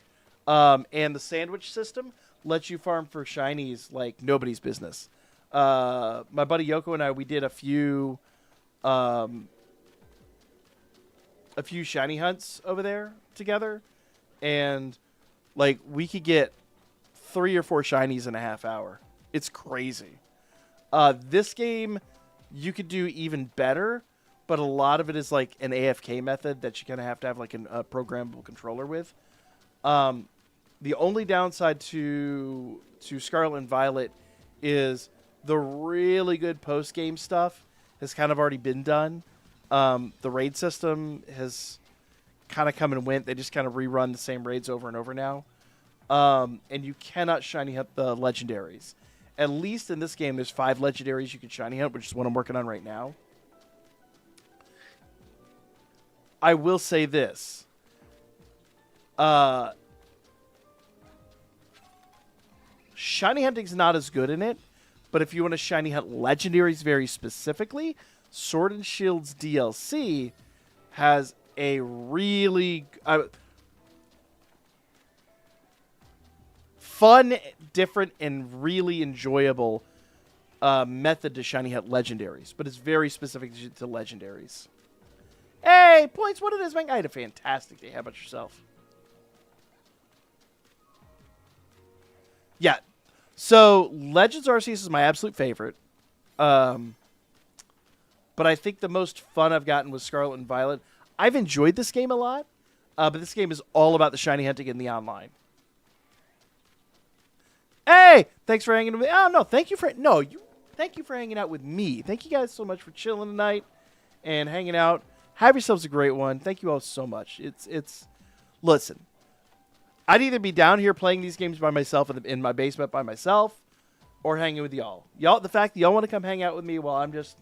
And the sandwich system lets you farm for shinies like nobody's business. My buddy Yoko and I, we did a few shiny hunts over there together, and like we could get 3 or 4 shinies in a half hour. It's crazy. This game you could do even better, but a lot of it is like an AFK method that you kind of have to have like a programmable controller with. The only downside to Scarlet and Violet is the really good post-game stuff has kind of already been done. The raid system has kind of come and went. They just kind of rerun the same raids over and over now. And you cannot shiny hunt the legendaries. At least in this game, there's 5 legendaries you can shiny hunt, which is what I'm working on right now. I will say this. Shiny hunting's not as good in it, but if you want to shiny hunt legendaries very specifically, Sword and Shield's DLC has a really fun, different, and really enjoyable method to shiny hunt legendaries, but it's very specific to legendaries. Hey, Points, what it is, man? I had a fantastic day. How about yourself? Yeah. So, Legends Arceus is my absolute favorite. But I think the most fun I've gotten was Scarlet and Violet. I've enjoyed this game a lot, but this game is all about the shiny hunting in the online. Hey, thanks for hanging with me. Oh, no, thank you for hanging out with me. Thank you guys so much for chilling tonight and hanging out. Have yourselves a great one. Thank you all so much. Listen, I'd either be down here playing these games by myself in my basement by myself or hanging with y'all. The fact that y'all want to come hang out with me while I'm just,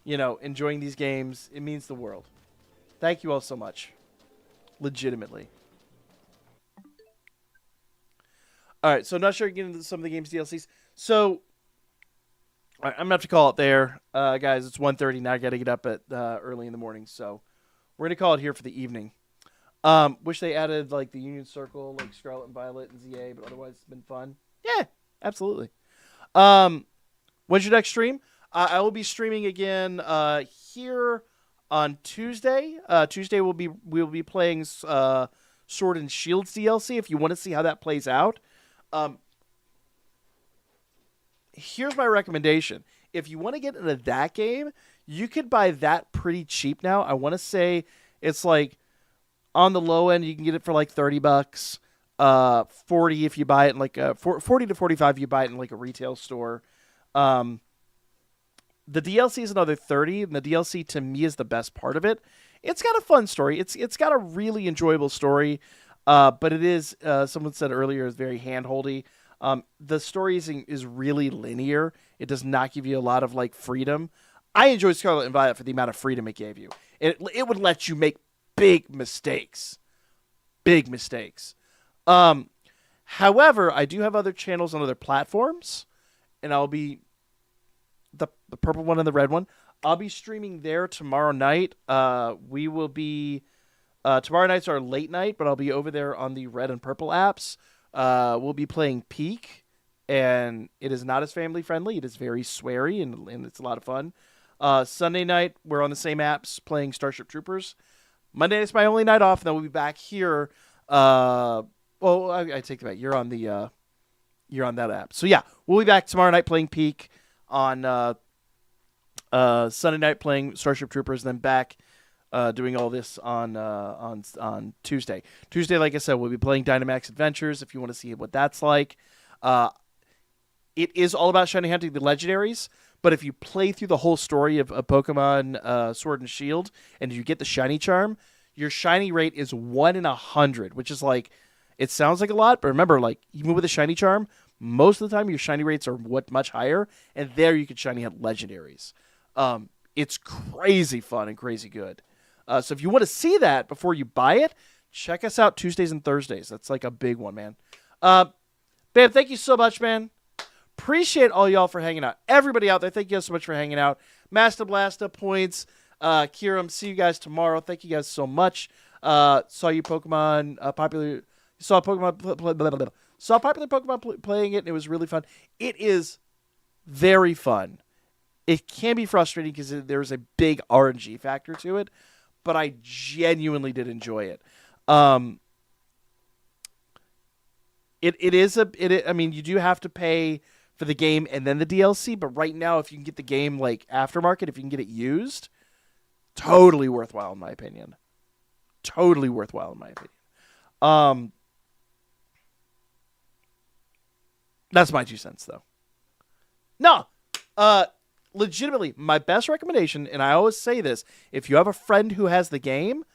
enjoying these games, it means the world. Thank you all so much. Legitimately. All right, so I'm not sure I can get into some of the game's DLCs. So, I'm going to have to call it there. Guys, it's 1:30 now. I got to get up at early in the morning. So, we're going to call it here for the evening. Wish they added, like, the Union Circle, like Scarlet and Violet and ZA, but otherwise it's been fun. Yeah, absolutely. When's your next stream? I will be streaming again here on Tuesday. Tuesday we'll be playing Sword and Shields DLC if you want to see how that plays out. Here's my recommendation. If you want to get into that game, you could buy that pretty cheap now. I want to say it's like on the low end, you can get it for like $30, 40 if you buy it in like 40 to 45 if you buy it in like a retail store. The DLC is another 30, and the DLC to me is the best part of it. It's got a fun story. It's got a really enjoyable story, but it is, someone said earlier, is very hand-holdy. The story is really linear. It does not give you a lot of like freedom. I enjoyed Scarlet and Violet for the amount of freedom it gave you. It would let you make big mistakes. Big mistakes. However, I do have other channels on other platforms, and I'll be the purple one and the red one. I'll be streaming there tomorrow night. We will be tomorrow night's our late night, but I'll be over there on the red and purple apps. We'll be playing Peak, and it is not as family friendly. It is very sweary, and it's a lot of fun. Sunday night, we're on the same apps playing Starship Troopers. Monday night's my only night off, and then we'll be back here. I take it back. You're on that app. So yeah, we'll be back tomorrow night playing Peak. On Sunday night playing Starship Troopers, then back doing all this on Tuesday. Tuesday, like I said, we'll be playing Dynamax Adventures if you want to see what that's like. It is all about shiny hunting the legendaries, but if you play through the whole story of Pokemon Sword and Shield and you get the shiny charm, your shiny rate is 1 in 100, which is like, it sounds like a lot, but remember, like, even with a shiny charm, most of the time your shiny rates are much higher, and there you can shiny hunt legendaries. It's crazy fun and crazy good. So if you want to see that before you buy it, check us out Tuesdays and Thursdays. That's like a big one, man. Bam, thank you so much, man. Appreciate all y'all for hanging out. Everybody out there, thank you guys so much for hanging out. Master Blasta, Points, Kiram, see you guys tomorrow. Thank you guys so much. Saw you Pokemon popular. Saw popular Pokemon playing it, and it was really fun. It is very fun. It can be frustrating because there's a big RNG factor to it, but I genuinely did enjoy it. I mean, you do have to pay for the game and then the DLC, but right now, if you can get the game like aftermarket, if you can get it used, totally worthwhile in my opinion. Totally worthwhile in my opinion. That's my 2 cents, though. No, legitimately, my best recommendation, and I always say this, if you have a friend who has the game,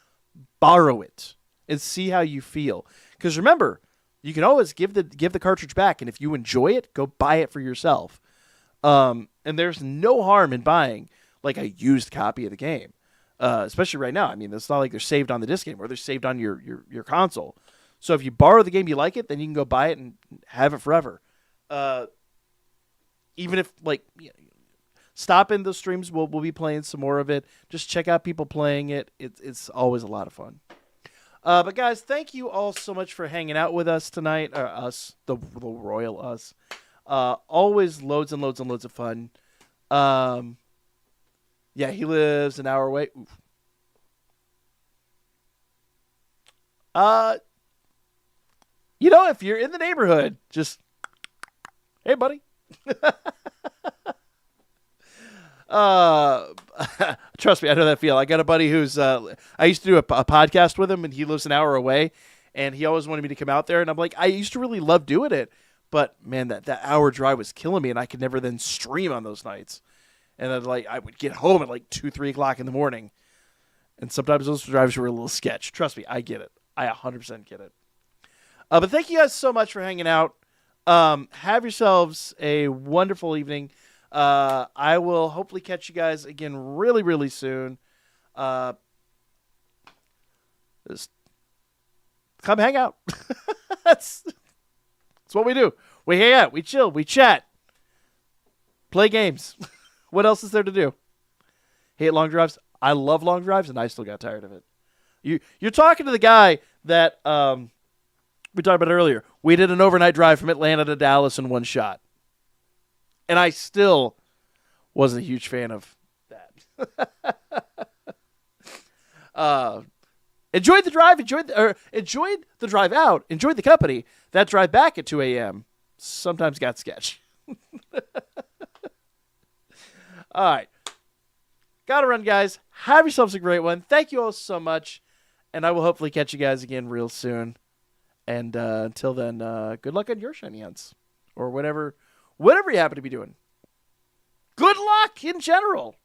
borrow it and see how you feel. Because remember, you can always give the cartridge back, and if you enjoy it, go buy it for yourself. And there's no harm in buying like a used copy of the game, especially right now. I mean, it's not like they're saved on the disc anymore; they're saved on your console. So if you borrow the game, you like it, then you can go buy it and have it forever. Even if like stop in the streams, we'll be playing some more of it. Just check out people playing it. It's always a lot of fun. But guys, thank you all so much for hanging out with us tonight. Us, the royal us. Always loads and loads and loads of fun. Yeah, he lives an hour away. Oof. If you're in the neighborhood, just hey, buddy. Trust me, I know that feel. I got a buddy who's I used to do a podcast with him, and he lives an hour away, and he always wanted me to come out there, and I'm like, I used to really love doing it, but man, that hour drive was killing me, and I could never then stream on those nights. And then I would get home at like 2-3 o'clock in the morning, and sometimes those drives were a little sketch. Trust me, I get it. I 100% get it. But thank you guys so much for hanging out. Have yourselves a wonderful evening. I will hopefully catch you guys again really, really soon. Just come hang out. That's what we do. We hang out, we chill, we chat, play games. What else is there to do? Hate long drives. I love long drives, and I still got tired of it. You're talking to the guy that we talked about earlier. We did an overnight drive from Atlanta to Dallas in one shot. And I still wasn't a huge fan of that. Enjoyed the drive, enjoyed the drive out, enjoyed the company. That drive back at 2 a.m. sometimes got sketch. All right. Gotta run, guys. Have yourselves a great one. Thank you all so much. And I will hopefully catch you guys again real soon. And until then, good luck on your shiny hunts. Or whatever you happen to be doing. Good luck in general.